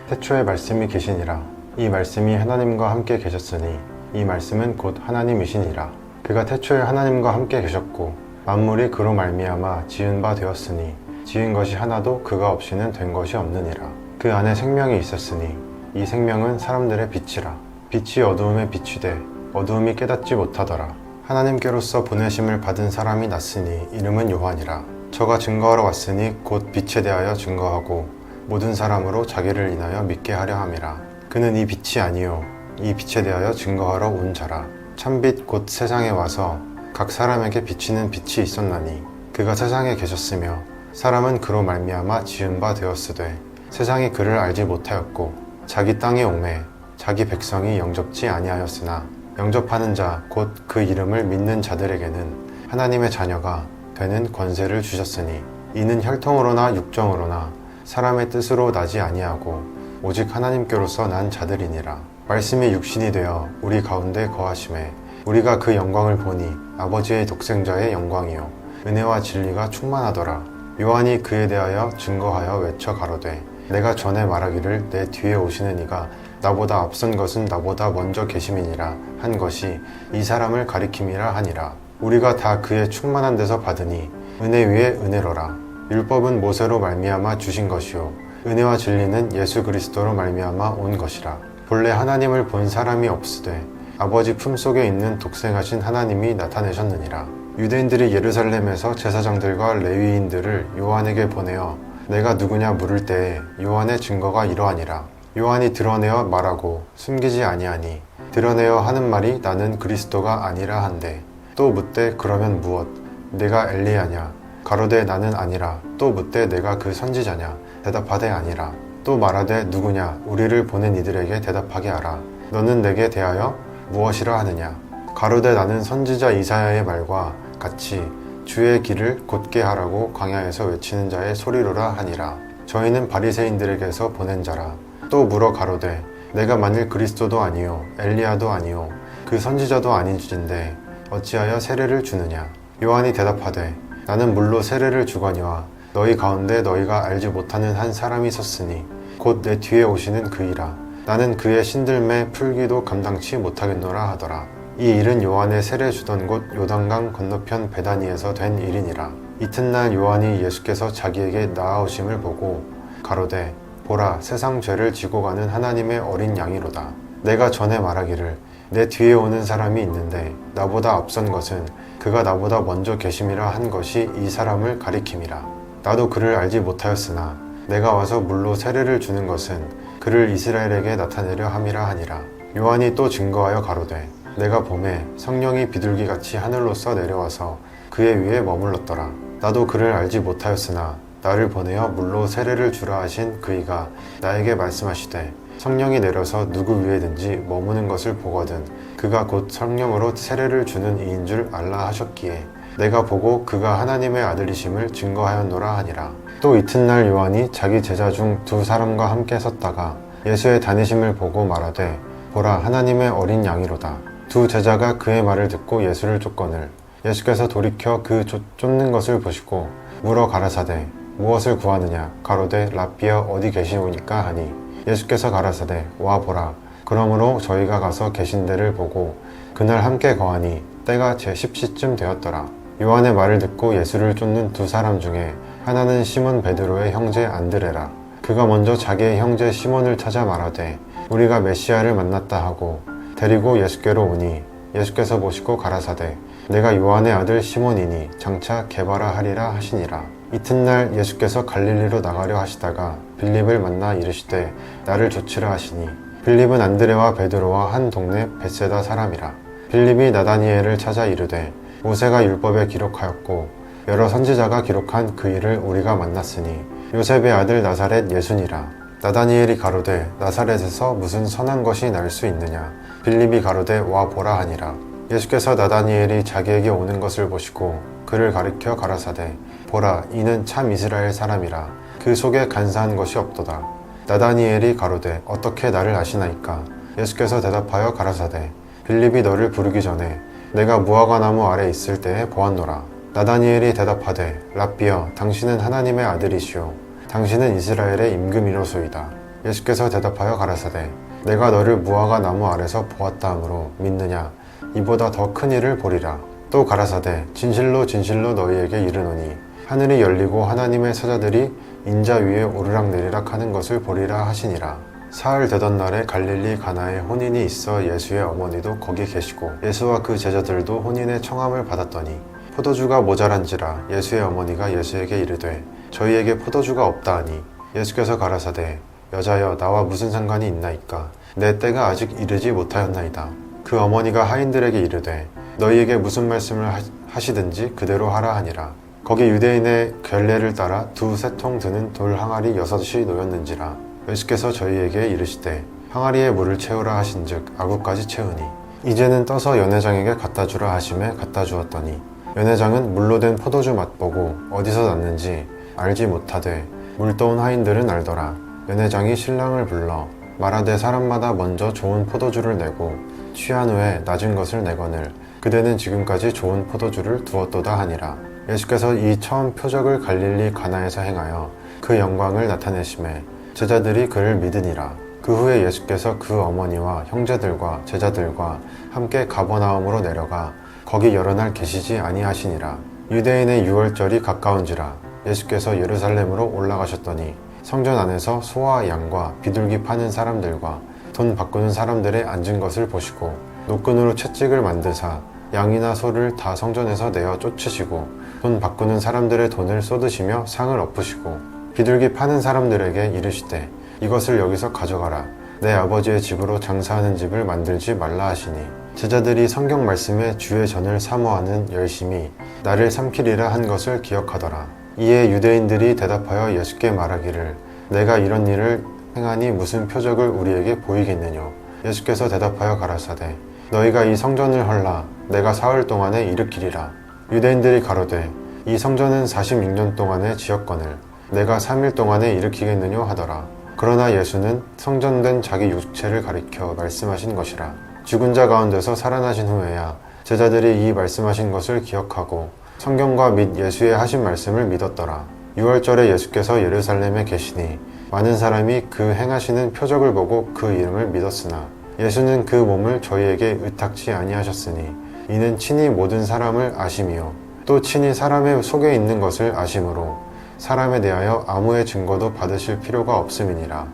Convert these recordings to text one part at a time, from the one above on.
태초에 말씀이 계시니라. 이 말씀이 하나님과 함께 계셨으니 이 말씀은 곧 하나님이시니라. 그가 태초에 하나님과 함께 계셨고 만물이 그로 말미암아 지은 바 되었으니 지은 것이 하나도 그가 없이는 된 것이 없느니라. 그 안에 생명이 있었으니 이 생명은 사람들의 빛이라. 빛이 어두움에 비추되 어두움이 깨닫지 못하더라. 하나님께로서 보내심을 받은 사람이 났으니 이름은 요한이라. 저가 증거하러 왔으니 곧 빛에 대하여 증거하고 모든 사람으로 자기를 인하여 믿게 하려 함이라. 그는 이 빛이 아니요 이 빛에 대하여 증거하러 온 자라. 참빛 곧 세상에 와서 각 사람에게 비치는 빛이 있었나니 그가 세상에 계셨으며 사람은 그로 말미암아 지은 바 되었으되 세상이 그를 알지 못하였고 자기 땅에 오매 자기 백성이 영접지 아니하였으나 영접하는 자 곧 그 이름을 믿는 자들에게는 하나님의 자녀가 되는 권세를 주셨으니 이는 혈통으로나 육정으로나 사람의 뜻으로 나지 아니하고 오직 하나님께로서 난 자들이니라. 말씀이 육신이 되어 우리 가운데 거하심에 우리가 그 영광을 보니 아버지의 독생자의 영광이요 은혜와 진리가 충만하더라. 요한이 그에 대하여 증거하여 외쳐 가로되 내가 전에 말하기를 내 뒤에 오시는 이가 나보다 앞선 것은 나보다 먼저 계심이니라 한 것이 이 사람을 가리킴이라 하니라. 우리가 다 그의 충만한 데서 받으니 은혜 위에 은혜로라. 율법은 모세로 말미암아 주신 것이요 은혜와 진리는 예수 그리스도로 말미암아 온 것이라. 본래 하나님을 본 사람이 없으되 아버지 품속에 있는 독생하신 하나님이 나타내셨느니라. 유대인들이 예루살렘에서 제사장들과 레위인들을 요한에게 보내어 내가 누구냐 물을 때에 요한의 증거가 이러하니라. 요한이 드러내어 말하고 숨기지 아니하니 드러내어 하는 말이 나는 그리스도가 아니라 한데 또 묻되 그러면 무엇? 내가 엘리야냐? 가로되 나는 아니라. 또 묻되 내가 그 선지자냐? 대답하되 아니라. 또 말하되 누구냐? 우리를 보낸 이들에게 대답하게 하라. 너는 내게 대하여 무엇이라 하느냐? 가로되 나는 선지자 이사야의 말과 같이 주의 길을 곧게 하라고 광야에서 외치는 자의 소리로라 하니라. 저희는 바리새인들에게서 보낸 자라. 또 물어 가로되 내가 만일 그리스도도 아니요 엘리야도 아니요 그 선지자도 아닌진데 어찌하여 세례를 주느냐? 요한이 대답하되 나는 물로 세례를 주거니와 너희 가운데 너희가 알지 못하는 한 사람이 섰으니 곧 내 뒤에 오시는 그이라. 나는 그의 신들매 풀기도 감당치 못하겠노라 하더라. 이 일은 요한의 세례 주던 곳 요단강 건너편 베다니에서 된 일이니라. 이튿날 요한이 예수께서 자기에게 나아오심을 보고 가로되 보라 세상 죄를 지고 가는 하나님의 어린 양이로다. 내가 전에 말하기를 내 뒤에 오는 사람이 있는데 나보다 앞선 것은 그가 나보다 먼저 계심이라 한 것이 이 사람을 가리킴이라. 나도 그를 알지 못하였으나 내가 와서 물로 세례를 주는 것은 그를 이스라엘에게 나타내려 함이라 하니라. 요한이 또 증거하여 가로되 내가 보매 성령이 비둘기같이 하늘로서 내려와서 그의 위에 머물렀더라. 나도 그를 알지 못하였으나 나를 보내어 물로 세례를 주라 하신 그이가 나에게 말씀하시되 성령이 내려서 누구 위에든지 머무는 것을 보거든 그가 곧 성령으로 세례를 주는 이인 줄 알라 하셨기에 내가 보고 그가 하나님의 아들이심을 증거하였노라 하니라. 또 이튿날 요한이 자기 제자 중 두 사람과 함께 섰다가 예수의 다니심을 보고 말하되 보라 하나님의 어린 양이로다. 두 제자가 그의 말을 듣고 예수를 쫓거늘 예수께서 돌이켜 그 쫓는 것을 보시고 물어 가라사대 무엇을 구하느냐? 가로되 랍비여 어디 계시오니까 하니 예수께서 가라사대 와 보라. 그러므로 저희가 가서 계신 데를 보고 그날 함께 거하니 때가 제 10시쯤 되었더라. 요한의 말을 듣고 예수를 쫓는 두 사람 중에 하나는 시몬 베드로의 형제 안드레라. 그가 먼저 자기의 형제 시몬을 찾아 말하되 우리가 메시아를 만났다 하고 데리고 예수께로 오니 예수께서 보시고 가라사대 내가 요한의 아들 시몬이니 장차 게바라 하리라 하시니라. 이튿날 예수께서 갈릴리로 나가려 하시다가 빌립을 만나 이르시되 나를 좇으라 하시니 빌립은 안드레와 베드로와 한 동네 벳세다 사람이라. 빌립이 나다니엘을 찾아 이르되 모세가 율법에 기록하였고 여러 선지자가 기록한 그 일을 우리가 만났으니 요셉의 아들 나사렛 예수니라. 나다니엘이 가로되 나사렛에서 무슨 선한 것이 날 수 있느냐? 빌립이 가로되 와 보라 하니라. 예수께서 나다니엘이 자기에게 오는 것을 보시고 그를 가리켜 가라사대 보라 이는 참 이스라엘 사람이라. 그 속에 간사한 것이 없도다. 나다니엘이 가로되 어떻게 나를 아시나이까? 예수께서 대답하여 가라사대 빌립이 너를 부르기 전에 내가 무화과나무 아래 있을 때에 보았노라. 나다니엘이 대답하되 랍비여 당신은 하나님의 아들이시오 당신은 이스라엘의 임금이로소이다. 예수께서 대답하여 가라사대 내가 너를 무화과 나무 아래서 보았다 하므로 믿느냐 이보다 더 큰 일을 보리라. 또 가라사대 진실로 진실로 너희에게 이르노니 하늘이 열리고 하나님의 사자들이 인자 위에 오르락내리락 하는 것을 보리라 하시니라. 사흘 되던 날에 갈릴리 가나에 혼인이 있어 예수의 어머니도 거기 계시고 예수와 그 제자들도 혼인의 청함을 받았더니 포도주가 모자란지라 예수의 어머니가 예수에게 이르되 저희에게 포도주가 없다 하니 예수께서 가라사대 여자여 나와 무슨 상관이 있나이까 내 때가 아직 이르지 못하였나이다. 그 어머니가 하인들에게 이르되 너희에게 무슨 말씀을 하시든지 그대로 하라 하니라. 거기 유대인의 결례를 따라 두세 통 드는 돌 항아리 6이 놓였는지라. 예수께서 저희에게 이르시되 항아리에 물을 채우라 하신즉 아구까지 채우니 이제는 떠서 연회장에게 갖다 주라 하심에 갖다 주었더니 연회장은 물로 된 포도주 맛보고 어디서 났는지 알지 못하되 물떠온 하인들은 알더라. 연회장이 신랑을 불러 말하되 사람마다 먼저 좋은 포도주를 내고 취한 후에 낮은 것을 내거늘 그대는 지금까지 좋은 포도주를 두었도다 하니라. 예수께서 이 처음 표적을 갈릴리 가나에서 행하여 그 영광을 나타내심에 제자들이 그를 믿으니라. 그 후에 예수께서 그 어머니와 형제들과 제자들과 함께 가버나움으로 내려가 거기 여러 날 계시지 아니하시니라. 유대인의 유월절이 가까운지라 예수께서 예루살렘으로 올라가셨더니 성전 안에서 소와 양과 비둘기 파는 사람들과 돈 바꾸는 사람들의 앉은 것을 보시고 노끈으로 채찍을 만드사 양이나 소를 다 성전에서 내어 쫓으시고 돈 바꾸는 사람들의 돈을 쏟으시며 상을 엎으시고 비둘기 파는 사람들에게 이르시되 이것을 여기서 가져가라. 내 아버지의 집으로 장사하는 집을 만들지 말라 하시니 제자들이 성경 말씀에 주의 전을 사모하는 열심히 나를 삼키리라 한 것을 기억하더라. 이에 유대인들이 대답하여 예수께 말하기를 내가 이런 일을 행하니 무슨 표적을 우리에게 보이겠느냐. 예수께서 대답하여 가라사대 너희가 이 성전을 헐라 내가 사흘 동안에 일으키리라. 유대인들이 가로되 이 성전은 46년 동안에 지었거늘 내가 3일 동안에 일으키겠느냐 하더라. 그러나 예수는 성전된 자기 육체를 가리켜 말씀하신 것이라. 죽은 자 가운데서 살아나신 후에야 제자들이 이 말씀하신 것을 기억하고 성경과 및 예수의 하신 말씀을 믿었더라. 유월절에 예수께서 예루살렘에 계시니 많은 사람이 그 행하시는 표적을 보고 그 이름을 믿었으나 예수는 그 몸을 저희에게 의탁치 아니하셨으니 이는 친히 모든 사람을 아심이요 또 친히 사람의 속에 있는 것을 아심으로 사람에 대하여 아무의 증거도 받으실 필요가 없음이니라.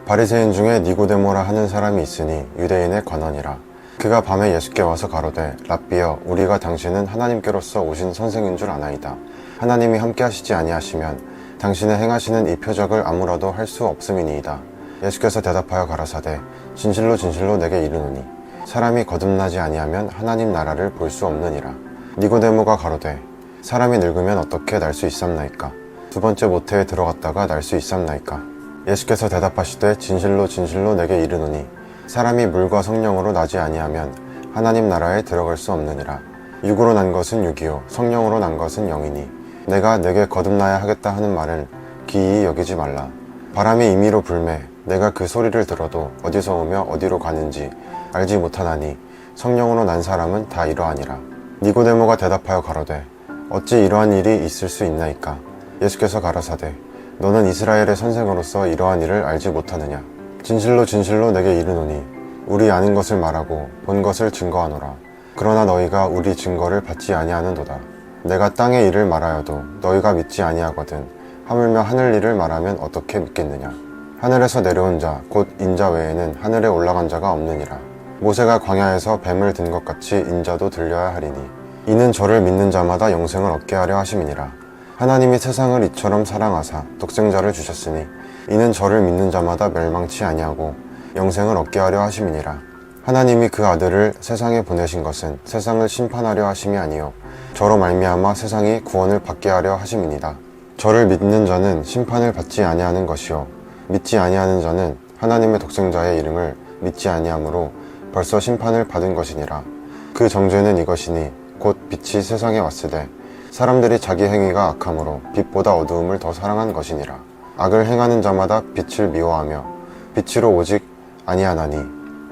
바리새인 중에 니고데모라 하는 사람이 있으니 유대인의 관원이라. 그가 밤에 예수께 와서 가로되 랍비여 우리가 당신은 하나님께로서 오신 선생인 줄 아나이다. 하나님이 함께 하시지 아니하시면 당신의 행하시는 이 표적을 아무라도 할 수 없음이니이다. 예수께서 대답하여 가라사대 진실로 진실로 내게 이르노니 사람이 거듭나지 아니하면 하나님 나라를 볼 수 없느니라. 니고데모가 가로되 사람이 늙으면 어떻게 날 수 있삼나이까? 두 번째 모태에 들어갔다가 날 수 있삼나이까? 예수께서 대답하시되 진실로 진실로 내게 이르노니 사람이 물과 성령으로 나지 아니하면 하나님 나라에 들어갈 수 없느니라. 육으로 난 것은 육이요 성령으로 난 것은 영이니 내가 내게 거듭나야 하겠다 하는 말을 기이히 여기지 말라. 바람이 임의로 불매 내가 그 소리를 들어도 어디서 오며 어디로 가는지 알지 못하나니 성령으로 난 사람은 다 이러하니라. 니고데모가 대답하여 가로되 어찌 이러한 일이 있을 수 있나이까? 예수께서 가라사대 너는 이스라엘의 선생으로서 이러한 일을 알지 못하느냐? 진실로 진실로 내게 이르노니 우리 아는 것을 말하고 본 것을 증거하노라. 그러나 너희가 우리 증거를 받지 아니하는도다. 내가 땅의 일을 말하여도 너희가 믿지 아니하거든 하물며 하늘 일을 말하면 어떻게 믿겠느냐? 하늘에서 내려온 자 곧 인자 외에는 하늘에 올라간 자가 없느니라. 모세가 광야에서 뱀을 든 것 같이 인자도 들려야 하리니 이는 저를 믿는 자마다 영생을 얻게 하려 하심이니라. 하나님이 세상을 이처럼 사랑하사 독생자를 주셨으니 이는 저를 믿는 자마다 멸망치 아니하고 영생을 얻게 하려 하심이니라. 하나님이 그 아들을 세상에 보내신 것은 세상을 심판하려 하심이 아니요 저로 말미암아 세상이 구원을 받게 하려 하심이니라. 저를 믿는 자는 심판을 받지 아니하는 것이요 믿지 아니하는 자는 하나님의 독생자의 이름을 믿지 아니하므로 벌써 심판을 받은 것이니라. 그 정죄는 이것이니 곧 빛이 세상에 왔으되 사람들이 자기 행위가 악함으로 빛보다 어두움을 더 사랑한 것이니라. 악을 행하는 자마다 빛을 미워하며 빛으로 오직 아니하나니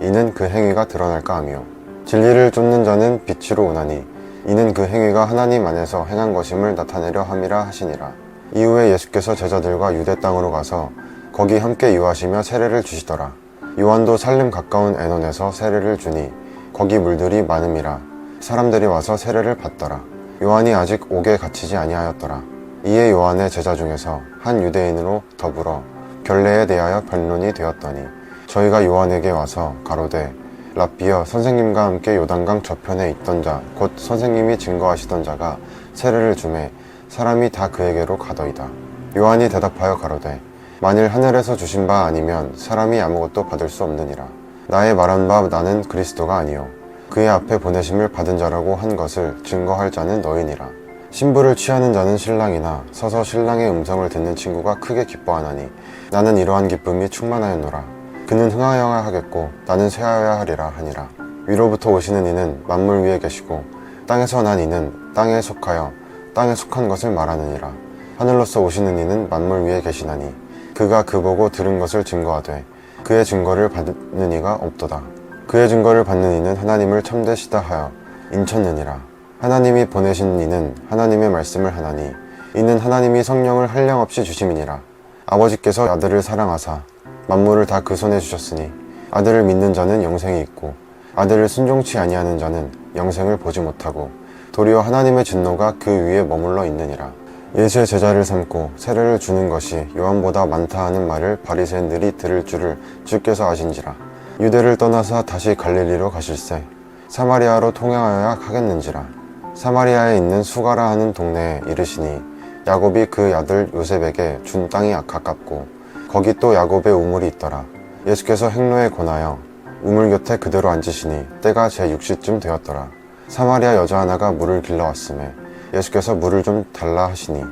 이는 그 행위가 드러날까 하며 진리를 쫓는 자는 빛으로 오나니 이는 그 행위가 하나님 안에서 행한 것임을 나타내려 함이라 하시니라. 이후에 예수께서 제자들과 유대 땅으로 가서 거기 함께 유하시며 세례를 주시더라. 요한도 살림 가까운 에논에서 세례를 주니 거기 물들이 많음이라 사람들이 와서 세례를 받더라. 요한이 아직 옥에 갇히지 아니하였더라. 이에 요한의 제자 중에서 한 유대인으로 더불어 결례에 대하여 변론이 되었더니 저희가 요한에게 와서 가로되 랍비여, 선생님과 함께 요단강 저편에 있던 자 곧 선생님이 증거하시던 자가 세례를 주매 사람이 다 그에게로 가더이다. 요한이 대답하여 가로되 만일 하늘에서 주신 바 아니면 사람이 아무것도 받을 수 없느니라. 나의 말한 바 나는 그리스도가 아니요 그의 앞에 보내심을 받은 자라고 한 것을 증거할 자는 너희니라. 신부를 취하는 자는 신랑이나 서서 신랑의 음성을 듣는 친구가 크게 기뻐하나니 나는 이러한 기쁨이 충만하였노라. 그는 흥하여야 하겠고 나는 쇠하여야 하리라 하니라. 위로부터 오시는 이는 만물 위에 계시고 땅에서 난 이는 땅에 속하여 땅에 속한 것을 말하느니라. 하늘로서 오시는 이는 만물 위에 계시나니 그가 그 보고 들은 것을 증거하되 그의 증거를 받는 이가 없도다. 그의 증거를 받는 이는 하나님을 참되시다 하여 인쳤느니라. 하나님이 보내신 이는 하나님의 말씀을 하나니 이는 하나님이 성령을 한량없이 주심이니라. 아버지께서 아들을 사랑하사 만물을 다 그 손에 주셨으니 아들을 믿는 자는 영생이 있고 아들을 순종치 아니하는 자는 영생을 보지 못하고 도리어 하나님의 진노가 그 위에 머물러 있느니라. 예수의 제자를 삼고 세례를 주는 것이 요한보다 많다 하는 말을 바리새인들이 들을 줄을 주께서 아신지라. 유대를 떠나서 다시 갈릴리로 가실새 사마리아로 통행하여야 하겠는지라. 사마리아에 있는 수가라 하는 동네에 이르시니 야곱이 그 아들 요셉에게 준 땅이 가깝고 거기 또 야곱의 우물이 있더라. 예수께서 행로에 권하여 우물 곁에 그대로 앉으시니 때가 제6시쯤 되었더라. 사마리아 여자 하나가 물을 길러왔음에 예수께서 물을 좀 달라 하시니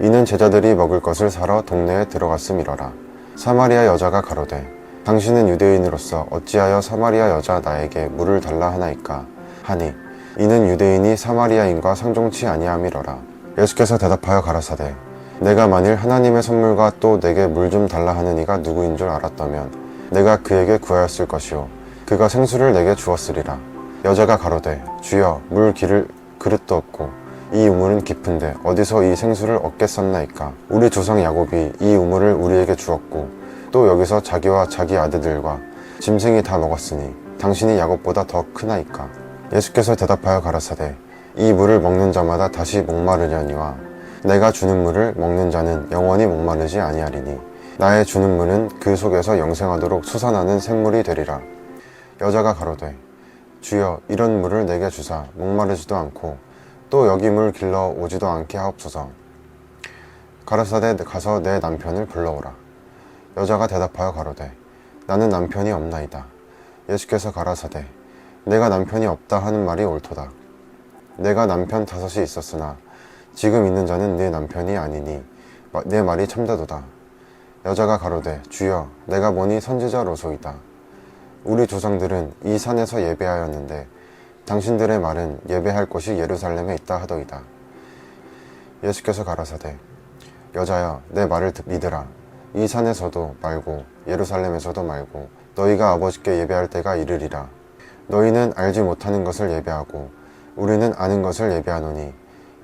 이는 제자들이 먹을 것을 사러 동네에 들어갔음이러라. 사마리아 여자가 가로되 당신은 유대인으로서 어찌하여 사마리아 여자 나에게 물을 달라 하나이까 하니 이는 유대인이 사마리아인과 상종치 아니함이러라. 예수께서 대답하여 가라사대 내가 만일 하나님의 선물과 또 내게 물 좀 달라 하는 이가 누구인 줄 알았다면 내가 그에게 구하였을 것이요 그가 생수를 내게 주었으리라. 여자가 가로되 주여 물 기를 그릇도 없고 이 우물은 깊은데 어디서 이 생수를 얻겠었나이까. 우리 조상 야곱이 이 우물을 우리에게 주었고 또 여기서 자기와 자기 아들들과 짐승이 다 먹었으니 당신이 야곱보다 더 크나이까. 예수께서 대답하여 가라사대 이 물을 먹는 자마다 다시 목마르려니와 내가 주는 물을 먹는 자는 영원히 목마르지 아니하리니 나의 주는 물은 그 속에서 영생하도록 솟아나는 샘물이 되리라. 여자가 가로되 주여 이런 물을 내게 주사 목마르지도 않고 또 여기 물 길러 오지도 않게 하옵소서. 가라사대 가서 내 남편을 불러오라. 여자가 대답하여 가로되 나는 남편이 없나이다. 예수께서 가라사대 내가 남편이 없다 하는 말이 옳도다. 내가 남편 5이 있었으나 지금 있는 자는 네 남편이 아니니 내 말이 참되도다. 여자가 가로되 주여 내가 보니 선지자로소이다. 우리 조상들은 이 산에서 예배하였는데 당신들의 말은 예배할 곳이 예루살렘에 있다 하더이다. 예수께서 가라사대 여자여 내 말을 믿으라. 이 산에서도 말고 예루살렘에서도 말고 너희가 아버지께 예배할 때가 이르리라. 너희는 알지 못하는 것을 예배하고 우리는 아는 것을 예배하노니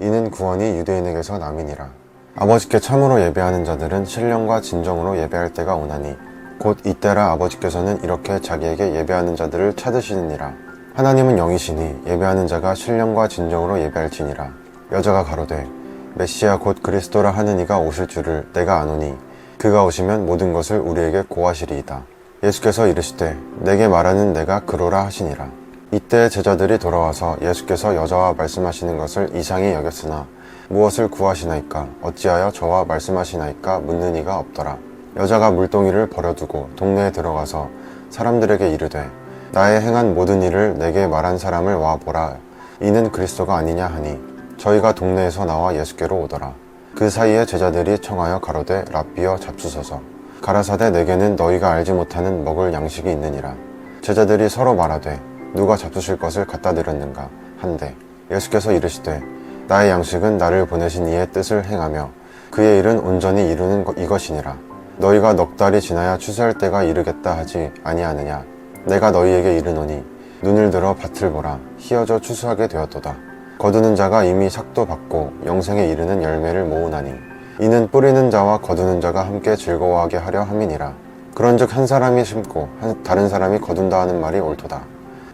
이는 구원이 유대인에게서 남이니라. 아버지께 참으로 예배하는 자들은 신령과 진정으로 예배할 때가 오나니 곧 이때라. 아버지께서는 이렇게 자기에게 예배하는 자들을 찾으시느니라. 하나님은 영이시니 예배하는 자가 신령과 진정으로 예배할지니라. 여자가 가로되 메시아 곧 그리스도라 하는 이가 오실 줄을 내가 아노니 그가 오시면 모든 것을 우리에게 고하시리이다. 예수께서 이르시되 내게 말하는 내가 그로라 하시니라. 이때 제자들이 돌아와서 예수께서 여자와 말씀하시는 것을 이상히 여겼으나 무엇을 구하시나이까 어찌하여 저와 말씀하시나이까 묻는 이가 없더라. 여자가 물동이를 버려두고 동네에 들어가서 사람들에게 이르되 나의 행한 모든 일을 내게 말한 사람을 와 보라. 이는 그리스도가 아니냐 하니 저희가 동네에서 나와 예수께로 오더라. 그 사이에 제자들이 청하여 가로되 랍비여 잡수소서. 가라사대 내게는 너희가 알지 못하는 먹을 양식이 있느니라. 제자들이 서로 말하되 누가 잡수실 것을 갖다 드렸는가 한데 예수께서 이르시되 나의 양식은 나를 보내신 이의 뜻을 행하며 그의 일은 온전히 이루는 이것이니라. 너희가 넉 달이 지나야 추수할 때가 이르겠다 하지 아니하느냐. 내가 너희에게 이르노니 눈을 들어 밭을 보라. 희어져 추수하게 되었도다. 거두는 자가 이미 삭도 받고 영생에 이르는 열매를 모으나니 이는 뿌리는 자와 거두는 자가 함께 즐거워하게 하려 함이니라. 그런즉 한 사람이 심고 다른 사람이 거둔다 하는 말이 옳도다.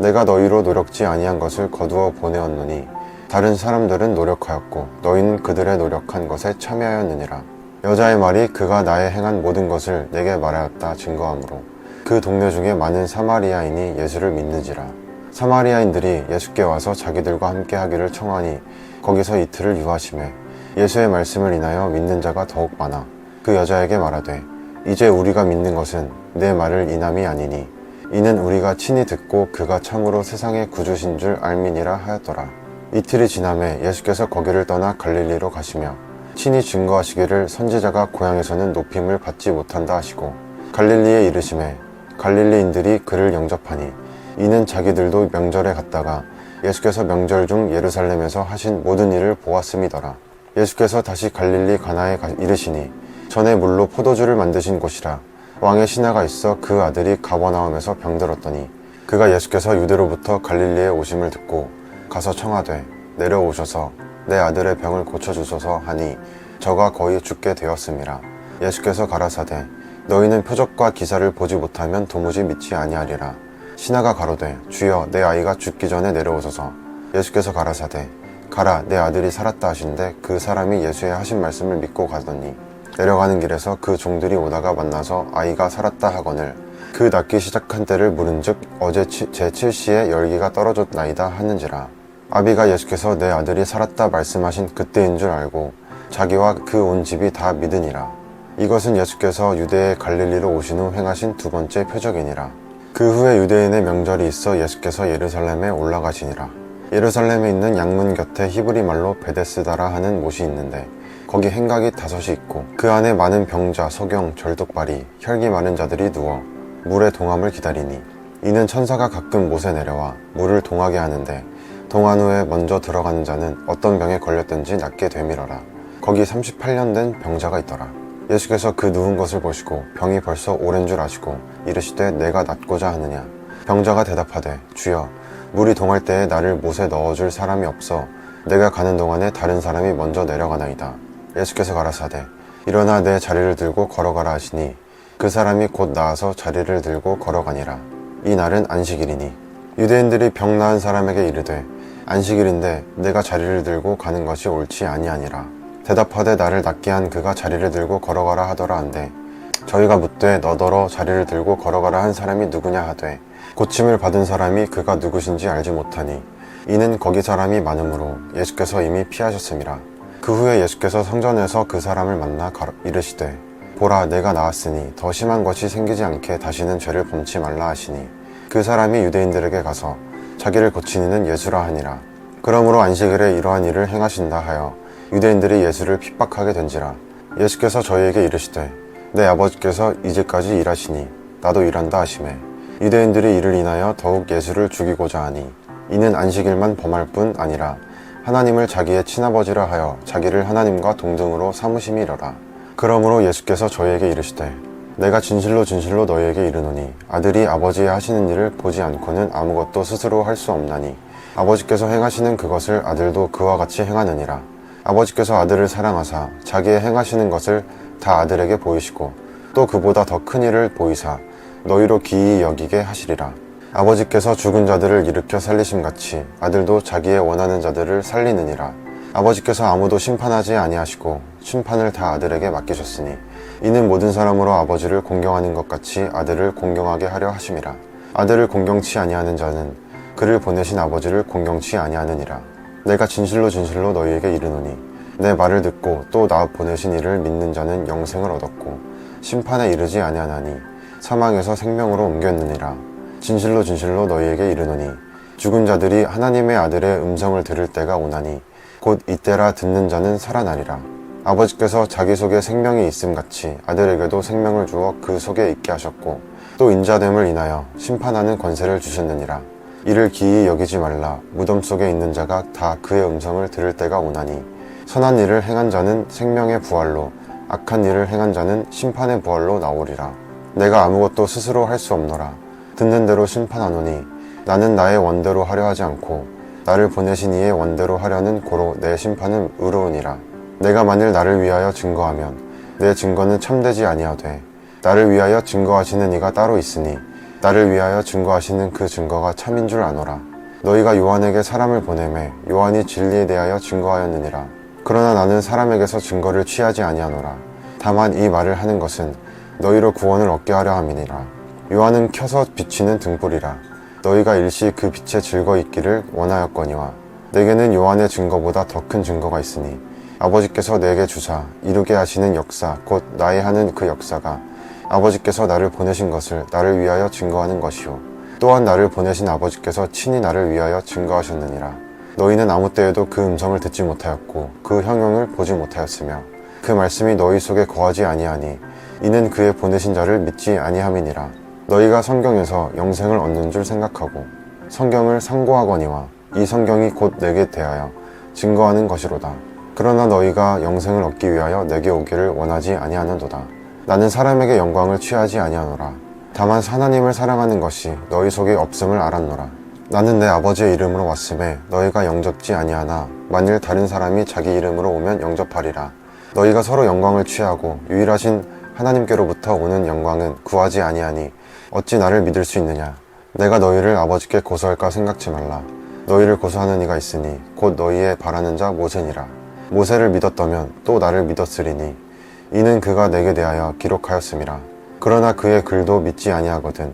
내가 너희로 노력지 아니한 것을 거두어 보내었노니 다른 사람들은 노력하였고 너희는 그들의 노력한 것에 참여하였느니라. 여자의 말이 그가 나의 행한 모든 것을 내게 말하였다 증거하므로 그 동네 중에 많은 사마리아인이 예수를 믿는지라. 사마리아인들이 예수께 와서 자기들과 함께 하기를 청하니 거기서 이틀을 유하심에 예수의 말씀을 인하여 믿는 자가 더욱 많아 그 여자에게 말하되 이제 우리가 믿는 것은 내 말을 인함이 아니니 이는 우리가 친히 듣고 그가 참으로 세상의 구주신 줄 알미니라 하였더라. 이틀이 지남에 예수께서 거기를 떠나 갈릴리로 가시며 친히 증거하시기를 선지자가 고향에서는 높임을 받지 못한다 하시고 갈릴리에 이르심에 갈릴리인들이 그를 영접하니 이는 자기들도 명절에 갔다가 예수께서 명절 중 예루살렘에서 하신 모든 일을 보았음이더라. 예수께서 다시 갈릴리 가나에 이르시니 전에 물로 포도주를 만드신 곳이라. 왕의 신하가 있어 그 아들이 가버나움에서 병들었더니 그가 예수께서 유대로부터 갈릴리에 오심을 듣고 가서 청하되 내려오셔서 내 아들의 병을 고쳐주소서 하니 저가 거의 죽게 되었음이라. 예수께서 가라사대 너희는 표적과 기사를 보지 못하면 도무지 믿지 아니하리라. 신하가 가로되 주여 내 아이가 죽기 전에 내려오소서. 예수께서 가라사대 가라 내 아들이 살았다 하신데 그 사람이 예수의 하신 말씀을 믿고 가더니 내려가는 길에서 그 종들이 오다가 만나서 아이가 살았다 하거늘 그 낫기 시작한 때를 물은즉 어제 제7시에 열기가 떨어졌나이다 하는지라. 아비가 예수께서 내 아들이 살았다 말씀하신 그때인 줄 알고 자기와 그 온 집이 다 믿으니라. 이것은 예수께서 유대의 갈릴리로 오신 후 행하신 두 번째 표적이니라. 그 후에 유대인의 명절이 있어 예수께서 예루살렘에 올라가시니라. 예루살렘에 있는 양문 곁에 히브리 말로 베데스다라 하는 못이 있는데 거기 행각이 5이 있고 그 안에 많은 병자, 소경, 절독발이, 혈기 많은 자들이 누워 물의 동함을 기다리니 이는 천사가 가끔 못에 내려와 물을 동하게 하는데 동한 후에 먼저 들어가는 자는 어떤 병에 걸렸든지 낫게 되밀어라. 거기 38년 된 병자가 있더라. 예수께서 그 누운 것을 보시고 병이 벌써 오랜 줄 아시고 이르시되 내가 낫고자 하느냐. 병자가 대답하되 주여 물이 동할 때에 나를 못에 넣어줄 사람이 없어 내가 가는 동안에 다른 사람이 먼저 내려가나이다. 예수께서 가라사대 일어나 내 자리를 들고 걸어가라 하시니 그 사람이 곧 나아서 자리를 들고 걸어가니라. 이 날은 안식일이니 유대인들이 병 나은 사람에게 이르되 안식일인데 내가 자리를 들고 가는 것이 옳지 아니하니라. 대답하되 나를 낫게 한 그가 자리를 들고 걸어가라 하더라 한데 저희가 묻되 너더러 자리를 들고 걸어가라 한 사람이 누구냐 하되 고침을 받은 사람이 그가 누구신지 알지 못하니 이는 거기 사람이 많으므로 예수께서 이미 피하셨음이라. 그 후에 예수께서 성전에서 그 사람을 만나 이르시되 보라 내가 나았으니 더 심한 것이 생기지 않게 다시는 죄를 범치 말라 하시니 그 사람이 유대인들에게 가서 자기를 고치는 이는 예수라 하니라. 그러므로 안식일에 이러한 일을 행하신다 하여 유대인들이 예수를 핍박하게 된지라. 예수께서 저희에게 이르시되 내 아버지께서 이제까지 일하시니 나도 일한다 하시매 유대인들이 이를 인하여 더욱 예수를 죽이고자 하니 이는 안식일만 범할 뿐 아니라 하나님을 자기의 친아버지라 하여 자기를 하나님과 동등으로 삼으심이러라. 그러므로 예수께서 저희에게 이르시되 내가 진실로 진실로 너희에게 이르노니 아들이 아버지의 하시는 일을 보지 않고는 아무것도 스스로 할 수 없나니 아버지께서 행하시는 그것을 아들도 그와 같이 행하느니라. 아버지께서 아들을 사랑하사 자기의 행하시는 것을 다 아들에게 보이시고 또 그보다 더 큰 일을 보이사 너희로 기이히 여기게 하시리라. 아버지께서 죽은 자들을 일으켜 살리심같이 아들도 자기의 원하는 자들을 살리느니라. 아버지께서 아무도 심판하지 아니하시고 심판을 다 아들에게 맡기셨으니 이는 모든 사람으로 아버지를 공경하는 것 같이 아들을 공경하게 하려 하심이라. 아들을 공경치 아니하는 자는 그를 보내신 아버지를 공경치 아니하느니라. 내가 진실로 진실로 너희에게 이르노니 내 말을 듣고 또 나 보내신 이를 믿는 자는 영생을 얻었고 심판에 이르지 아니하나니 사망에서 생명으로 옮겼느니라. 진실로 진실로 너희에게 이르노니 죽은 자들이 하나님의 아들의 음성을 들을 때가 오나니 곧 이때라 듣는 자는 살아나리라. 아버지께서 자기 속에 생명이 있음같이 아들에게도 생명을 주어 그 속에 있게 하셨고 또 인자됨을 인하여 심판하는 권세를 주셨느니라. 이를 기이히 여기지 말라. 무덤 속에 있는 자가 다 그의 음성을 들을 때가 오나니 선한 일을 행한 자는 생명의 부활로 악한 일을 행한 자는 심판의 부활로 나오리라. 내가 아무것도 스스로 할 수 없노라. 듣는 대로 심판하노니 나는 나의 원대로 하려 하지 않고 나를 보내신 이의 원대로 하려는 고로 내 심판은 의로우니라. 내가 만일 나를 위하여 증거하면 내 증거는 참되지 아니하되 나를 위하여 증거하시는 이가 따로 있으니 나를 위하여 증거하시는 그 증거가 참인 줄 아노라. 너희가 요한에게 사람을 보내매 요한이 진리에 대하여 증거하였느니라. 그러나 나는 사람에게서 증거를 취하지 아니하노라. 다만 이 말을 하는 것은 너희로 구원을 얻게 하려 함이니라. 요한은 켜서 비치는 등불이라. 너희가 일시 그 빛에 즐거 있기를 원하였거니와 내게는 요한의 증거보다 더 큰 증거가 있으니 아버지께서 내게 주사 이루게 하시는 역사 곧 나의 하는 그 역사가 아버지께서 나를 보내신 것을 나를 위하여 증거하는 것이요 또한 나를 보내신 아버지께서 친히 나를 위하여 증거하셨느니라. 너희는 아무 때에도 그 음성을 듣지 못하였고 그 형용을 보지 못하였으며 그 말씀이 너희 속에 거하지 아니하니 이는 그의 보내신 자를 믿지 아니함이니라. 너희가 성경에서 영생을 얻는 줄 생각하고 성경을 상고하거니와 이 성경이 곧 내게 대하여 증거하는 것이로다. 그러나 너희가 영생을 얻기 위하여 내게 오기를 원하지 아니하는도다. 나는 사람에게 영광을 취하지 아니하노라. 다만 하나님을 사랑하는 것이 너희 속에 없음을 알았노라. 나는 내 아버지의 이름으로 왔음에 너희가 영접지 아니하나 만일 다른 사람이 자기 이름으로 오면 영접하리라. 너희가 서로 영광을 취하고 유일하신 하나님께로부터 오는 영광은 구하지 아니하니 어찌 나를 믿을 수 있느냐. 내가 너희를 아버지께 고소할까 생각지 말라. 너희를 고소하는 이가 있으니 곧 너희의 바라는 자 모세니라. 모세를 믿었다면 또 나를 믿었으리니 이는 그가 내게 대하여 기록하였음이라. 그러나 그의 글도 믿지 아니하거든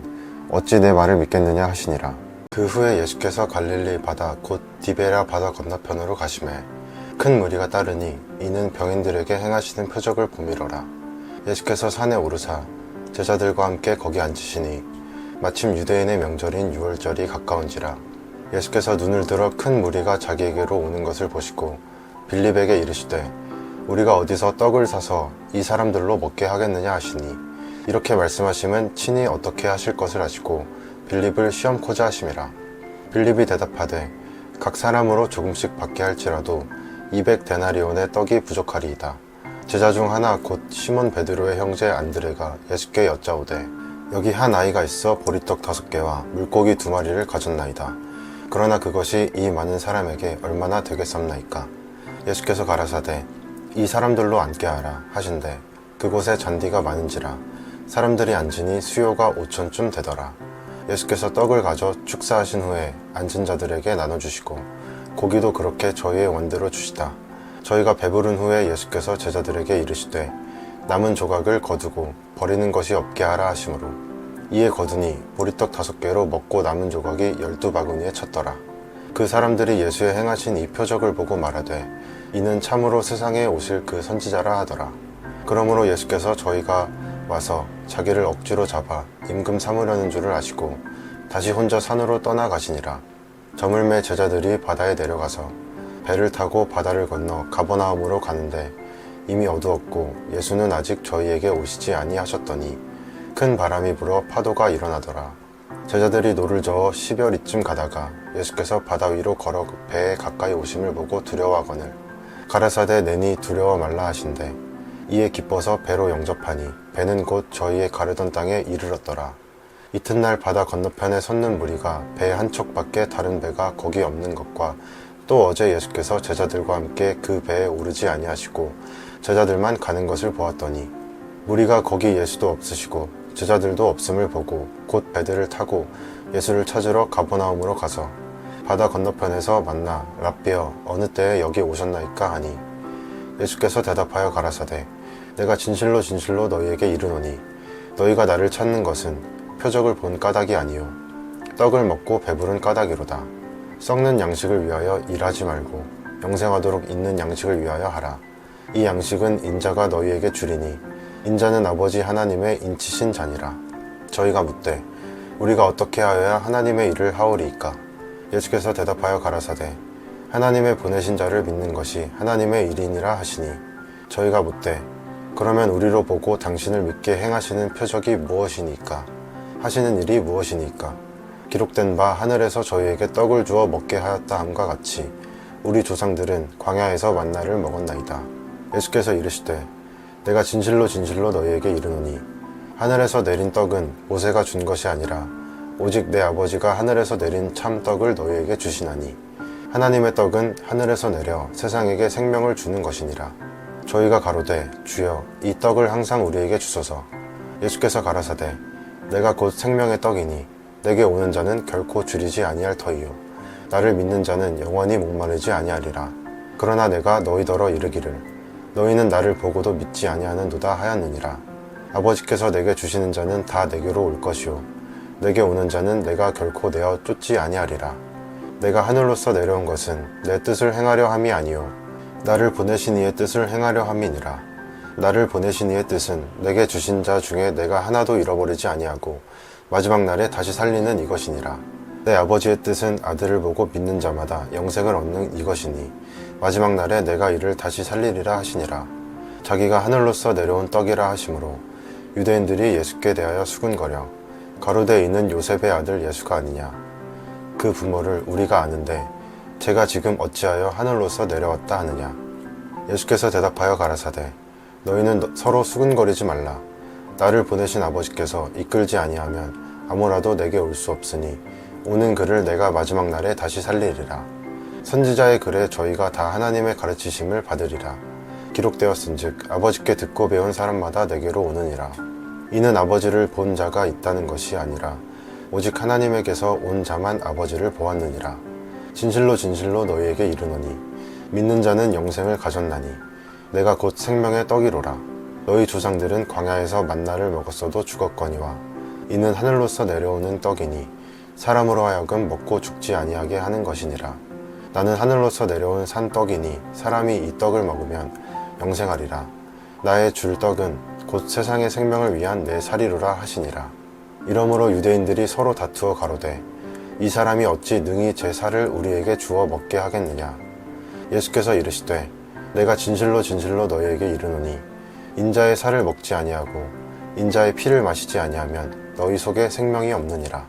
어찌 내 말을 믿겠느냐 하시니라. 그 후에 예수께서 갈릴리 바다 곧 디베랴 바다 건너편으로 가시매 큰 무리가 따르니 이는 병인들에게 행하시는 표적을 보미러라. 예수께서 산에 오르사 제자들과 함께 거기 앉으시니 마침 유대인의 명절인 유월절이 가까운지라. 예수께서 눈을 들어 큰 무리가 자기에게로 오는 것을 보시고 빌립에게 이르시되 우리가 어디서 떡을 사서 이 사람들로 먹게 하겠느냐 하시니 이렇게 말씀하시면 친히 어떻게 하실 것을 아시고 빌립을 시험코자 하심이라. 빌립이 대답하되 각 사람으로 조금씩 받게 할지라도 200데나리온의 떡이 부족하리이다. 제자 중 하나 곧 시몬 베드로의 형제 안드레가 예수께 여짜오되 여기 한 아이가 있어 보리떡 5개와 물고기 2마리를 가졌나이다. 그러나 그것이 이 많은 사람에게 얼마나 되겠삼나이까. 예수께서 가라사대 이 사람들로 앉게 하라 하신대 그곳에 잔디가 많은지라 사람들이 앉으니 수요가 5,000쯤 되더라. 예수께서 떡을 가져 축사하신 후에 앉은 자들에게 나눠주시고 고기도 그렇게 저희의 원대로 주시다. 저희가 배부른 후에 예수께서 제자들에게 이르시되 남은 조각을 거두고 버리는 것이 없게 하라 하시므로 이에 거두니 보리떡 5개로 먹고 남은 조각이 12바구니에 찼더라. 그 사람들이 예수의 행하신 이 표적을 보고 말하되 이는 참으로 세상에 오실 그 선지자라 하더라. 그러므로 예수께서 저희가 와서 자기를 억지로 잡아 임금 삼으려는 줄을 아시고 다시 혼자 산으로 떠나가시니라. 저물매 제자들이 바다에 내려가서 배를 타고 바다를 건너 가버나움으로 가는데 이미 어두웠고 예수는 아직 저희에게 오시지 아니하셨더니 큰 바람이 불어 파도가 일어나더라. 제자들이 노를 저어 10여리쯤 가다가 예수께서 바다 위로 걸어 배에 가까이 오심을 보고 두려워하거늘 가라사대 내니 두려워 말라 하신대 이에 기뻐서 배로 영접하니 배는 곧 저희의 가려던 땅에 이르렀더라. 이튿날 바다 건너편에 섰는 무리가 배 한 척밖에 다른 배가 거기 없는 것과 또 어제 예수께서 제자들과 함께 그 배에 오르지 아니하시고 제자들만 가는 것을 보았더니 무리가 거기 예수도 없으시고 제자들도 없음을 보고 곧 배들을 타고 예수를 찾으러 가버나움으로 가서 바다 건너편에서 만나 랍비여 어느 때에 여기 오셨나이까 하니 예수께서 대답하여 가라사대 내가 진실로 진실로 너희에게 이르노니 너희가 나를 찾는 것은 표적을 본 까닭이 아니요 떡을 먹고 배부른 까닭이로다. 썩는 양식을 위하여 일하지 말고 영생하도록 있는 양식을 위하여 하라. 이 양식은 인자가 너희에게 주리니 인자는 아버지 하나님의 인치신 자니라. 저희가 묻되 우리가 어떻게 하여야 하나님의 일을 하오리이까. 예수께서 대답하여 가라사대 하나님의 보내신 자를 믿는 것이 하나님의 일이니라 하시니 저희가 묻되 그러면 우리로 보고 당신을 믿게 행하시는 표적이 무엇이니까 하시는 일이 무엇이니까. 기록된 바 하늘에서 저희에게 떡을 주어 먹게 하였다 함과 같이 우리 조상들은 광야에서 만나를 먹었나이다. 예수께서 이르시되 내가 진실로 진실로 너희에게 이르노니 하늘에서 내린 떡은 모세가 준 것이 아니라 오직 내 아버지가 하늘에서 내린 참 떡을 너희에게 주시나니 하나님의 떡은 하늘에서 내려 세상에게 생명을 주는 것이니라. 저희가 가로되 주여 이 떡을 항상 우리에게 주소서. 예수께서 가라사대 내가 곧 생명의 떡이니 내게 오는 자는 결코 줄이지 아니할 터이요 나를 믿는 자는 영원히 목마르지 아니하리라. 그러나 내가 너희더러 이르기를 너희는 나를 보고도 믿지 아니하는도다 하였느니라. 아버지께서 내게 주시는 자는 다 내게로 올 것이요 내게 오는 자는 내가 결코 내어 쫓지 아니하리라. 내가 하늘로서 내려온 것은 내 뜻을 행하려 함이 아니요 나를 보내신 이의 뜻을 행하려 함이니라. 나를 보내신 이의 뜻은 내게 주신 자 중에 내가 하나도 잃어버리지 아니하고 마지막 날에 다시 살리는 이것이니라. 내 아버지의 뜻은 아들을 보고 믿는 자마다 영생을 얻는 이것이니 마지막 날에 내가 이를 다시 살리리라 하시니라. 자기가 하늘로서 내려온 떡이라 하시므로 유대인들이 예수께 대하여 수군거려 가로되 이는 요셉의 아들 예수가 아니냐. 그 부모를 우리가 아는데 제가 지금 어찌하여 하늘로서 내려왔다 하느냐. 예수께서 대답하여 가라사대 너희는 서로 수군거리지 말라. 나를 보내신 아버지께서 이끌지 아니하면 아무라도 내게 올 수 없으니 오는 그를 내가 마지막 날에 다시 살리리라. 선지자의 글에 저희가 다 하나님의 가르치심을 받으리라. 기록되었은즉 아버지께 듣고 배운 사람마다 내게로 오느니라. 이는 아버지를 본 자가 있다는 것이 아니라 오직 하나님에게서 온 자만 아버지를 보았느니라. 진실로 진실로 너희에게 이르노니 믿는 자는 영생을 가졌나니 내가 곧 생명의 떡이로라. 너희 조상들은 광야에서 만나를 먹었어도 죽었거니와 이는 하늘로서 내려오는 떡이니 사람으로 하여금 먹고 죽지 아니하게 하는 것이니라. 나는 하늘로서 내려온 산 떡이니 사람이 이 떡을 먹으면 영생하리라. 나의 줄 떡은 곧 세상의 생명을 위한 내 살이로라 하시니라. 이러므로 유대인들이 서로 다투어 가로되 이 사람이 어찌 능히 제 살을 우리에게 주어 먹게 하겠느냐. 예수께서 이르시되 내가 진실로 진실로 너희에게 이르노니 인자의 살을 먹지 아니하고 인자의 피를 마시지 아니하면 너희 속에 생명이 없느니라.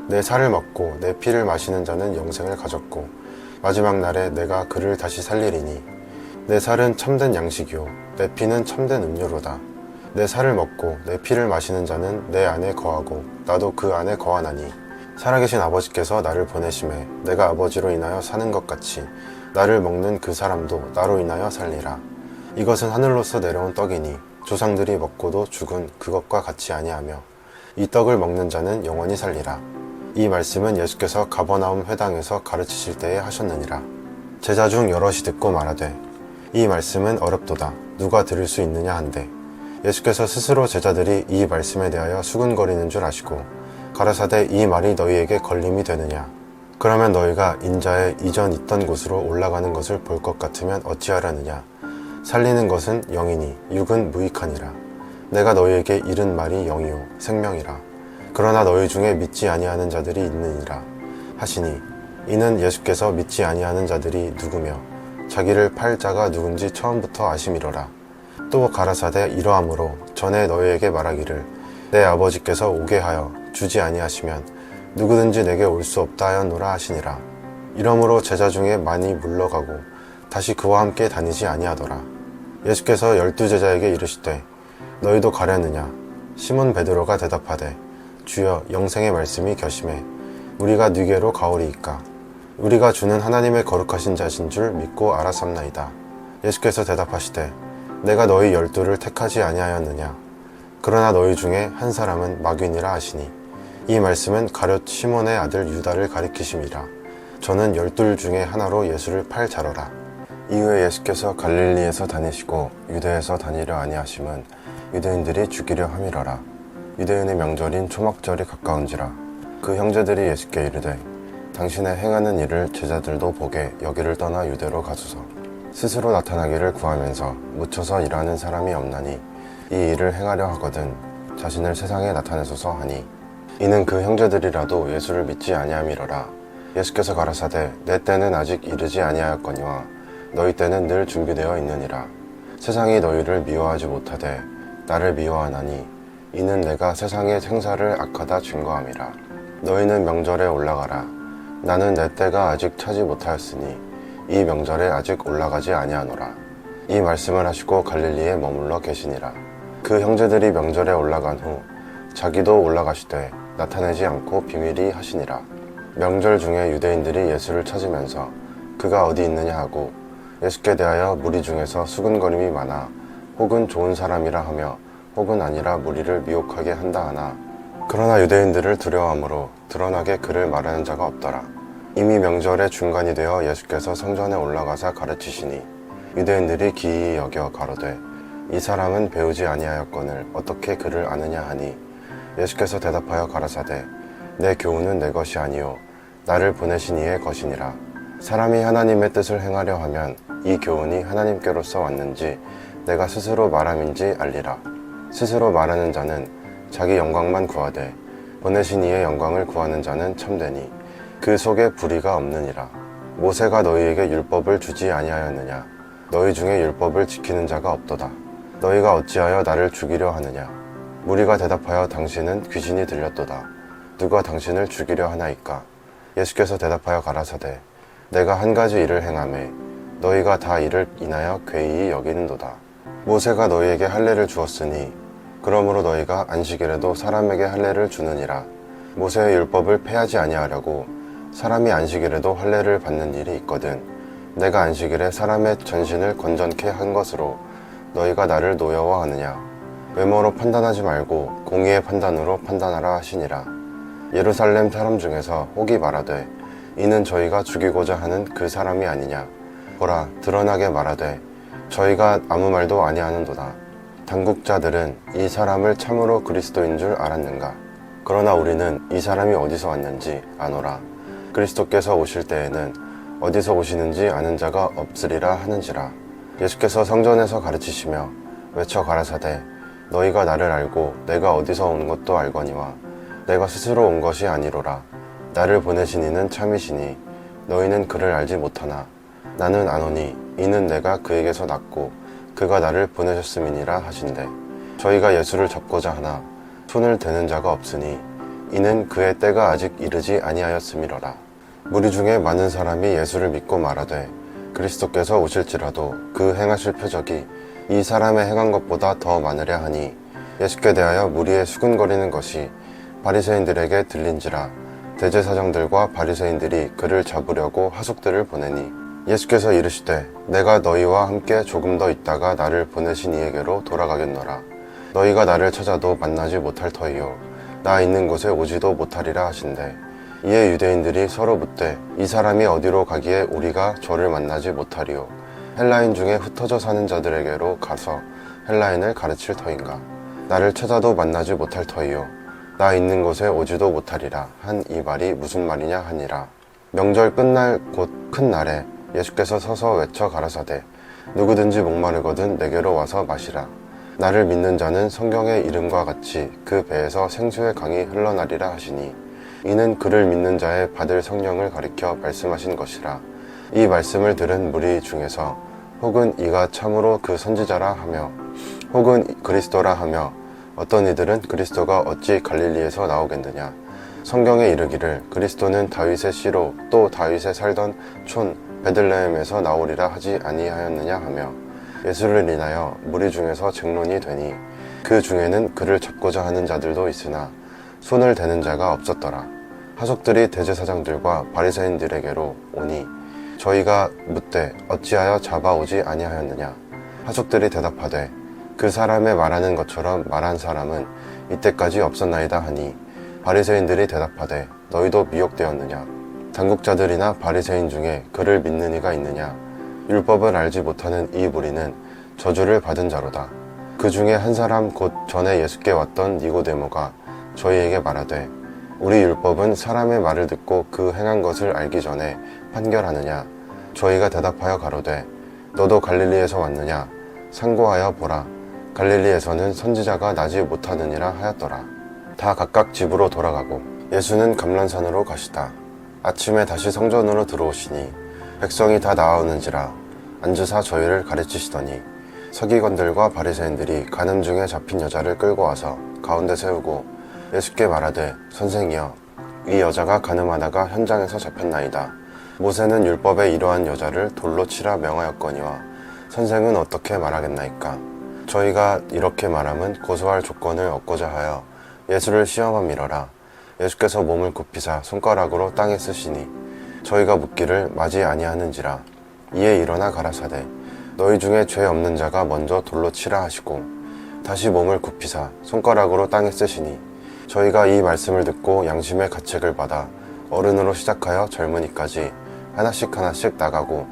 내 살을 먹고 내 피를 마시는 자는 영생을 가졌고 마지막 날에 내가 그를 다시 살리리니 내 살은 참된 양식이요 내 피는 참된 음료로다. 내 살을 먹고 내 피를 마시는 자는 내 안에 거하고 나도 그 안에 거하나니 살아계신 아버지께서 나를 보내심에 내가 아버지로 인하여 사는 것 같이 나를 먹는 그 사람도 나로 인하여 살리라. 이것은 하늘로서 내려온 떡이니 조상들이 먹고도 죽은 그것과 같이 아니하며 이 떡을 먹는 자는 영원히 살리라. 이 말씀은 예수께서 가버나움 회당에서 가르치실 때에 하셨느니라. 제자 중 여럿이 듣고 말하되 이 말씀은 어렵도다 누가 들을 수 있느냐 한데 예수께서 스스로 제자들이 이 말씀에 대하여 수군거리는 줄 아시고 가라사대 이 말이 너희에게 걸림이 되느냐. 그러면 너희가 인자의 이전 있던 곳으로 올라가는 것을 볼 것 같으면 어찌하려느냐. 살리는 것은 영이니 육은 무익하니라. 내가 너희에게 이른 말이 영이요 생명이라. 그러나 너희 중에 믿지 아니하는 자들이 있느니라 하시니 이는 예수께서 믿지 아니하는 자들이 누구며 자기를 팔 자가 누군지 처음부터 아심이로라. 또 가라사대 이러함으로 전에 너희에게 말하기를 내 아버지께서 오게 하여 주지 아니하시면 누구든지 내게 올 수 없다 하였노라 하시니라. 이러므로 제자 중에 많이 물러가고 다시 그와 함께 다니지 아니하더라. 예수께서 12제자에게 이르시되 너희도 가려느냐. 시몬 베드로가 대답하되 주여 영생의 말씀이 결심해 우리가 네게로 가오리이까. 우리가 주는 하나님의 거룩하신 자신 줄 믿고 알았삼나이다. 예수께서 대답하시되 내가 너희 12를 택하지 아니하였느냐. 그러나 너희 중에 한 사람은 마귀니라 하시니 이 말씀은 가룟 시몬의 아들 유다를 가리키심이라. 저는 12 중에 하나로 예수를 팔 자로라. 이후에 예수께서 갈릴리에서 다니시고 유대에서 다니려 아니하심은 유대인들이 죽이려 함이러라. 유대인의 명절인 초막절이 가까운지라. 그 형제들이 예수께 이르되 당신의 행하는 일을 제자들도 보게 여기를 떠나 유대로 가소서. 스스로 나타나기를 구하면서 묻혀서 일하는 사람이 없나니 이 일을 행하려 하거든 자신을 세상에 나타내소서 하니 이는 그 형제들이라도 예수를 믿지 아니함이러라. 예수께서 가라사대 내 때는 아직 이르지 아니하였거니와 너희 때는 늘 준비되어 있느니라. 세상이 너희를 미워하지 못하되 나를 미워하나니 이는 내가 세상의 생사를 악하다 증거함이라. 너희는 명절에 올라가라. 나는 내 때가 아직 차지 못하였으니 이 명절에 아직 올라가지 아니하노라. 이 말씀을 하시고 갈릴리에 머물러 계시니라. 그 형제들이 명절에 올라간 후 자기도 올라가시되 나타내지 않고 비밀히 하시니라. 명절 중에 유대인들이 예수를 찾으면서 그가 어디 있느냐 하고 예수께 대하여 무리 중에서 수군거림이 많아 혹은 좋은 사람이라 하며 혹은 아니라 무리를 미혹하게 한다 하나 그러나 유대인들을 두려워함으로 드러나게 그를 말하는 자가 없더라. 이미 명절의 중간이 되어 예수께서 성전에 올라가사 가르치시니 유대인들이 기이히 여겨 가로되 이 사람은 배우지 아니하였거늘 어떻게 그를 아느냐 하니 예수께서 대답하여 가라사대 내 교훈은 내 것이 아니요 나를 보내신 이의 것이니라. 사람이 하나님의 뜻을 행하려 하면 이 교훈이 하나님께로서 왔는지 내가 스스로 말함인지 알리라. 스스로 말하는 자는 자기 영광만 구하되 보내신 이의 영광을 구하는 자는 참되니 그 속에 불의가 없느니라. 모세가 너희에게 율법을 주지 아니하였느냐? 너희 중에 율법을 지키는 자가 없도다. 너희가 어찌하여 나를 죽이려 하느냐? 무리가 대답하여 당신은 귀신이 들렸도다. 누가 당신을 죽이려 하나이까? 예수께서 대답하여 가라사대 내가 한 가지 일을 행하매 너희가 다 이를 인하여 괴이히 여기는도다. 모세가 너희에게 할례를 주었으니 그러므로 너희가 안식일에도 사람에게 할례를 주느니라. 모세의 율법을 폐하지 아니하려고 사람이 안식일에도 할례를 받는 일이 있거든 내가 안식일에 사람의 전신을 건전케 한 것으로 너희가 나를 노여워하느냐. 외모로 판단하지 말고 공의의 판단으로 판단하라 하시니라. 예루살렘 사람 중에서 혹이 말하되 이는 저희가 죽이고자 하는 그 사람이 아니냐. 보라 드러나게 말하되 저희가 아무 말도 아니하는도다. 당국자들은 이 사람을 참으로 그리스도인 줄 알았는가. 그러나 우리는 이 사람이 어디서 왔는지 아노라. 그리스도께서 오실 때에는 어디서 오시는지 아는 자가 없으리라 하는지라. 예수께서 성전에서 가르치시며 외쳐 가라사대 너희가 나를 알고 내가 어디서 온 것도 알거니와 내가 스스로 온 것이 아니로라. 나를 보내신 이는 참이시니 너희는 그를 알지 못하나 나는 아노니 이는 내가 그에게서 났고 그가 나를 보내셨음이니라 하신대. 저희가 예수를 잡고자 하나 손을 대는 자가 없으니 이는 그의 때가 아직 이르지 아니하였음이로라. 무리 중에 많은 사람이 예수를 믿고 말하되 그리스도께서 오실지라도 그 행하실 표적이 이 사람의 행한 것보다 더 많으랴 하니 예수께 대하여 무리의 수군거리는 것이 바리새인들에게 들린지라. 대제사장들과 바리새인들이 그를 잡으려고 하숙들을 보내니 예수께서 이르시되 내가 너희와 함께 조금 더 있다가 나를 보내신 이에게로 돌아가겠노라. 너희가 나를 찾아도 만나지 못할 터이요 나 있는 곳에 오지도 못하리라 하신대. 이에 유대인들이 서로 묻되 이 사람이 어디로 가기에 우리가 저를 만나지 못하리요. 헬라인 중에 흩어져 사는 자들에게로 가서 헬라인을 가르칠 터인가. 나를 찾아도 만나지 못할 터이요 나 있는 곳에 오지도 못하리라 한 이 말이 무슨 말이냐 하니라. 명절 끝날 곧 큰 날에 예수께서 서서 외쳐 가라사대 누구든지 목마르거든 내게로 와서 마시라. 나를 믿는 자는 성경의 이름과 같이 그 배에서 생수의 강이 흘러나리라 하시니 이는 그를 믿는 자의 받을 성령을 가리켜 말씀하신 것이라. 이 말씀을 들은 무리 중에서 혹은 이가 참으로 그 선지자라 하며 혹은 그리스도라 하며 어떤 이들은 그리스도가 어찌 갈릴리에서 나오겠느냐. 성경에 이르기를 그리스도는 다윗의 씨로 또 다윗의 살던 촌 베들레헴에서 나오리라 하지 아니하였느냐 하며 예수를 인하여 무리 중에서 쟁론이 되니 그 중에는 그를 잡고자 하는 자들도 있으나 손을 대는 자가 없었더라. 하석들이 대제사장들과 바리새인들에게로 오니 저희가 묻되 어찌하여 잡아오지 아니하였느냐. 하석들이 대답하되 그 사람의 말하는 것처럼 말한 사람은 이때까지 없었나이다 하니 바리새인들이 대답하되 너희도 미혹되었느냐. 당국자들이나 바리새인 중에 그를 믿는 이가 있느냐. 율법을 알지 못하는 이 무리는 저주를 받은 자로다. 그 중에 한 사람 곧 전에 예수께 왔던 니고데모가 저희에게 말하되 우리 율법은 사람의 말을 듣고 그 행한 것을 알기 전에 판결하느냐. 저희가 대답하여 가로되 너도 갈릴리에서 왔느냐. 상고하여 보라. 갈릴리에서는 선지자가 나지 못하느니라 하였더라. 다 각각 집으로 돌아가고 예수는 감람산으로 가시다. 아침에 다시 성전으로 들어오시니 백성이 다 나아오는지라 앉으사 저희를 가르치시더니 서기관들과 바리새인들이 간음 중에 잡힌 여자를 끌고 와서 가운데 세우고 예수께 말하되 선생이여 이 여자가 간음하다가 현장에서 잡혔나이다. 모세는 율법에 이러한 여자를 돌로 치라 명하였거니와 선생은 어떻게 말하겠나이까. 저희가 이렇게 말함은 고소할 조건을 얻고자 하여 예수를 시험함이러라. 예수께서 몸을 굽히사 손가락으로 땅에 쓰시니 저희가 묻기를 맞이 아니하는지라. 이에 일어나 가라사대 너희 중에 죄 없는 자가 먼저 돌로 치라 하시고 다시 몸을 굽히사 손가락으로 땅에 쓰시니 저희가 이 말씀을 듣고 양심의 가책을 받아 어른으로 시작하여 젊은이까지 하나씩 하나씩 나가고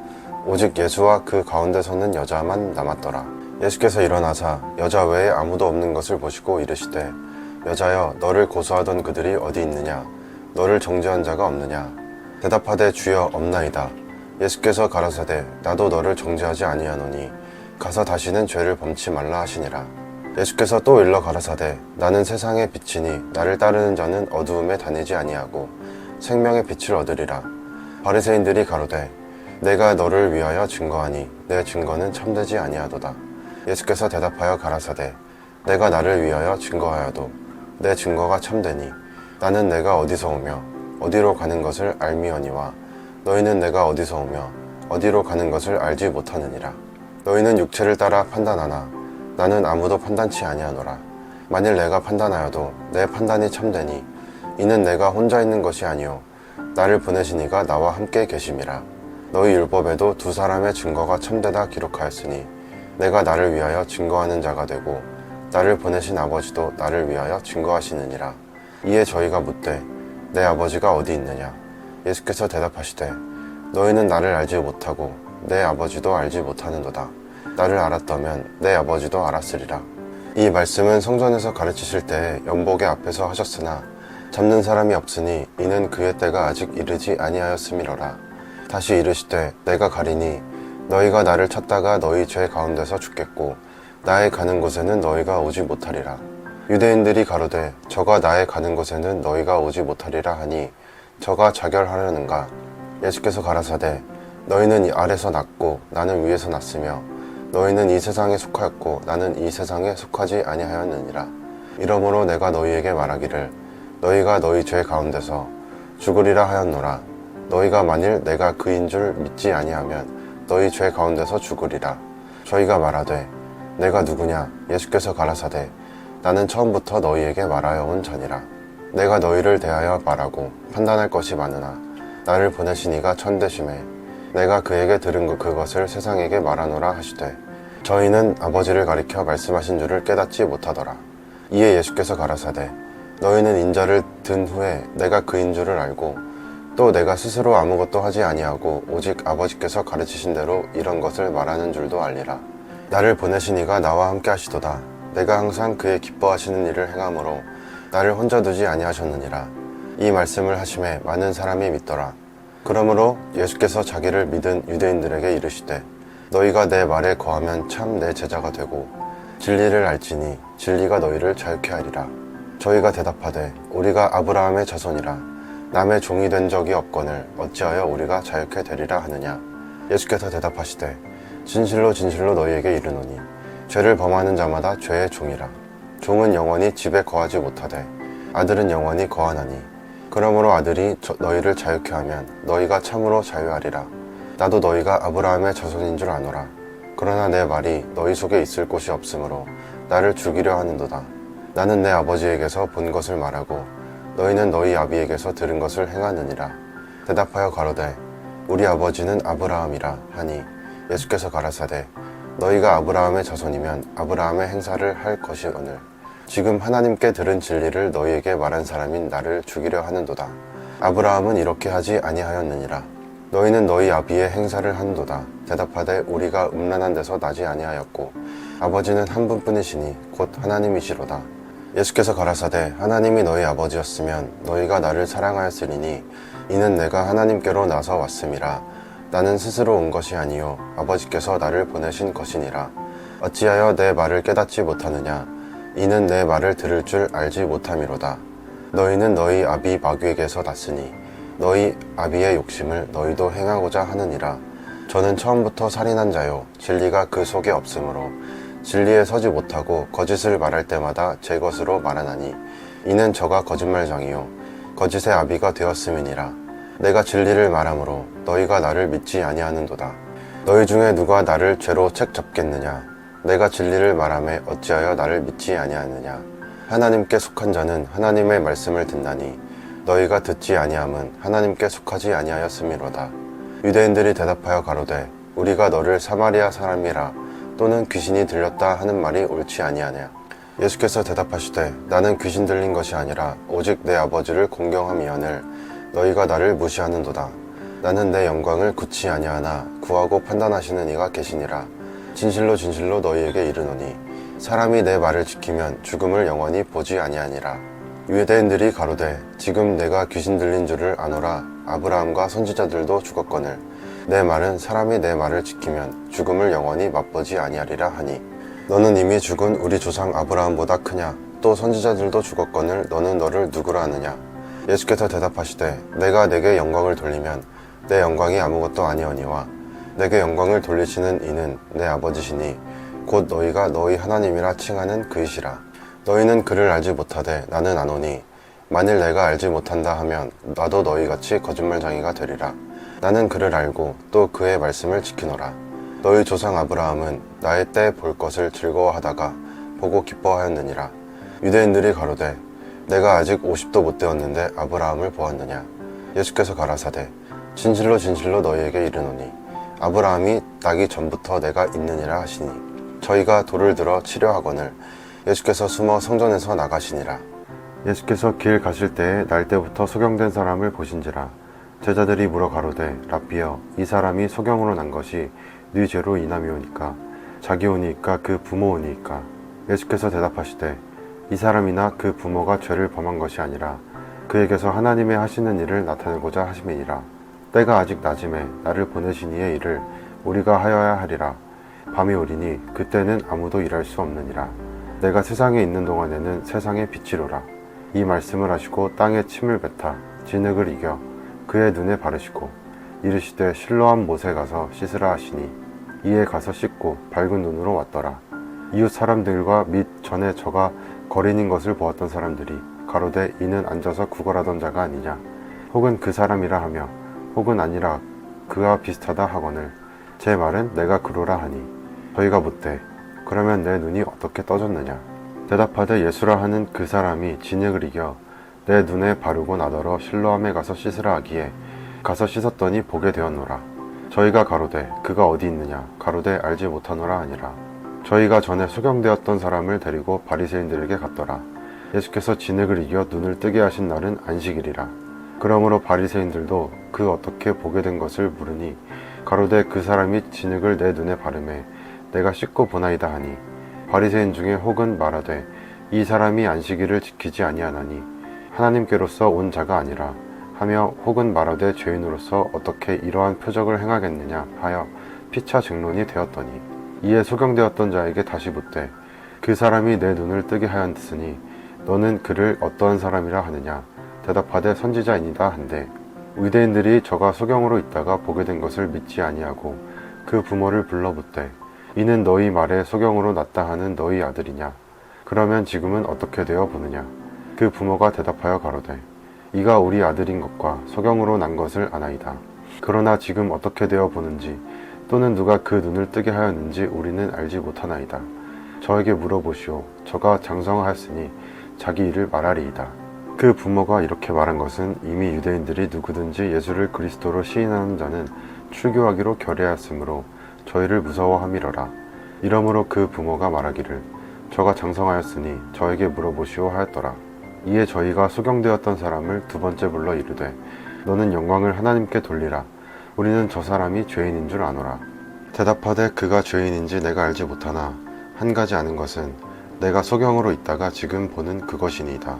오직 예수와 그 가운데 서는 여자만 남았더라. 예수께서 일어나사 여자 외에 아무도 없는 것을 보시고 이르시되 여자여 너를 고소하던 그들이 어디 있느냐 너를 정죄한 자가 없느냐 대답하되 주여 없나이다. 예수께서 가라사대 나도 너를 정죄하지 아니하노니 가서 다시는 죄를 범치 말라 하시니라. 예수께서 또 일러 가라사대 나는 세상의 빛이니 나를 따르는 자는 어두움에 다니지 아니하고 생명의 빛을 얻으리라. 바리새인들이 가로되 내가 너를 위하여 증거하니 내 증거는 참되지 아니하도다. 예수께서 대답하여 가라사대 내가 나를 위하여 증거하여도 내 증거가 참되니 나는 내가 어디서 오며 어디로 가는 것을 알미언니와 너희는 내가 어디서 오며 어디로 가는 것을 알지 못하느니라. 너희는 육체를 따라 판단하나 나는 아무도 판단치 아니하노라. 만일 내가 판단하여도 내 판단이 참되니 이는 내가 혼자 있는 것이 아니요 나를 보내신 이가 나와 함께 계심이라. 너희 율법에도 두 사람의 증거가 참되다 기록하였으니 내가 나를 위하여 증거하는 자가 되고 나를 보내신 아버지도 나를 위하여 증거하시느니라. 이에 저희가 묻되 내 아버지가 어디 있느냐? 예수께서 대답하시되 너희는 나를 알지 못하고 내 아버지도 알지 못하는도다. 나를 알았다면 내 아버지도 알았으리라. 이 말씀은 성전에서 가르치실 때 연복의 앞에서 하셨으나 잡는 사람이 없으니 이는 그의 때가 아직 이르지 아니하였음이로라. 다시 이르시되 내가 가리니 너희가 나를 찾다가 너희 죄 가운데서 죽겠고 나의 가는 곳에는 너희가 오지 못하리라. 유대인들이 가로되 저가 나의 가는 곳에는 너희가 오지 못하리라 하니 저가 자결하려는가? 예수께서 가라사대 너희는 이 아래서 났고 나는 위에서 났으며 너희는 이 세상에 속하였고 나는 이 세상에 속하지 아니하였느니라. 이러므로 내가 너희에게 말하기를 너희가 너희 죄 가운데서 죽으리라 하였노라. 너희가 만일 내가 그인 줄 믿지 아니하면 너희 죄 가운데서 죽으리라. 저희가 말하되 내가 누구냐? 예수께서 가라사대 나는 처음부터 너희에게 말하여 온 자니라. 내가 너희를 대하여 말하고 판단할 것이 많으나 나를 보내신 이가 천대심에 내가 그에게 들은 그것을 세상에게 말하노라 하시되 저희는 아버지를 가리켜 말씀하신 줄을 깨닫지 못하더라. 이에 예수께서 가라사대 너희는 인자를 든 후에 내가 그인 줄을 알고 또 내가 스스로 아무것도 하지 아니하고 오직 아버지께서 가르치신 대로 이런 것을 말하는 줄도 알리라. 나를 보내신 이가 나와 함께 하시도다. 내가 항상 그의 기뻐하시는 일을 행함으로 나를 혼자 두지 아니하셨느니라. 이 말씀을 하심에 많은 사람이 믿더라. 그러므로 예수께서 자기를 믿은 유대인들에게 이르시되 너희가 내 말에 거하면 참 내 제자가 되고 진리를 알지니 진리가 너희를 자유케 하리라. 저희가 대답하되 우리가 아브라함의 자손이라 남의 종이 된 적이 없거늘 어찌하여 우리가 자유케 되리라 하느냐. 예수께서 대답하시되 진실로 진실로 너희에게 이르노니 죄를 범하는 자마다 죄의 종이라. 종은 영원히 집에 거하지 못하되 아들은 영원히 거하나니 그러므로 아들이 너희를 자유케 하면 너희가 참으로 자유하리라. 나도 너희가 아브라함의 자손인 줄 아노라. 그러나 내 말이 너희 속에 있을 곳이 없으므로 나를 죽이려 하는도다. 나는 내 아버지에게서 본 것을 말하고 너희는 너희 아비에게서 들은 것을 행하느니라. 대답하여 가로되 우리 아버지는 아브라함이라 하니 예수께서 가라사대 너희가 아브라함의 자손이면 아브라함의 행사를 할 것이오늘 지금 하나님께 들은 진리를 너희에게 말한 사람인 나를 죽이려 하는도다. 아브라함은 이렇게 하지 아니하였느니라. 너희는 너희 아비의 행사를 하는도다. 대답하되 우리가 음란한 데서 나지 아니하였고 아버지는 한 분뿐이시니 곧 하나님이시로다. 예수께서 가라사대 하나님이 너희 아버지였으면 너희가 나를 사랑하였으리니 이는 내가 하나님께로 나서 왔음이라. 나는 스스로 온 것이 아니요 아버지께서 나를 보내신 것이니라. 어찌하여 내 말을 깨닫지 못하느냐? 이는 내 말을 들을 줄 알지 못함이로다. 너희는 너희 아비 마귀에게서 났으니 너희 아비의 욕심을 너희도 행하고자 하느니라. 저는 처음부터 살인한 자요 진리가 그 속에 없으므로 진리에 서지 못하고 거짓을 말할 때마다 제 것으로 말하나니 이는 저가 거짓말장이요 거짓의 아비가 되었음이니라. 내가 진리를 말하므로 너희가 나를 믿지 아니하는도다. 너희 중에 누가 나를 죄로 책 잡겠느냐? 내가 진리를 말하매 어찌하여 나를 믿지 아니하느냐? 하나님께 속한 자는 하나님의 말씀을 듣나니 너희가 듣지 아니함은 하나님께 속하지 아니하였음이로다. 유대인들이 대답하여 가로되 우리가 너를 사마리아 사람이라 또는 귀신이 들렸다 하는 말이 옳지 아니하냐. 예수께서 대답하시되 나는 귀신 들린 것이 아니라 오직 내 아버지를 공경함이거늘 너희가 나를 무시하는도다. 나는 내 영광을 굳이 아니하나 구하고 판단하시는 이가 계시니라. 진실로 진실로 너희에게 이르노니 사람이 내 말을 지키면 죽음을 영원히 보지 아니하니라. 유대인들이 가로되 지금 내가 귀신 들린 줄을 아노라. 아브라함과 선지자들도 죽었거늘 내 말은 사람이 내 말을 지키면 죽음을 영원히 맛보지 아니하리라 하니 너는 이미 죽은 우리 조상 아브라함보다 크냐? 또 선지자들도 죽었거늘 너는 너를 누구라 하느냐? 예수께서 대답하시되 내가 내게 영광을 돌리면 내 영광이 아무것도 아니오니와 내게 영광을 돌리시는 이는 내 아버지시니 곧 너희가 너희 하나님이라 칭하는 그이시라. 너희는 그를 알지 못하되 나는 아노니 만일 내가 알지 못한다 하면 나도 너희같이 거짓말쟁이가 되리라. 나는 그를 알고 또 그의 말씀을 지키노라. 너희 조상 아브라함은 나의 때 볼 것을 즐거워하다가 보고 기뻐하였느니라. 유대인들이 가로되 내가 아직 50도 못 되었는데 아브라함을 보았느냐. 예수께서 가라사대 진실로 진실로 너희에게 이르노니 아브라함이 나기 전부터 내가 있느니라 하시니 저희가 돌을 들어 치려 하거늘 예수께서 숨어 성전에서 나가시니라. 예수께서 길 가실 때에 날 때부터 소경된 사람을 보신지라. 제자들이 물어 가로되 라삐여 이 사람이 소경으로 난 것이 네 죄로 인함이오니까 자기 오니까 그 부모 오니까. 예수께서 대답하시되 이 사람이나 그 부모가 죄를 범한 것이 아니라 그에게서 하나님의 하시는 일을 나타내고자 하심이니라. 때가 아직 낮음에 나를 보내신 이의 일을 우리가 하여야 하리라. 밤이 오리니 그때는 아무도 일할 수 없느니라. 내가 세상에 있는 동안에는 세상의 빛이로라. 이 말씀을 하시고 땅에 침을 뱉아 진흙을 이겨 그의 눈에 바르시고 이르시되 실로암 못에 가서 씻으라 하시니 이에 가서 씻고 밝은 눈으로 왔더라. 이웃 사람들과 및 전에 저가 거린인 것을 보았던 사람들이 가로되 이는 앉아서 구걸하던 자가 아니냐. 혹은 그 사람이라 하며 혹은 아니라 그와 비슷하다 하거늘 제 말은 내가 그로라 하니 저희가 묻되 그러면 내 눈이 어떻게 떠졌느냐. 대답하되 예수라 하는 그 사람이 진흙을 이겨 내 눈에 바르고 나더러 실로암에 가서 씻으라 하기에 가서 씻었더니 보게 되었노라. 저희가 가로되 그가 어디 있느냐. 가로되 알지 못하노라 하니라. 저희가 전에 소경되었던 사람을 데리고 바리새인들에게 갔더라. 예수께서 진흙을 이겨 눈을 뜨게 하신 날은 안식일이라. 그러므로 바리새인들도 그 어떻게 보게 된 것을 물으니 가로되 그 사람이 진흙을 내 눈에 바르매 내가 씻고 보나이다 하니 바리새인 중에 혹은 말하되 이 사람이 안식일을 지키지 아니하나니 하나님께로서 온 자가 아니라 하며 혹은 말하되 죄인으로서 어떻게 이러한 표적을 행하겠느냐 하여 피차 증론이 되었더니 이에 소경되었던 자에게 다시 묻되 그 사람이 내 눈을 뜨게 하였으니 너는 그를 어떠한 사람이라 하느냐. 대답하되 선지자이니다 한데 유대인들이 저가 소경으로 있다가 보게 된 것을 믿지 아니하고 그 부모를 불러 묻되 이는 너희 말에 소경으로 났다 하는 너희 아들이냐. 그러면 지금은 어떻게 되어 보느냐. 그 부모가 대답하여 가로되 이가 우리 아들인 것과 소경으로 난 것을 아나이다. 그러나 지금 어떻게 되어 보는지 또는 누가 그 눈을 뜨게 하였는지 우리는 알지 못하나이다. 저에게 물어보시오. 저가 장성하였으니 자기 일을 말하리이다. 그 부모가 이렇게 말한 것은 이미 유대인들이 누구든지 예수를 그리스도로 시인하는 자는 출교하기로 결의하였으므로 저희를 무서워함이러라. 이러므로 그 부모가 말하기를 저가 장성하였으니 저에게 물어보시오 하였더라. 이에 저희가 소경되었던 사람을 두 번째 불러 이르되 너는 영광을 하나님께 돌리라. 우리는 저 사람이 죄인인 줄 아노라. 대답하되 그가 죄인인지 내가 알지 못하나 한 가지 아는 것은 내가 소경으로 있다가 지금 보는 그것이니이다.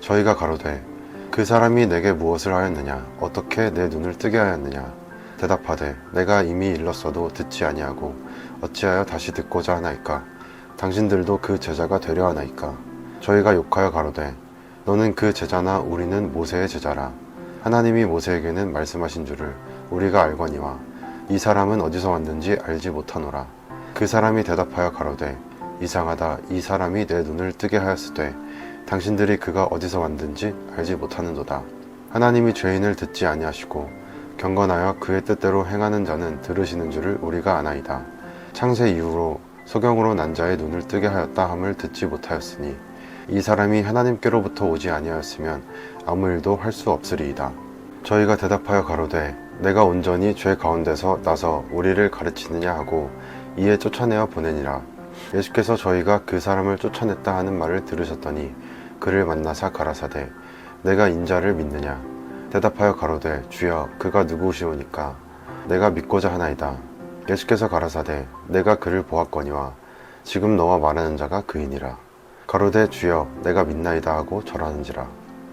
저희가 가로되 그 사람이 내게 무엇을 하였느냐. 어떻게 내 눈을 뜨게 하였느냐. 대답하되 내가 이미 일렀어도 듣지 아니하고 어찌하여 다시 듣고자 하나이까. 당신들도 그 제자가 되려 하나이까. 저희가 욕하여 가로되 너는 그 제자나 우리는 모세의 제자라. 하나님이 모세에게는 말씀하신 줄을 우리가 알거니와 이 사람은 어디서 왔는지 알지 못하노라. 그 사람이 대답하여 가로되 이상하다. 이 사람이 내 눈을 뜨게 하였으되 당신들이 그가 어디서 왔는지 알지 못하는도다. 하나님이 죄인을 듣지 아니하시고 경건하여 그의 뜻대로 행하는 자는 들으시는 줄을 우리가 아나이다. 창세 이후로 소경으로 난 자의 눈을 뜨게 하였다 함을 듣지 못하였으니 이 사람이 하나님께로부터 오지 아니하였으면 아무 일도 할 수 없으리이다. 저희가 대답하여 가로되 내가 온전히 죄 가운데서 나서 우리를 가르치느냐 하고 이에 쫓아내어 보내니라. 예수께서 저희가 그 사람을 쫓아냈다 하는 말을 들으셨더니 그를 만나사 가라사대 내가 인자를 믿느냐. 대답하여 가로되 주여 그가 누구시오니까. 내가 믿고자 하나이다. 예수께서 가라사대 내가 그를 보았거니와 지금 너와 말하는 자가 그이니라. 가로되 주여 내가 믿나이다 하고 절하는지라.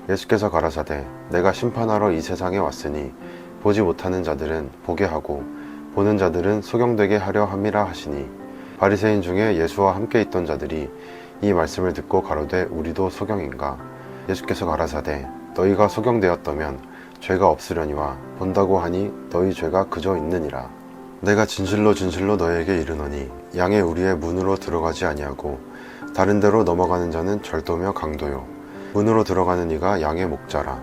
예수께서 가라사대 내가 심판하러 이 세상에 왔으니 보지 못하는 자들은 보게 하고 보는 자들은 소경되게 하려 함이라 하시니 바리새인 중에 예수와 함께 있던 자들이 이 말씀을 듣고 가로되 우리도 소경인가. 예수께서 가라사대 너희가 소경되었다면 죄가 없으려니와 본다고 하니 너희 죄가 그저 있느니라. 내가 진실로 진실로 너희에게 이르노니 양의 우리의 문으로 들어가지 아니하고 다른 데로 넘어가는 자는 절도며 강도요 문으로 들어가는 이가 양의 목자라.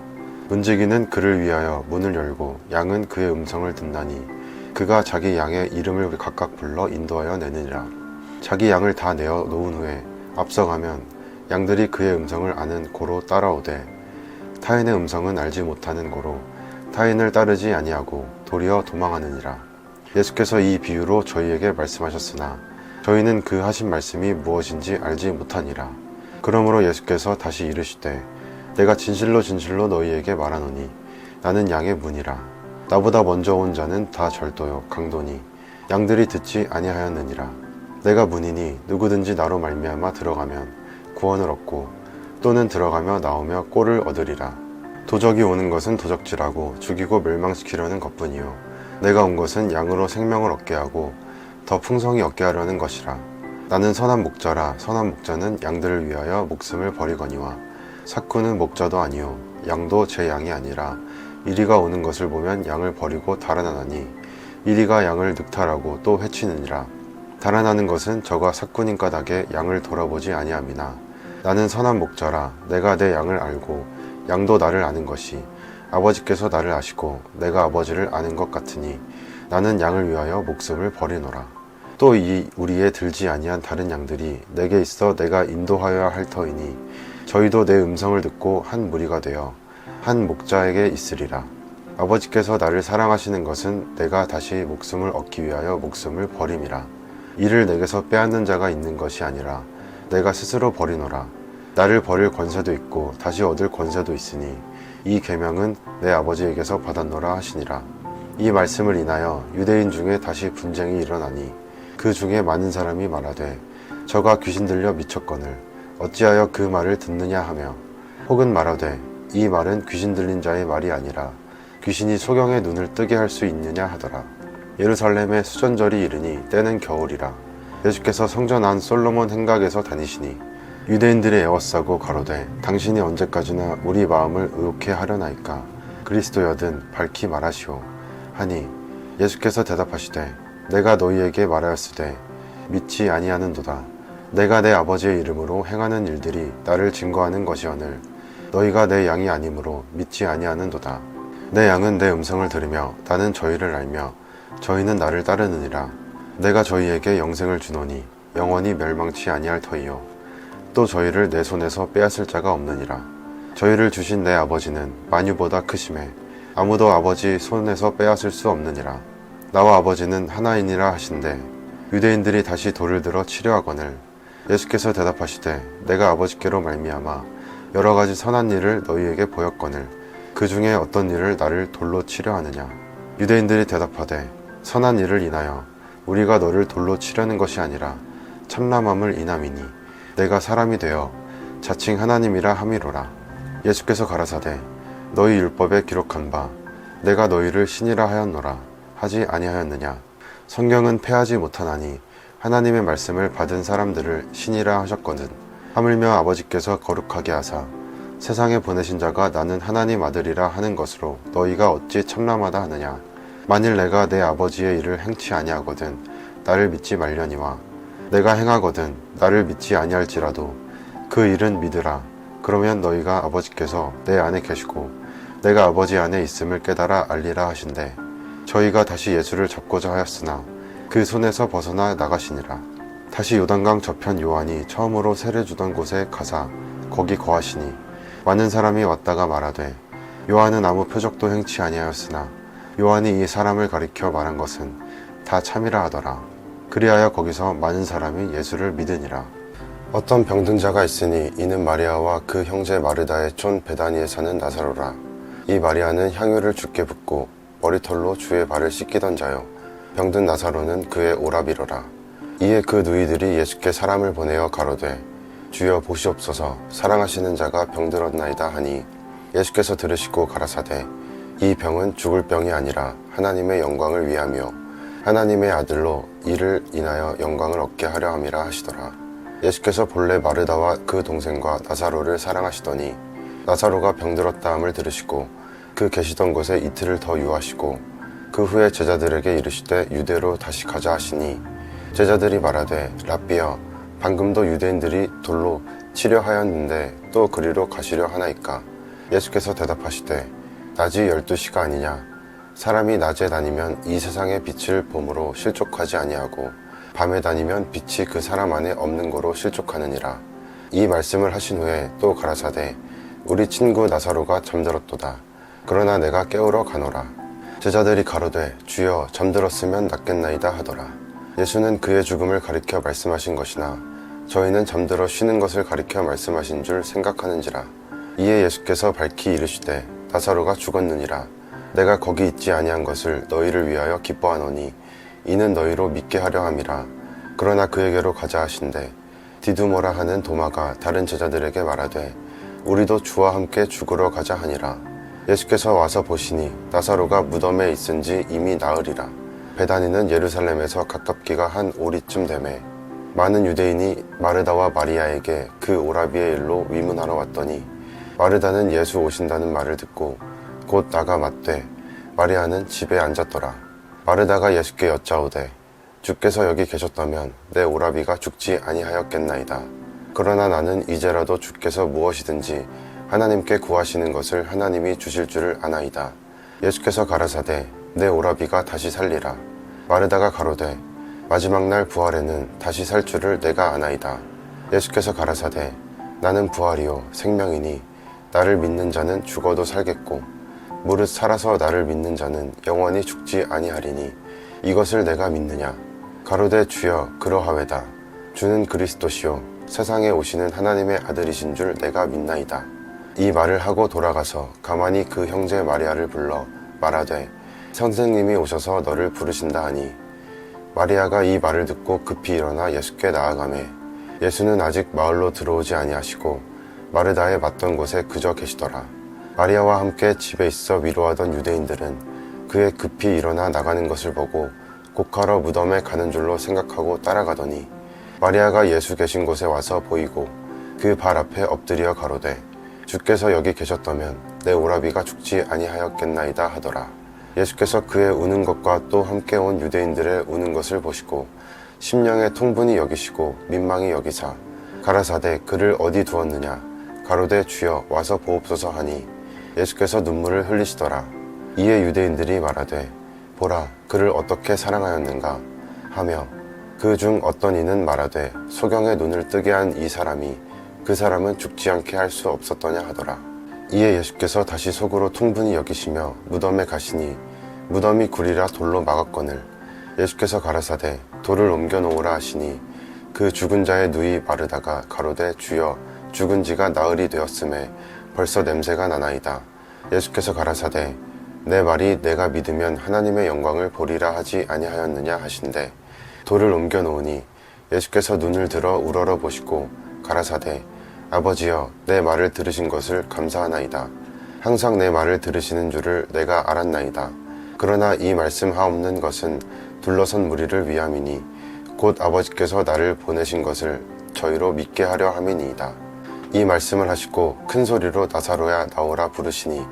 문지기는 그를 위하여 문을 열고 양은 그의 음성을 듣나니 그가 자기 양의 이름을 각각 불러 인도하여 내느니라. 자기 양을 다 내어 놓은 후에 앞서가면 양들이 그의 음성을 아는 고로 따라오되 타인의 음성은 알지 못하는 고로 타인을 따르지 아니하고 도리어 도망하느니라. 예수께서 이 비유로 저희에게 말씀하셨으나 저희는 그 하신 말씀이 무엇인지 알지 못하니라. 그러므로 예수께서 다시 이르시되 내가 진실로 진실로 너희에게 말하노니 나는 양의 문이라. 나보다 먼저 온 자는 다 절도요 강도니 양들이 듣지 아니하였느니라. 내가 문이니 누구든지 나로 말미암아 들어가면 구원을 얻고 또는 들어가며 나오며 꼴을 얻으리라. 도적이 오는 것은 도적질하고 죽이고 멸망시키려는 것뿐이요 내가 온 것은 양으로 생명을 얻게 하고 더 풍성히 얻게 하려는 것이라. 나는 선한 목자라. 선한 목자는 양들을 위하여 목숨을 버리거니와 삭구는 목자도 아니요 양도 제 양이 아니라 이리가 오는 것을 보면 양을 버리고 달아나나니 이리가 양을 늑탈하고 또 해치느니라. 달아나는 것은 저가 삭구님 까닭에 양을 돌아보지 아니함이나 나는 선한 목자라. 내가 내 양을 알고 양도 나를 아는 것이 아버지께서 나를 아시고 내가 아버지를 아는 것 같으니 나는 양을 위하여 목숨을 버리노라. 또 이 우리에 들지 아니한 다른 양들이 내게 있어 내가 인도하여야 할 터이니 저희도 내 음성을 듣고 한 무리가 되어 한 목자에게 있으리라. 아버지께서 나를 사랑하시는 것은 내가 다시 목숨을 얻기 위하여 목숨을 버림이라. 이를 내게서 빼앗는 자가 있는 것이 아니라 내가 스스로 버리노라. 나를 버릴 권세도 있고 다시 얻을 권세도 있으니 이 계명은 내 아버지에게서 받았노라 하시니라. 이 말씀을 인하여 유대인 중에 다시 분쟁이 일어나니 그 중에 많은 사람이 말하되 저가 귀신 들려 미쳤거늘 어찌하여 그 말을 듣느냐 하며 혹은 말하되 이 말은 귀신 들린 자의 말이 아니라 귀신이 소경의 눈을 뜨게 할 수 있느냐 하더라. 예루살렘에 수전절이 이르니 때는 겨울이라. 예수께서 성전 안 솔로몬 행각에서 다니시니 유대인들이 에워싸고 가로되 당신이 언제까지나 우리 마음을 의혹해 하려나이까. 그리스도여든 밝히 말하시오 하니 예수께서 대답하시되 내가 너희에게 말하였으되 믿지 아니하는도다. 내가 내 아버지의 이름으로 행하는 일들이 나를 증거하는 것이오늘 너희가 내 양이 아니므로 믿지 아니하는도다. 내 양은 내 음성을 들으며 나는 저희를 알며 저희는 나를 따르느니라. 내가 저희에게 영생을 주노니 영원히 멸망치 아니할 터이요 또 저희를 내 손에서 빼앗을 자가 없느니라. 저희를 주신 내 아버지는 만유보다 크심에 아무도 아버지 손에서 빼앗을 수 없느니라. 나와 아버지는 하나이니라 하신대 유대인들이 다시 돌을 들어 치려하거늘 예수께서 대답하시되 내가 아버지께로 말미암아 여러 가지 선한 일을 너희에게 보였거늘 그 중에 어떤 일을 나를 돌로 치려하느냐. 유대인들이 대답하되 선한 일을 인하여 우리가 너를 돌로 치려는 것이 아니라 참남함을 인함이니 내가 사람이 되어 자칭 하나님이라 함이로라. 예수께서 가라사대 너희 율법에 기록한 바 내가 너희를 신이라 하였노라 하지 아니하였느냐. 성경은 패하지 못하나니 하나님의 말씀을 받은 사람들을 신이라 하셨거든. 하물며 아버지께서 거룩하게 하사 세상에 보내신 자가 나는 하나님 아들이라 하는 것으로 너희가 어찌 참남하다 하느냐. 만일 내가 내 아버지의 일을 행치 아니하거든 나를 믿지 말려니와 내가 행하거든 나를 믿지 아니할지라도 그 일은 믿으라. 그러면 너희가 아버지께서 내 안에 계시고 내가 아버지 안에 있음을 깨달아 알리라 하신대. 저희가 다시 예수를 잡고자 하였으나 그 손에서 벗어나 나가시니라. 다시 요단강 저편 요한이 처음으로 세례 주던 곳에 가사 거기 거하시니 많은 사람이 왔다가 말하되 요한은 아무 표적도 행치 아니하였으나 요한이 이 사람을 가리켜 말한 것은 다 참이라 하더라. 그리하여 거기서 많은 사람이 예수를 믿으니라. 어떤 병든 자가 있으니 이는 마리아와 그 형제 마르다의 촌 베다니에 사는 나사로라. 이 마리아는 향유를 주께 붓고 머리털로 주의 발을 씻기던 자요, 병든 나사로는 그의 오라비로라. 이에 그 누이들이 예수께 사람을 보내어 가로되 주여 보시옵소서, 사랑하시는 자가 병들었나이다 하니 예수께서 들으시고 가라사대 이 병은 죽을 병이 아니라 하나님의 영광을 위하며 하나님의 아들로 이를 인하여 영광을 얻게 하려 함이라 하시더라. 예수께서 본래 마르다와 그 동생과 나사로를 사랑하시더니 나사로가 병들었다 함을 들으시고 그 계시던 곳에 이틀을 더 유하시고 그 후에 제자들에게 이르시되 유대로 다시 가자 하시니 제자들이 말하되 랍비여, 방금도 유대인들이 돌로 치려 하였는데 또 그리로 가시려 하나이까? 예수께서 대답하시되 낮이 12시가 아니냐? 사람이 낮에 다니면 이 세상의 빛을 봄으로 실족하지 아니하고 밤에 다니면 빛이 그 사람 안에 없는 거로 실족하느니라. 이 말씀을 하신 후에 또 가라사대 우리 친구 나사로가 잠들었도다. 그러나 내가 깨우러 가노라. 제자들이 가로되 주여, 잠들었으면 낫겠나이다 하더라. 예수는 그의 죽음을 가리켜 말씀하신 것이나 저희는 잠들어 쉬는 것을 가리켜 말씀하신 줄 생각하는지라. 이에 예수께서 밝히 이르시되 나사로가 죽었느니라. 내가 거기 있지 아니한 것을 너희를 위하여 기뻐하노니 이는 너희로 믿게 하려 함이라. 그러나 그에게로 가자 하신대 디두모라 하는 도마가 다른 제자들에게 말하되 우리도 주와 함께 죽으러 가자 하니라. 예수께서 와서 보시니 나사로가 무덤에 있은지 이미 나으리라. 베다니는 예루살렘에서 가깝기가 한 오리쯤 되매 많은 유대인이 마르다와 마리아에게 그 오라비의 일로 위문하러 왔더니 마르다는 예수 오신다는 말을 듣고 곧 나가 맞되 마리아는 집에 앉았더라. 마르다가 예수께 여짜오되 주께서 여기 계셨다면 내 오라비가 죽지 아니하였겠나이다. 그러나 나는 이제라도 주께서 무엇이든지 하나님께 구하시는 것을 하나님이 주실 줄을 아나이다. 예수께서 가라사대 내 오라비가 다시 살리라. 마르다가 가로되 마지막 날 부활에는 다시 살 줄을 내가 아나이다. 예수께서 가라사대 나는 부활이요 생명이니 나를 믿는 자는 죽어도 살겠고 무릇 살아서 나를 믿는 자는 영원히 죽지 아니하리니 이것을 내가 믿느냐. 가로되 주여, 그러하외다. 주는 그리스도시요 세상에 오시는 하나님의 아들이신 줄 내가 믿나이다. 이 말을 하고 돌아가서 가만히 그 형제 마리아를 불러 말하되 선생님이 오셔서 너를 부르신다 하니 마리아가 이 말을 듣고 급히 일어나 예수께 나아가매 예수는 아직 마을로 들어오지 아니하시고 마르다에 맞던 곳에 그저 계시더라. 마리아와 함께 집에 있어 위로하던 유대인들은 그의 급히 일어나 나가는 것을 보고 곡하러 무덤에 가는 줄로 생각하고 따라가더니 마리아가 예수 계신 곳에 와서 보이고 그 발 앞에 엎드려 가로되 주께서 여기 계셨다면 내 오라비가 죽지 아니하였겠나이다 하더라. 예수께서 그의 우는 것과 또 함께 온 유대인들의 우는 것을 보시고 심령에 통분히 여기시고 민망히 여기사 가라사대 그를 어디 두었느냐. 가로되 주여 와서 보옵소서 하니 예수께서 눈물을 흘리시더라. 이에 유대인들이 말하되 보라 그를 어떻게 사랑하였는가 하며 그 중 어떤 이는 말하되 소경의 눈을 뜨게 한 이 사람이 그 사람은 죽지 않게 할 수 없었더냐 하더라. 이에 예수께서 다시 속으로 통분히 여기시며 무덤에 가시니 무덤이 구리라 돌로 막았거늘 예수께서 가라사대 돌을 옮겨 놓으라 하시니 그 죽은 자의 누이 마르다가 가로되 주여 죽은 지가 나흘이 되었음에 벌써 냄새가 나나이다. 예수께서 가라사대 내 말이 내가 믿으면 하나님의 영광을 보리라 하지 아니하였느냐 하신대 돌을 옮겨 놓으니 예수께서 눈을 들어 우러러 보시고 가라사대 아버지여 내 말을 들으신 것을 감사하나이다. 항상 내 말을 들으시는 줄을 내가 알았나이다. 그러나 이 말씀하옵는 것은 둘러선 무리를 위함이니 곧 아버지께서 나를 보내신 것을 저희로 믿게 하려 함이니이다. 이 말씀을 하시고 큰 소리로 나사로야 나오라 부르시니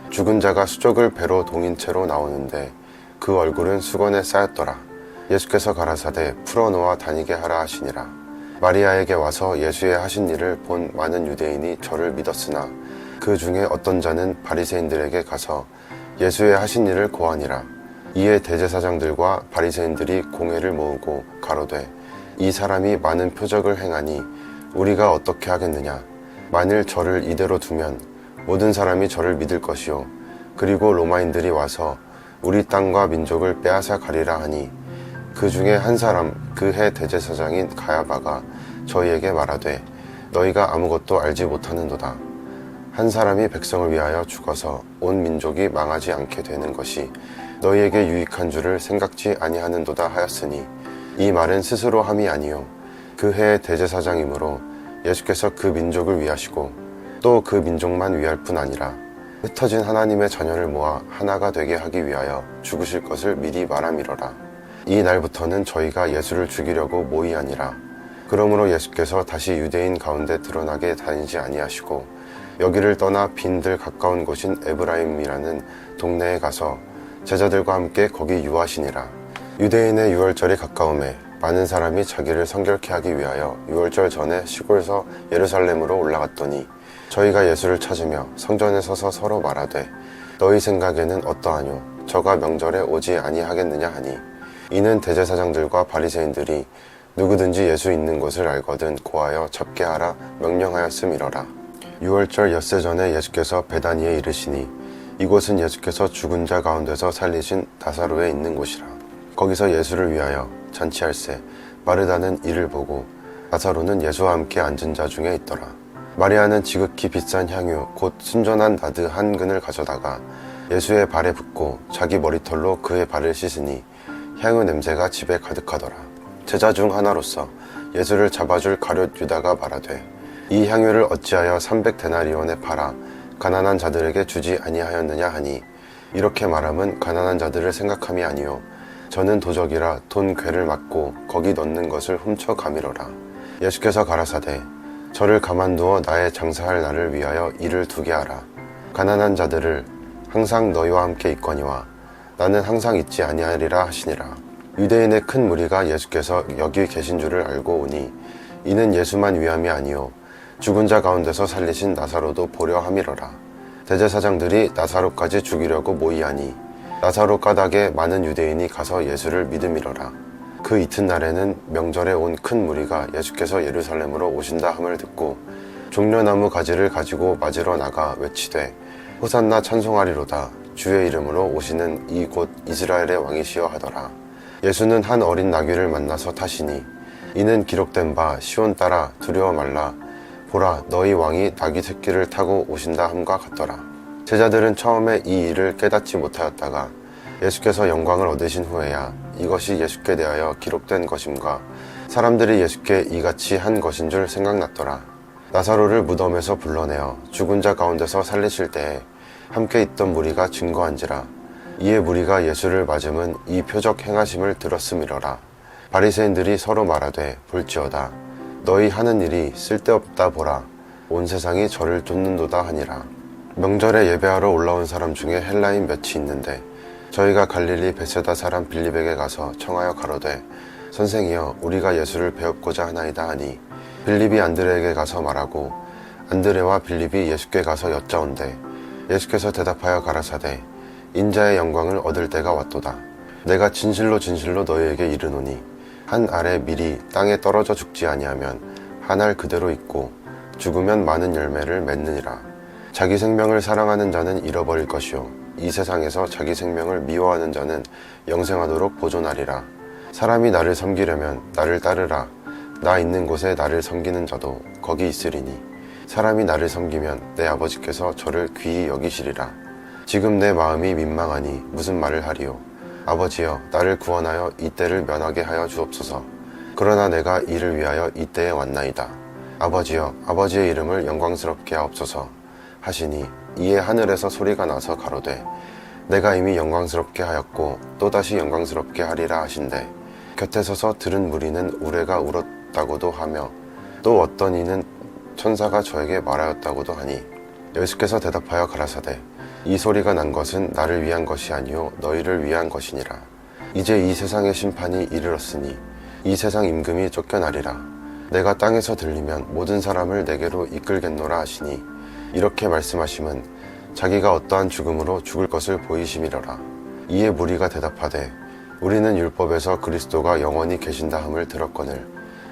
죽은 자가 수족을 배로 동인 채로 나오는데 그 얼굴은 수건에 쌓였더라. 예수께서 가라사대 풀어놓아 다니게 하라 하시니라. 마리아에게 와서 예수의 하신 일을 본 많은 유대인이 저를 믿었으나 그 중에 어떤 자는 바리새인들에게 가서 예수의 하신 일을 고하니라. 이에 대제사장들과 바리새인들이 공회를 모으고 가로되 이 사람이 많은 표적을 행하니 우리가 어떻게 하겠느냐. 만일 저를 이대로 두면 모든 사람이 저를 믿을 것이요 그리고 로마인들이 와서 우리 땅과 민족을 빼앗아 가리라 하니 그 중에 한 사람 그 해 대제사장인 가야바가 저희에게 말하되 너희가 아무것도 알지 못하는도다. 한 사람이 백성을 위하여 죽어서 온 민족이 망하지 않게 되는 것이 너희에게 유익한 줄을 생각지 아니하는도다 하였으니 이 말은 스스로 함이 아니요 그 해의 대제사장이므로 예수께서 그 민족을 위하시고 또 그 민족만 위할 뿐 아니라 흩어진 하나님의 자녀를 모아 하나가 되게 하기 위하여 죽으실 것을 미리 말함이로라. 이 날부터는 저희가 예수를 죽이려고 모이 아니라 그러므로 예수께서 다시 유대인 가운데 드러나게 다니지 아니하시고 여기를 떠나 빈들 가까운 곳인 에브라임이라는 동네에 가서 제자들과 함께 거기 유하시니라. 유대인의 유월절이 가까우매 많은 사람이 자기를 성결케 하기 위하여 유월절 전에 시골서 예루살렘으로 올라갔더니 저희가 예수를 찾으며 성전에 서서 서로 말하되 너희 생각에는 어떠하뇨? 저가 명절에 오지 아니하겠느냐 하니 이는 대제사장들과 바리새인들이 누구든지 예수 있는 곳을 알거든 고하여 잡게 하라 명령하였음이러라. 유월절 엿새 전에 예수께서 베다니에 이르시니 이곳은 예수께서 죽은 자 가운데서 살리신 나사로에 있는 곳이라. 거기서 예수를 위하여 잔치할새 마르다는 이를 보고 나사로는 예수와 함께 앉은 자 중에 있더라. 마리아는 지극히 비싼 향유 곧 순전한 나드 한 근을 가져다가 예수의 발에 붓고 자기 머리털로 그의 발을 씻으니 향유 냄새가 집에 가득하더라. 제자 중 하나로서 예수를 잡아줄 가룟 유다가 말하되 이 향유를 어찌하여 300데나리온에 팔아 가난한 자들에게 주지 아니하였느냐 하니 이렇게 말함은 가난한 자들을 생각함이 아니요 저는 도적이라 돈 궤를 맞고 거기 넣는 것을 훔쳐 가미러라. 예수께서 가라사대 저를 가만두어 나의 장사할 날을 위하여 일을 두게 하라. 가난한 자들을 항상 너희와 함께 있거니와 나는 항상 있지 아니하리라 하시니라. 유대인의 큰 무리가 예수께서 여기 계신 줄을 알고 오니 이는 예수만 위함이 아니요 죽은 자 가운데서 살리신 나사로도 보려 함이러라. 대제사장들이 나사로까지 죽이려고 모이하니 나사로 까닭에 많은 유대인이 가서 예수를 믿음이러라. 그 이튿날에는 명절에 온 큰 무리가 예수께서 예루살렘으로 오신다 함을 듣고 종려나무 가지를 가지고 맞으러 나가 외치되 호산나 찬송하리로다. 주의 이름으로 오시는 이 곧 이스라엘의 왕이시여 하더라. 예수는 한 어린 나귀를 만나서 타시니 이는 기록된 바 시온 따라 두려워 말라 보라 너희 왕이 나귀 새끼를 타고 오신다 함과 같더라. 제자들은 처음에 이 일을 깨닫지 못하였다가 예수께서 영광을 얻으신 후에야 이것이 예수께 대하여 기록된 것임과 사람들이 예수께 이같이 한 것인 줄 생각났더라. 나사로를 무덤에서 불러내어 죽은 자 가운데서 살리실 때에 함께 있던 무리가 증거한지라. 이에 무리가 예수를 맞음은 이 표적 행하심을 들었음이러라. 바리새인들이 서로 말하되 볼지어다 너희 하는 일이 쓸데없다 보라 온 세상이 저를 쫓는도다 하니라. 명절에 예배하러 올라온 사람 중에 헬라인 몇이 있는데 저희가 갈릴리 베세다 사람 빌립에게 가서 청하여 가로되 선생이여 우리가 예수를 배웁고자 하나이다 하니 빌립이 안드레에게 가서 말하고 안드레와 빌립이 예수께 가서 여짜온대 예수께서 대답하여 가라사대 인자의 영광을 얻을 때가 왔도다. 내가 진실로 진실로 너희에게 이르노니 한 알에 밀이 땅에 떨어져 죽지 아니하면 한 알 그대로 있고 죽으면 많은 열매를 맺느니라. 자기 생명을 사랑하는 자는 잃어버릴 것이요 이 세상에서 자기 생명을 미워하는 자는 영생하도록 보존하리라. 사람이 나를 섬기려면 나를 따르라. 나 있는 곳에 나를 섬기는 자도 거기 있으리니 사람이 나를 섬기면 내 아버지께서 저를 귀히 여기시리라. 지금 내 마음이 민망하니 무슨 말을 하리요. 아버지여 나를 구원하여 이 때를 면하게 하여 주옵소서. 그러나 내가 이를 위하여 이 때에 왔나이다. 아버지여 아버지의 이름을 영광스럽게 하옵소서 하시니 이에 하늘에서 소리가 나서 가로되 내가 이미 영광스럽게 하였고 또다시 영광스럽게 하리라 하신대 곁에 서서 들은 무리는 우레가 울었다고도 하며 또 어떤 이는 천사가 저에게 말하였다고도 하니 예수께서 대답하여 가라사대 이 소리가 난 것은 나를 위한 것이 아니요 너희를 위한 것이니라. 이제 이 세상의 심판이 이르렀으니 이 세상 임금이 쫓겨나리라. 내가 땅에서 들리면 모든 사람을 내게로 이끌겠노라 하시니 이렇게 말씀하심은 자기가 어떠한 죽음으로 죽을 것을 보이심이러라. 이에 무리가 대답하되 우리는 율법에서 그리스도가 영원히 계신다 함을 들었거늘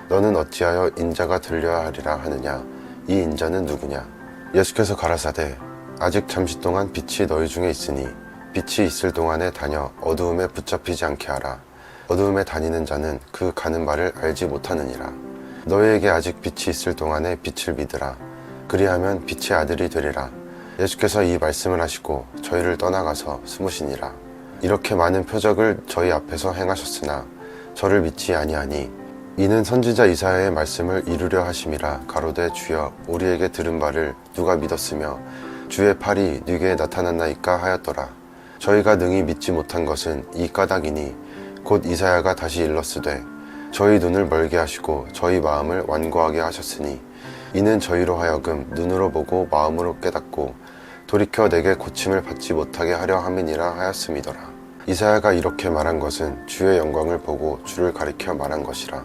너는 어찌하여 인자가 들려야 하리라 하느냐. 이 인자는 누구냐. 예수께서 가라사대 아직 잠시 동안 빛이 너희 중에 있으니 빛이 있을 동안에 다녀 어두움에 붙잡히지 않게 하라. 어두움에 다니는 자는 그 가는 바를 알지 못하느니라. 너희에게 아직 빛이 있을 동안에 빛을 믿으라. 그리하면 빛의 아들이 되리라. 예수께서 이 말씀을 하시고 저희를 떠나가서 숨으시니라. 이렇게 많은 표적을 저희 앞에서 행하셨으나 저를 믿지 아니하니 이는 선지자 이사야의 말씀을 이루려 하심이라. 가로되 주여 우리에게 들은 바를 누가 믿었으며 주의 팔이 네게 나타났나이까 하였더라. 저희가 능히 믿지 못한 것은 이 까닭이니 곧 이사야가 다시 일렀으되 저희 눈을 멀게 하시고 저희 마음을 완고하게 하셨으니 이는 저희로 하여금 눈으로 보고 마음으로 깨닫고 돌이켜 내게 고침을 받지 못하게 하려 함이니라 하였음이더라. 이사야가 이렇게 말한 것은 주의 영광을 보고 주를 가리켜 말한 것이라.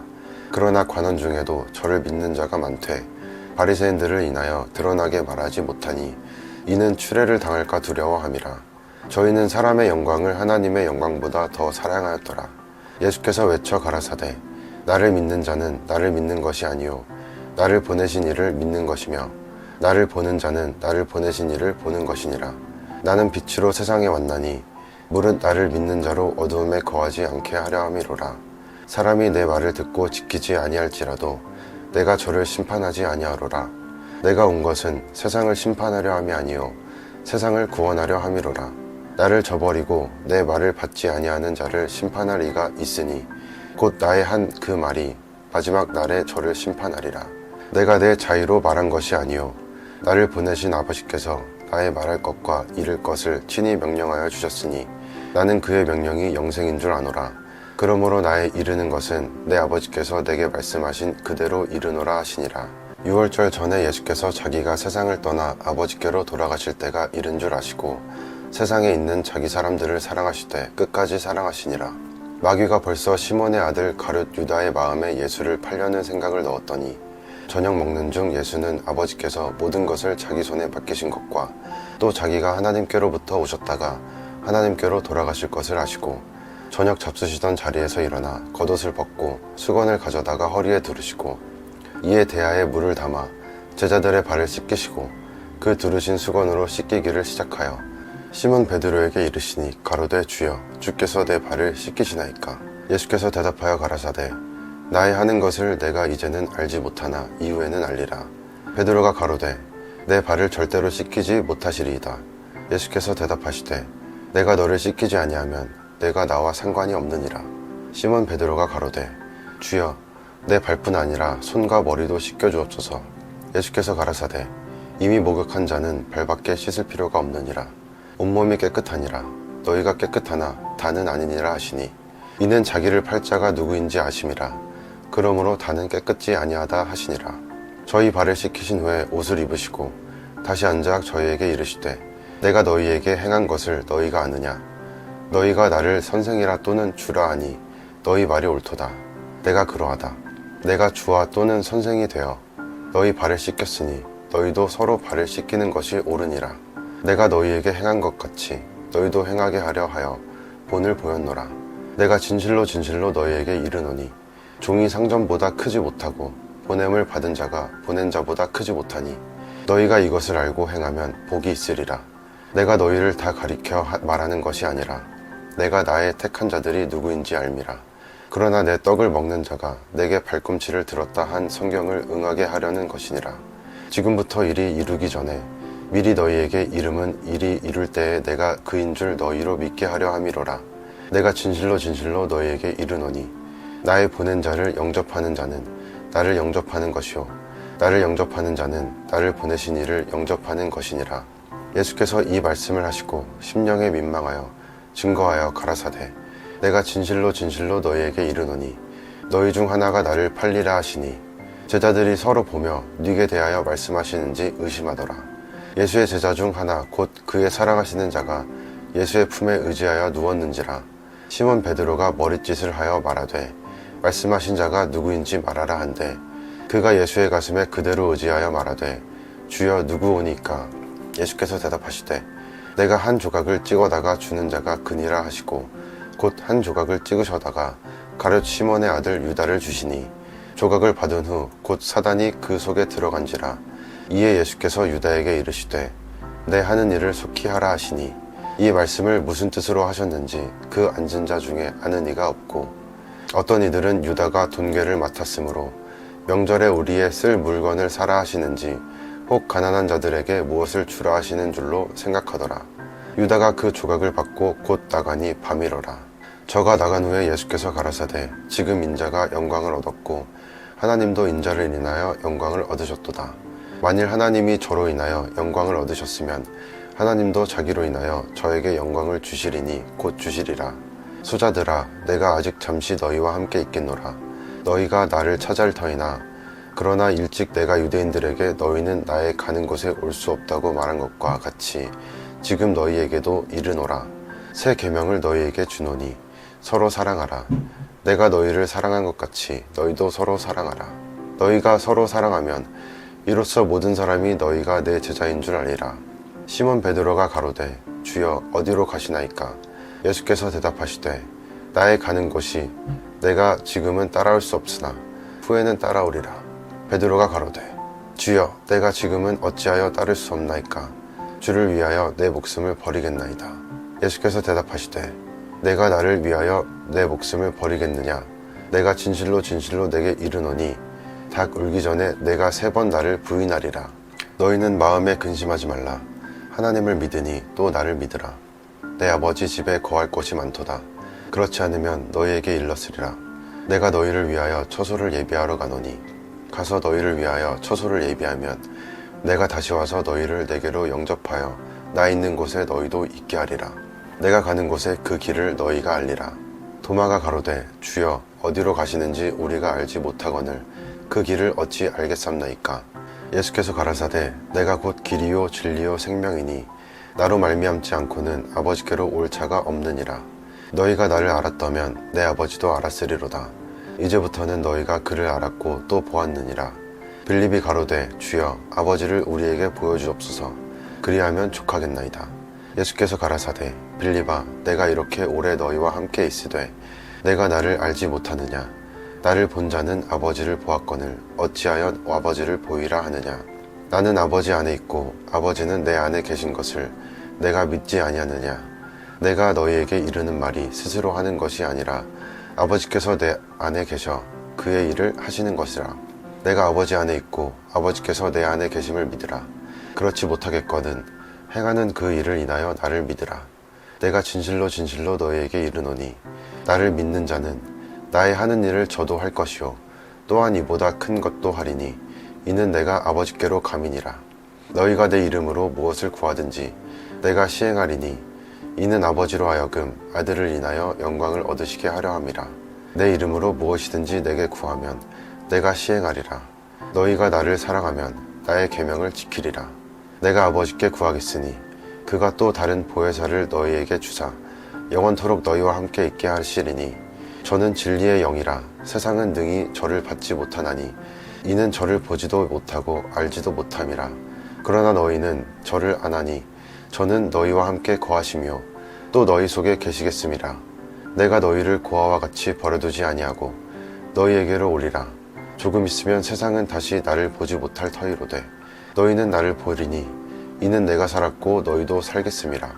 그러나 관원 중에도 저를 믿는 자가 많되 바리새인들을 인하여 드러나게 말하지 못하니 이는 추례를 당할까 두려워함이라. 저희는 사람의 영광을 하나님의 영광보다 더 사랑하였더라. 예수께서 외쳐 가라사대 나를 믿는 자는 나를 믿는 것이 아니요 나를 보내신 이를 믿는 것이며 나를 보는 자는 나를 보내신 이를 보는 것이니라. 나는 빛으로 세상에 왔나니 무릇 나를 믿는 자로 어두움에 거하지 않게 하려 함이로라. 사람이 내 말을 듣고 지키지 아니할지라도 내가 저를 심판하지 아니하로라. 내가 온 것은 세상을 심판하려 함이 아니요 세상을 구원하려 함이로라. 나를 저버리고 내 말을 받지 아니하는 자를 심판할 이가 있으니 곧 나의 한 그 말이 마지막 날에 저를 심판하리라. 내가 내 자의로 말한 것이 아니요 나를 보내신 아버지께서 나의 말할 것과 이를 것을 친히 명령하여 주셨으니 나는 그의 명령이 영생인 줄 아노라. 그러므로 나의 이르는 것은 내 아버지께서 내게 말씀하신 그대로 이르노라 하시니라. 유월절 전에 예수께서 자기가 세상을 떠나 아버지께로 돌아가실 때가 이른 줄 아시고 세상에 있는 자기 사람들을 사랑하시되 끝까지 사랑하시니라. 마귀가 벌써 시몬의 아들 가룟 유다의 마음에 예수를 팔려는 생각을 넣었더니 저녁 먹는 중 예수는 아버지께서 모든 것을 자기 손에 맡기신 것과 또 자기가 하나님께로부터 오셨다가 하나님께로 돌아가실 것을 아시고 저녁 잡수시던 자리에서 일어나 겉옷을 벗고 수건을 가져다가 허리에 두르시고 이에 대야에 물을 담아 제자들의 발을 씻기시고 그 두르신 수건으로 씻기기를 시작하여 시몬 베드로에게 이르시니 가로되 주여 주께서 내 발을 씻기시나이까. 예수께서 대답하여 가라사대 나의 하는 것을 내가 이제는 알지 못하나 이후에는 알리라. 베드로가 가로되 내 발을 절대로 씻기지 못하시리이다. 예수께서 대답하시되 내가 너를 씻기지 아니하면 내가 나와 상관이 없느니라. 시몬 베드로가 가로되 주여 내 발뿐 아니라 손과 머리도 씻겨주옵소서. 예수께서 가라사대 이미 목욕한 자는 발밖에 씻을 필요가 없느니라. 온몸이 깨끗하니라. 너희가 깨끗하나 다는 아니니라 하시니 이는 자기를 팔 자가 누구인지 아심이라. 그러므로 다는 깨끗지 아니하다 하시니라. 저희 발을 씻기신 후에 옷을 입으시고 다시 앉아 저희에게 이르시되 내가 너희에게 행한 것을 너희가 아느냐. 너희가 나를 선생이라 또는 주라 하니 너희 말이 옳도다. 내가 그러하다. 내가 주와 또는 선생이 되어 너희 발을 씻겼으니 너희도 서로 발을 씻기는 것이 옳으니라. 내가 너희에게 행한 것 같이 너희도 행하게 하려 하여 본을 보였노라. 내가 진실로 진실로 너희에게 이르노니 종이 상전보다 크지 못하고 보냄을 받은 자가 보낸 자보다 크지 못하니 너희가 이것을 알고 행하면 복이 있으리라. 내가 너희를 다 가리켜 말하는 것이 아니라 내가 나의 택한 자들이 누구인지 알미라. 그러나 내 떡을 먹는 자가 내게 발꿈치를 들었다 한 성경을 응하게 하려는 것이니라. 지금부터 일이 이루기 전에 미리 너희에게 이름은 일이 이룰 때에 내가 그인 줄 너희로 믿게 하려 함이로라. 내가 진실로 진실로 너희에게 이르노니 나의 보낸 자를 영접하는 자는 나를 영접하는 것이요 나를 영접하는 자는 나를 보내신 이를 영접하는 것이니라. 예수께서 이 말씀을 하시고 심령에 민망하여 증거하여 가라사대 내가 진실로 진실로 너희에게 이르노니 너희 중 하나가 나를 팔리라 하시니 제자들이 서로 보며 네게 대하여 말씀하시는지 의심하더라. 예수의 제자 중 하나 곧 그의 사랑하시는 자가 예수의 품에 의지하여 누웠는지라. 시몬 베드로가 머릿짓을 하여 말하되 말씀하신 자가 누구인지 말하라 한데 그가 예수의 가슴에 그대로 의지하여 말하되 주여 누구 오니까. 예수께서 대답하시되 내가 한 조각을 찍어다가 주는 자가 그니라 하시고 곧 한 조각을 찍으셔다가 가룟 시몬의 아들 유다를 주시니 조각을 받은 후 곧 사단이 그 속에 들어간지라. 이에 예수께서 유다에게 이르시되 내 하는 일을 속히 하라 하시니 이 말씀을 무슨 뜻으로 하셨는지 그 앉은 자 중에 아는 이가 없고 어떤 이들은 유다가 돈계를 맡았으므로 명절에 우리의 쓸 물건을 사라 하시는지 혹 가난한 자들에게 무엇을 주라 하시는 줄로 생각하더라. 유다가 그 조각을 받고 곧 나가니 밤이러라. 저가 나간 후에 예수께서 가라사대 지금 인자가 영광을 얻었고 하나님도 인자를 인하여 영광을 얻으셨도다. 만일 하나님이 저로 인하여 영광을 얻으셨으면 하나님도 자기로 인하여 저에게 영광을 주시리니 곧 주시리라. 소자들아, 내가 아직 잠시 너희와 함께 있겠노라. 너희가 나를 찾을 터이나 그러나 일찍 내가 유대인들에게 너희는 나의 가는 곳에 올 수 없다고 말한 것과 같이 지금 너희에게도 이르노라. 새 계명을 너희에게 주노니 서로 사랑하라. 내가 너희를 사랑한 것 같이 너희도 서로 사랑하라. 너희가 서로 사랑하면 이로써 모든 사람이 너희가 내 제자인 줄 알리라. 시몬 베드로가 가로되 주여 어디로 가시나이까? 예수께서 대답하시되 나의 가는 곳이 내가 지금은 따라올 수 없으나 후에는 따라오리라. 베드로가 가로되 주여 내가 지금은 어찌하여 따를 수 없나이까? 주를 위하여 내 목숨을 버리겠나이다. 예수께서 대답하시되 내가 나를 위하여 내 목숨을 버리겠느냐? 내가 진실로 진실로 내게 이르노니 닭 울기 전에 내가 3번 나를 부인하리라. 너희는 마음에 근심하지 말라. 하나님을 믿으니 또 나를 믿으라. 내 아버지 집에 거할 곳이 많도다. 그렇지 않으면 너희에게 일렀으리라. 내가 너희를 위하여 처소를 예비하러 가노니 가서 너희를 위하여 처소를 예비하면 내가 다시 와서 너희를 내게로 영접하여 나 있는 곳에 너희도 있게 하리라. 내가 가는 곳에 그 길을 너희가 알리라. 도마가 가로되 주여 어디로 가시는지 우리가 알지 못하거늘 그 길을 어찌 알겠삼나이까? 예수께서 가라사대 내가 곧 길이요 진리요 생명이니 나로 말미암지 않고는 아버지께로 올 자가 없느니라. 너희가 나를 알았다면 내 아버지도 알았으리로다. 이제부터는 너희가 그를 알았고 또 보았느니라. 빌립이 가로되 주여 아버지를 우리에게 보여주옵소서. 그리하면 족하겠나이다. 예수께서 가라사대 빌립아 내가 이렇게 오래 너희와 함께 있으되 내가 나를 알지 못하느냐? 나를 본 자는 아버지를 보았거늘 어찌하여 아버지를 보이라 하느냐? 나는 아버지 안에 있고 아버지는 내 안에 계신 것을 내가 믿지 아니하느냐? 내가 너희에게 이르는 말이 스스로 하는 것이 아니라 아버지께서 내 안에 계셔 그의 일을 하시는 것이라. 내가 아버지 안에 있고 아버지께서 내 안에 계심을 믿으라. 그렇지 못하겠거든 행하는 그 일을 인하여 나를 믿으라. 내가 진실로 진실로 너희에게 이르노니 나를 믿는 자는 나의 하는 일을 저도 할 것이요 또한 이보다 큰 것도 하리니 이는 내가 아버지께로 감이니라. 너희가 내 이름으로 무엇을 구하든지 내가 시행하리니 이는 아버지로 하여금 아들을 인하여 영광을 얻으시게 하려 함이라. 내 이름으로 무엇이든지 내게 구하면 내가 시행하리라. 너희가 나를 사랑하면 나의 계명을 지키리라. 내가 아버지께 구하겠으니 그가 또 다른 보혜사를 너희에게 주사 영원토록 너희와 함께 있게 하시리니 저는 진리의 영이라 세상은 능히 저를 받지 못하나니 이는 저를 보지도 못하고 알지도 못함이라. 그러나 너희는 저를 아나니 저는 너희와 함께 거하시며 또 너희 속에 계시겠음이라. 내가 너희를 고아와 같이 버려두지 아니하고 너희에게로 오리라. 조금 있으면 세상은 다시 나를 보지 못할 터이로되 너희는 나를 보리니 이는 내가 살았고 너희도 살겠음이라.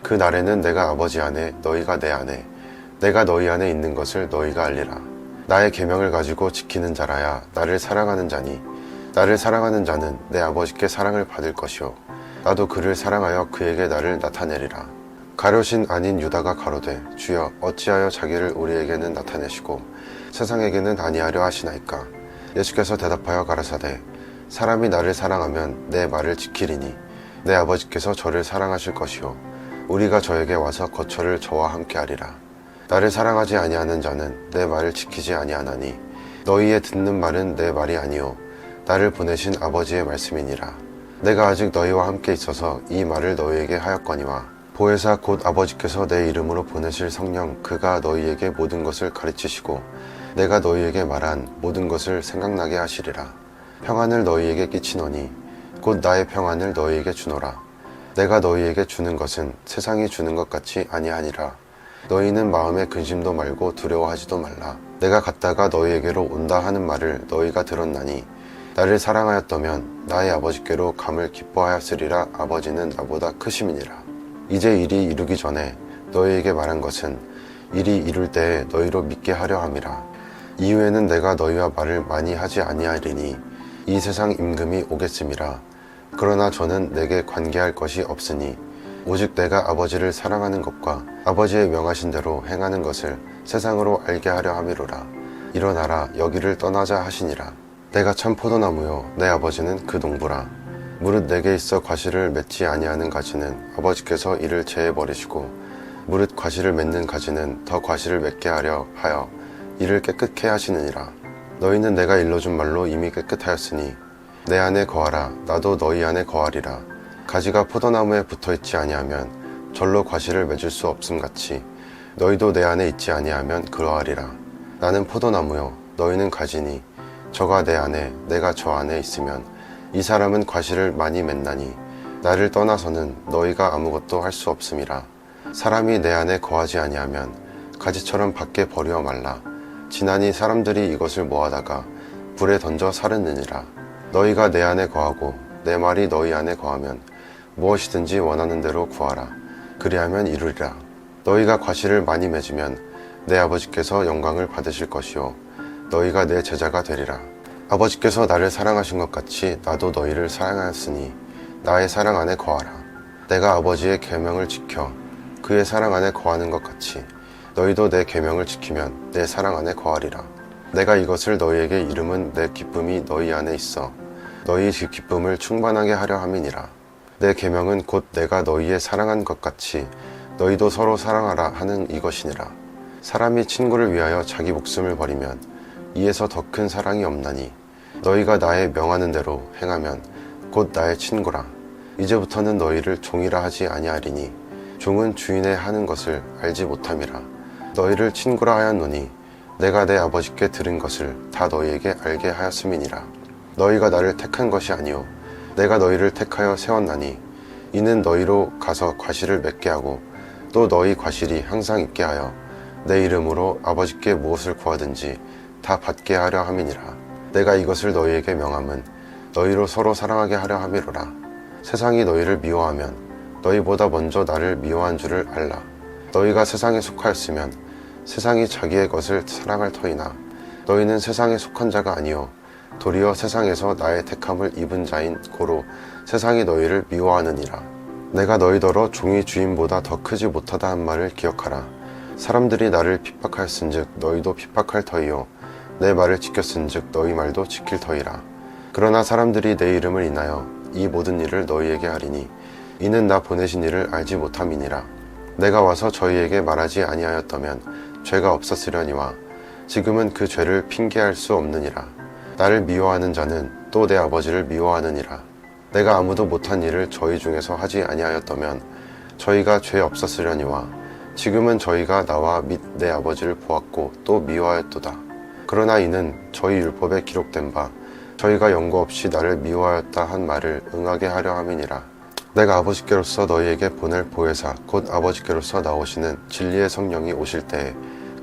그 날에는 내가 아버지 안에 너희가 내 안에 내가 너희 안에 있는 것을 너희가 알리라. 나의 계명을 가지고 지키는 자라야 나를 사랑하는 자니 나를 사랑하는 자는 내 아버지께 사랑을 받을 것이요 나도 그를 사랑하여 그에게 나를 나타내리라. 가룟신 아닌 유다가 가로되 주여 어찌하여 자기를 우리에게는 나타내시고 세상에게는 아니하려 하시나이까? 예수께서 대답하여 가라사대 사람이 나를 사랑하면 내 말을 지키리니 내 아버지께서 저를 사랑하실 것이요 우리가 저에게 와서 거처를 저와 함께 하리라. 나를 사랑하지 아니하는 자는 내 말을 지키지 아니하나니 너희의 듣는 말은 내 말이 아니요 나를 보내신 아버지의 말씀이니라. 내가 아직 너희와 함께 있어서 이 말을 너희에게 하였거니와 보혜사 곧 아버지께서 내 이름으로 보내실 성령 그가 너희에게 모든 것을 가르치시고 내가 너희에게 말한 모든 것을 생각나게 하시리라. 평안을 너희에게 끼치노니 곧 나의 평안을 너희에게 주노라. 내가 너희에게 주는 것은 세상이 주는 것 같이 아니하니라. 너희는 마음에 근심도 말고 두려워하지도 말라. 내가 갔다가 너희에게로 온다 하는 말을 너희가 들었나니 나를 사랑하였다면 나의 아버지께로 감을 기뻐하였으리라. 아버지는 나보다 크심이니라. 이제 일이 이루기 전에 너희에게 말한 것은 일이 이룰 때에 너희로 믿게 하려 함이라. 이후에는 내가 너희와 말을 많이 하지 아니하리니 이 세상 임금이 오겠음이라. 그러나 저는 내게 관계할 것이 없으니 오직 내가 아버지를 사랑하는 것과 아버지의 명하신 대로 행하는 것을 세상으로 알게 하려 함이로라. 일어나라, 여기를 떠나자 하시니라. 내가 참 포도나무요 내 아버지는 그 농부라. 무릇 내게 있어 과실을 맺지 아니하는 가지는 아버지께서 이를 제해버리시고 무릇 과실을 맺는 가지는 더 과실을 맺게 하려 하여 이를 깨끗게 하시느니라. 너희는 내가 일러준 말로 이미 깨끗하였으니 내 안에 거하라. 나도 너희 안에 거하리라. 가지가 포도나무에 붙어있지 아니하면 절로 과실을 맺을 수 없음같이 너희도 내 안에 있지 아니하면 그러하리라. 나는 포도나무요 너희는 가지니 저가 내 안에 내가 저 안에 있으면 이 사람은 과실을 많이 맺나니 나를 떠나서는 너희가 아무것도 할 수 없음이라. 사람이 내 안에 거하지 아니하면 가지처럼 밖에 버려 말라. 지나니 사람들이 이것을 모아다가 불에 던져 사르느니라. 너희가 내 안에 거하고 내 말이 너희 안에 거하면 무엇이든지 원하는 대로 구하라. 그리하면 이루리라. 너희가 과실을 많이 맺으면 내 아버지께서 영광을 받으실 것이요 너희가 내 제자가 되리라. 아버지께서 나를 사랑하신 것 같이 나도 너희를 사랑하였으니 나의 사랑 안에 거하라. 내가 아버지의 계명을 지켜 그의 사랑 안에 거하는 것 같이 너희도 내 계명을 지키면 내 사랑 안에 거하리라. 내가 이것을 너희에게 이름은 내 기쁨이 너희 안에 있어 너희 그 기쁨을 충만하게 하려 함이니라. 내 계명은 곧 내가 너희의 사랑한 것 같이 너희도 서로 사랑하라 하는 이것이니라. 사람이 친구를 위하여 자기 목숨을 버리면 이에서 더 큰 사랑이 없나니 너희가 나의 명하는 대로 행하면 곧 나의 친구라. 이제부터는 너희를 종이라 하지 아니하리니 종은 주인의 하는 것을 알지 못함이라. 너희를 친구라 하였노니 내가 내 아버지께 들은 것을 다 너희에게 알게 하였음이니라. 너희가 나를 택한 것이 아니요 내가 너희를 택하여 세웠나니 이는 너희로 가서 과실을 맺게 하고 또 너희 과실이 항상 있게 하여 내 이름으로 아버지께 무엇을 구하든지 다 받게 하려 함이니라. 내가 이것을 너희에게 명함은 너희로 서로 사랑하게 하려 함이로라. 세상이 너희를 미워하면 너희보다 먼저 나를 미워한 줄을 알라. 너희가 세상에 속하였으면 세상이 자기의 것을 사랑할 터이나 너희는 세상에 속한 자가 아니요 도리어 세상에서 나의 택함을 입은 자인 고로 세상이 너희를 미워하느니라. 내가 너희더러 종이 주인보다 더 크지 못하다 한 말을 기억하라. 사람들이 나를 핍박하였은즉 너희도 핍박할 터이요 내 말을 지켰은즉 너희 말도 지킬 터이라. 그러나 사람들이 내 이름을 인하여 이 모든 일을 너희에게 하리니 이는 나 보내신 이를 알지 못함이니라. 내가 와서 저희에게 말하지 아니하였다면 죄가 없었으려니와 지금은 그 죄를 핑계할 수 없느니라. 나를 미워하는 자는 또 내 아버지를 미워하느니라. 내가 아무도 못한 일을 저희 중에서 하지 아니하였다면 저희가 죄 없었으려니와 지금은 저희가 나와 및 내 아버지를 보았고 또 미워하였도다. 그러나 이는 저희 율법에 기록된 바 저희가 연고 없이 나를 미워하였다 한 말을 응하게 하려 함이니라. 내가 아버지께로서 너희에게 보낼 보혜사 곧 아버지께로서 나오시는 진리의 성령이 오실 때에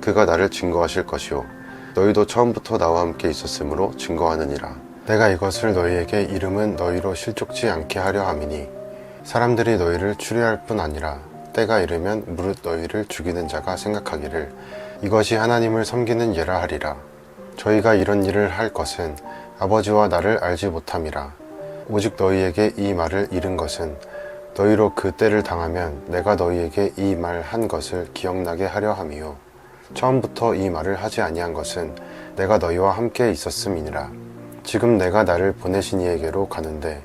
그가 나를 증거하실 것이요 너희도 처음부터 나와 함께 있었으므로 증거하느니라. 내가 이것을 너희에게 이름은 너희로 실족지 않게 하려 함이니 사람들이 너희를 추리할 뿐 아니라 때가 이르면 무릇 너희를 죽이는 자가 생각하기를 이것이 하나님을 섬기는 예라 하리라. 저희가 이런 일을 할 것은 아버지와 나를 알지 못함이라. 오직 너희에게 이 말을 이른 것은 너희로 그 때를 당하면 내가 너희에게 이 말 한 것을 기억나게 하려 함이요 처음부터 이 말을 하지 아니한 것은 내가 너희와 함께 있었음이니라. 지금 내가 나를 보내신 이에게로 가는데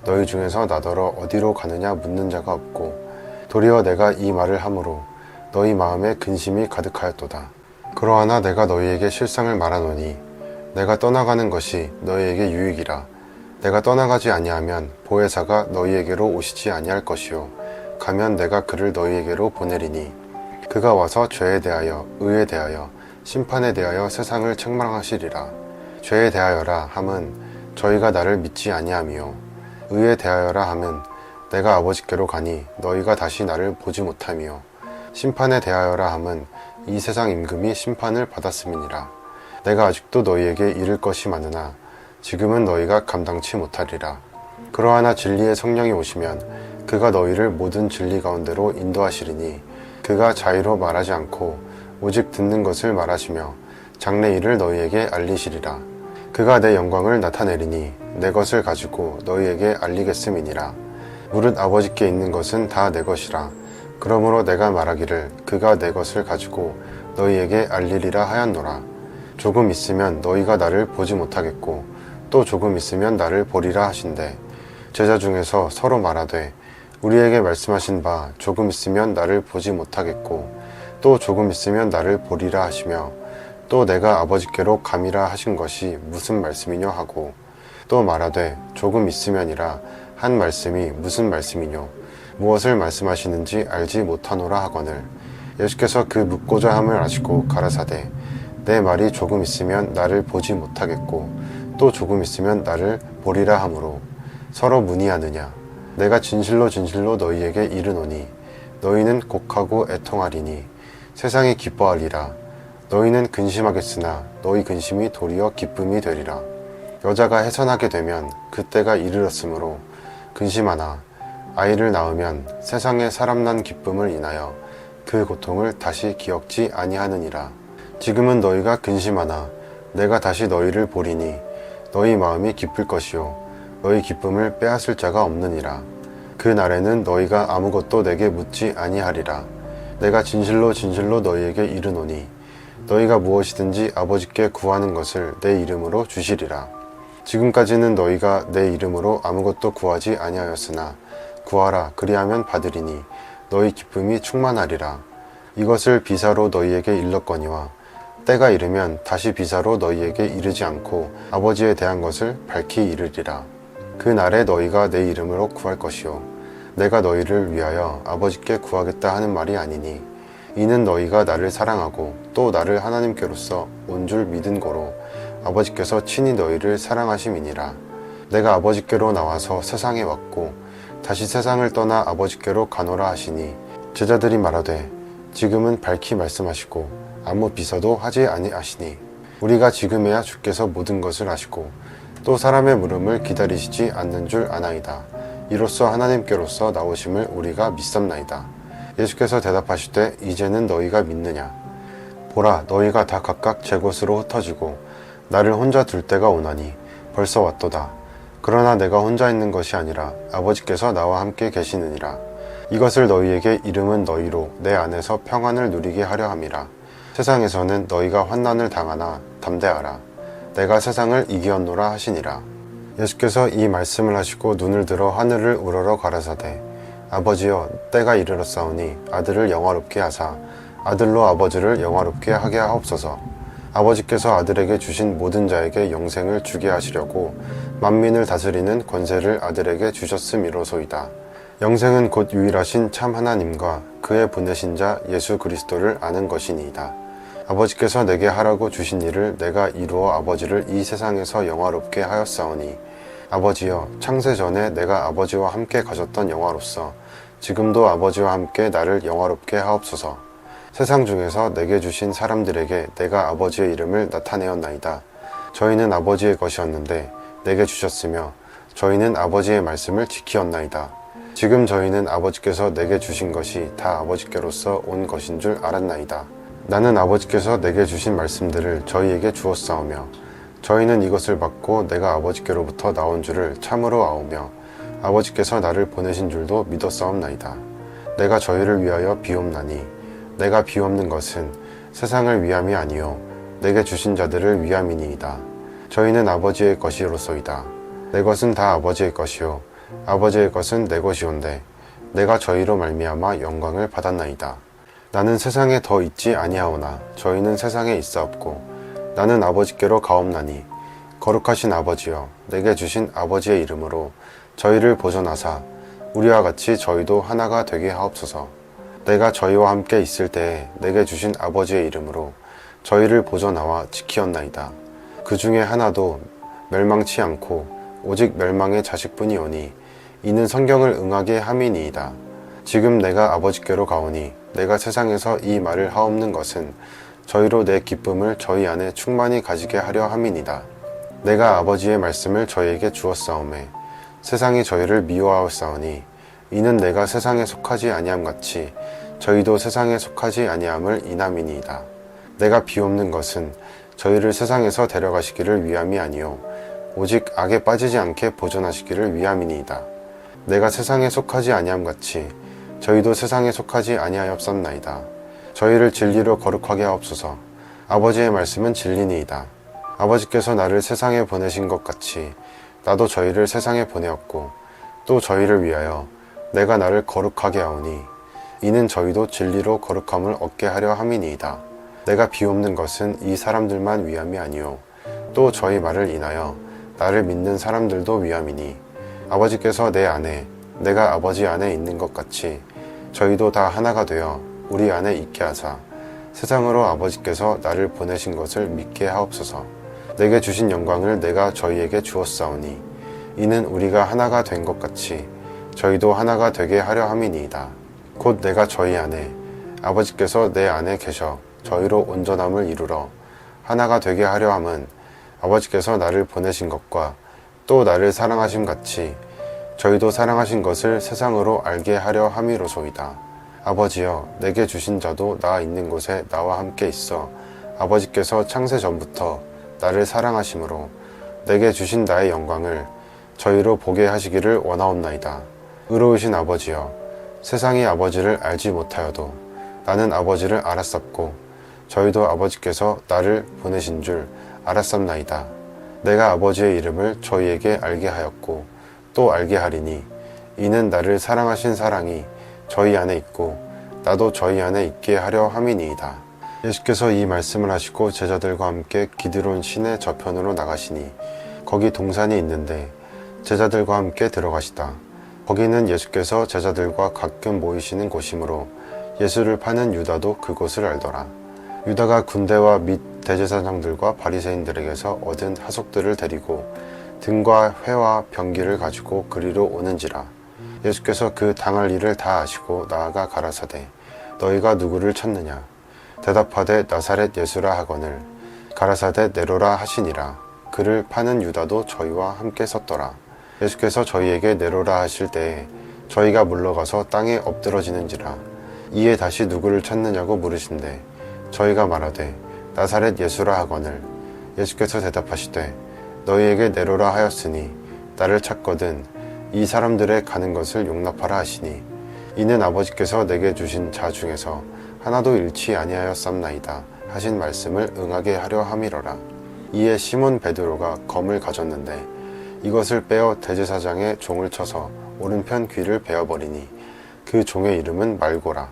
너희 중에서 나더러 어디로 가느냐 묻는 자가 없고 도리어 내가 이 말을 함으로 너희 마음에 근심이 가득하였도다. 그러하나 내가 너희에게 실상을 말하노니 내가 떠나가는 것이 너희에게 유익이라. 내가 떠나가지 아니하면 보혜사가 너희에게로 오시지 아니할 것이요 가면 내가 그를 너희에게로 보내리니 그가 와서 죄에 대하여 의에 대하여 심판에 대하여 세상을 책망하시리라. 죄에 대하여라 함은 저희가 나를 믿지 아니함이요 의에 대하여라 함은 내가 아버지께로 가니 너희가 다시 나를 보지 못함이요 심판에 대하여라 함은 이 세상 임금이 심판을 받았음이니라. 내가 아직도 너희에게 이를 것이 많으나 지금은 너희가 감당치 못하리라. 그러하나 진리의 성령이 오시면 그가 너희를 모든 진리 가운데로 인도하시리니 그가 자의로 말하지 않고 오직 듣는 것을 말하시며 장래 일을 너희에게 알리시리라. 그가 내 영광을 나타내리니 내 것을 가지고 너희에게 알리겠음이니라. 무릇 아버지께 있는 것은 다 내 것이라. 그러므로 내가 말하기를 그가 내 것을 가지고 너희에게 알리리라 하였노라. 조금 있으면 너희가 나를 보지 못하겠고 또 조금 있으면 나를 보리라 하신대. 제자 중에서 서로 말하되 우리에게 말씀하신 바 조금 있으면 나를 보지 못하겠고 또 조금 있으면 나를 보리라 하시며 또 내가 아버지께로 감이라 하신 것이 무슨 말씀이뇨 하고 또 말하되 조금 있으면이라 한 말씀이 무슨 말씀이뇨 무엇을 말씀하시는지 알지 못하노라 하거늘 예수께서 그 묻고자 함을 아시고 가라사대 내 말이 조금 있으면 나를 보지 못하겠고 또 조금 있으면 나를 보리라 하므로 서로 문의하느냐. 내가 진실로 진실로 너희에게 이르노니 너희는 곡하고 애통하리니 세상이 기뻐하리라. 너희는 근심하겠으나 너희 근심이 도리어 기쁨이 되리라. 여자가 해산하게 되면 그때가 이르렀으므로 근심하나 아이를 낳으면 세상에 사람 난 기쁨을 인하여 그 고통을 다시 기억지 아니하느니라. 지금은 너희가 근심하나 내가 다시 너희를 보리니 너희 마음이 기쁠 것이요 너희 기쁨을 빼앗을 자가 없느니라. 그 날에는 너희가 아무것도 내게 묻지 아니하리라. 내가 진실로 진실로 너희에게 이르노니 너희가 무엇이든지 아버지께 구하는 것을 내 이름으로 주시리라. 지금까지는 너희가 내 이름으로 아무것도 구하지 아니하였으나 구하라 그리하면 받으리니 너희 기쁨이 충만하리라. 이것을 비사로 너희에게 일렀거니와 때가 이르면 다시 비사로 너희에게 이르지 않고 아버지에 대한 것을 밝히 이르리라. 그 날에 너희가 내 이름으로 구할 것이요 내가 너희를 위하여 아버지께 구하겠다 하는 말이 아니니 이는 너희가 나를 사랑하고 또 나를 하나님께로서 온 줄 믿은 고로 아버지께서 친히 너희를 사랑하심이니라. 내가 아버지께로 나와서 세상에 왔고 다시 세상을 떠나 아버지께로 가노라 하시니 제자들이 말하되 지금은 밝히 말씀하시고 아무 비서도 하지 아니하시니 우리가 지금에야 주께서 모든 것을 아시고 또 사람의 물음을 기다리시지 않는 줄 아나이다. 이로써 하나님께로서 나오심을 우리가 믿삼나이다. 예수께서 대답하시되 이제는 너희가 믿느냐. 보라 너희가 다 각각 제 곳으로 흩어지고 나를 혼자 둘 때가 오나니 벌써 왔도다. 그러나 내가 혼자 있는 것이 아니라 아버지께서 나와 함께 계시느니라. 이것을 너희에게 이름은 너희로 내 안에서 평안을 누리게 하려 함이라. 세상에서는 너희가 환난을 당하나 담대하라. 내가 세상을 이기었노라 하시니라. 예수께서 이 말씀을 하시고 눈을 들어 하늘을 우러러 가라사대 아버지여 때가 이르렀사오니 아들을 영화롭게 하사 아들로 아버지를 영화롭게 하게 하옵소서. 아버지께서 아들에게 주신 모든 자에게 영생을 주게 하시려고 만민을 다스리는 권세를 아들에게 주셨음이로소이다. 영생은 곧 유일하신 참 하나님과 그의 보내신 자 예수 그리스도를 아는 것이니이다. 아버지께서 내게 하라고 주신 일을 내가 이루어 아버지를 이 세상에서 영화롭게 하였사오니 아버지여 창세 전에 내가 아버지와 함께 가졌던 영화로서 지금도 아버지와 함께 나를 영화롭게 하옵소서. 세상 중에서 내게 주신 사람들에게 내가 아버지의 이름을 나타내었나이다. 저희는 아버지의 것이었는데 내게 주셨으며 저희는 아버지의 말씀을 지키었나이다. 지금 저희는 아버지께서 내게 주신 것이 다 아버지께로서 온 것인 줄 알았나이다. 나는 아버지께서 내게 주신 말씀들을 저희에게 주었사오며 저희는 이것을 받고 내가 아버지께로부터 나온 줄을 참으로 아오며 아버지께서 나를 보내신 줄도 믿었사옵나이다. 내가 저희를 위하여 비옵나니 내가 비옵는 것은 세상을 위함이 아니요 내게 주신 자들을 위함이니이다. 저희는 아버지의 것이로소이다. 내 것은 다 아버지의 것이요 아버지의 것은 내 것이온데 내가 저희로 말미암아 영광을 받았나이다. 나는 세상에 더 있지 아니하오나 저희는 세상에 있사옵고 나는 아버지께로 가옵나니 거룩하신 아버지여 내게 주신 아버지의 이름으로 저희를 보존하사 우리와 같이 저희도 하나가 되게 하옵소서. 내가 저희와 함께 있을 때에 내게 주신 아버지의 이름으로 저희를 보존하와 지키었나이다. 그 중에 하나도 멸망치 않고 오직 멸망의 자식뿐이오니 이는 성경을 응하게 함이니이다. 지금 내가 아버지께로 가오니 내가 세상에서 이 말을 하옵는 것은 저희로 내 기쁨을 저희 안에 충만히 가지게 하려 함이니이다. 내가 아버지의 말씀을 저희에게 주었사오매 세상이 저희를 미워하였사오니 이는 내가 세상에 속하지 아니함 같이 저희도 세상에 속하지 아니함을 인함이니이다. 내가 비옵는 것은 저희를 세상에서 데려가시기를 위함이 아니요 오직 악에 빠지지 않게 보존하시기를 위함이니이다. 내가 세상에 속하지 아니함 같이 저희도 세상에 속하지 아니하였었나이다. 저희를 진리로 거룩하게 하옵소서. 아버지의 말씀은 진리니이다. 아버지께서 나를 세상에 보내신 것 같이 나도 저희를 세상에 보내었고 또 저희를 위하여 내가 나를 거룩하게 하오니 이는 저희도 진리로 거룩함을 얻게 하려 함이니이다. 내가 비옵는 것은 이 사람들만 위함이 아니요 또 저희 말을 인하여 나를 믿는 사람들도 위함이니 아버지께서 내 안에 내가 아버지 안에 있는 것 같이 저희도 다 하나가 되어 우리 안에 있게 하사 세상으로 아버지께서 나를 보내신 것을 믿게 하옵소서. 내게 주신 영광을 내가 저희에게 주었사오니 이는 우리가 하나가 된 것 같이 저희도 하나가 되게 하려 함이니이다. 곧 내가 저희 안에 아버지께서 내 안에 계셔 저희로 온전함을 이루러 하나가 되게 하려 함은 아버지께서 나를 보내신 것과 또 나를 사랑하심 같이 저희도 사랑하신 것을 세상으로 알게 하려 함이로소이다. 아버지여 내게 주신 자도 나 있는 곳에 나와 함께 있어 아버지께서 창세 전부터 나를 사랑하심으로 내게 주신 나의 영광을 저희로 보게 하시기를 원하옵나이다. 의로우신 아버지여 세상이 아버지를 알지 못하여도 나는 아버지를 알았었고 저희도 아버지께서 나를 보내신 줄 알았었나이다. 내가 아버지의 이름을 저희에게 알게 하였고 또 알게 하리니 이는 나를 사랑하신 사랑이 저희 안에 있고 나도 저희 안에 있게 하려 함이니이다. 예수께서 이 말씀을 하시고 제자들과 함께 기드론 시내 저편으로 나가시니 거기 동산이 있는데 제자들과 함께 들어가시다. 거기는 예수께서 제자들과 가끔 모이시는 곳이므로 예수를 파는 유다도 그곳을 알더라. 유다가 군대와 및 대제사장들과 바리새인들에게서 얻은 하속들을 데리고 등과 회와 병기를 가지고 그리로 오는지라. 예수께서 그 당할 일을 다 아시고 나아가 가라사대 너희가 누구를 찾느냐. 대답하되 나사렛 예수라 하거늘 가라사대 내로라 하시니라. 그를 파는 유다도 저희와 함께 섰더라. 예수께서 저희에게 내로라 하실 때에 저희가 물러가서 땅에 엎드러지는지라. 이에 다시 누구를 찾느냐고 물으신대 저희가 말하되 나사렛 예수라 하거늘 예수께서 대답하시되 너희에게 내로라 하였으니 나를 찾거든 이 사람들의 가는 것을 용납하라 하시니 이는 아버지께서 내게 주신 자 중에서 하나도 잃지 아니하였삼나이다 하신 말씀을 응하게 하려 함이러라. 이에 시몬 베드로가 검을 가졌는데 이것을 빼어 대제사장의 종을 쳐서 오른편 귀를 베어버리니 그 종의 이름은 말고라.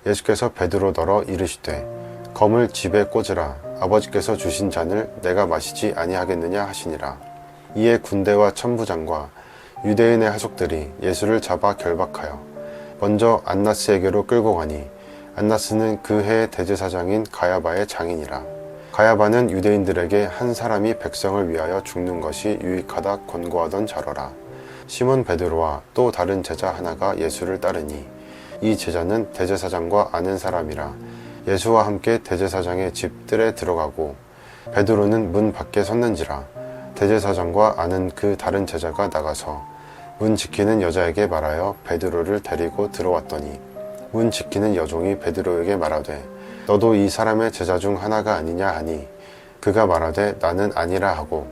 예수께서 베드로더러 이르시되 검을 집에 꽂으라. 아버지께서 주신 잔을 내가 마시지 아니하겠느냐 하시니라. 이에 군대와 천부장과 유대인의 하속들이 예수를 잡아 결박하여 먼저 안나스에게로 끌고 가니 안나스는 그 해의 대제사장인 가야바의 장인이라. 가야바는 유대인들에게 한 사람이 백성을 위하여 죽는 것이 유익하다 권고하던 자러라. 시몬 베드로와 또 다른 제자 하나가 예수를 따르니 이 제자는 대제사장과 아는 사람이라 예수와 함께 대제사장의 집 뜰에 들어가고 베드로는 문 밖에 섰는지라. 대제사장과 아는 그 다른 제자가 나가서 문 지키는 여자에게 말하여 베드로를 데리고 들어왔더니 문 지키는 여종이 베드로에게 말하되 너도 이 사람의 제자 중 하나가 아니냐 하니 그가 말하되 나는 아니라 하고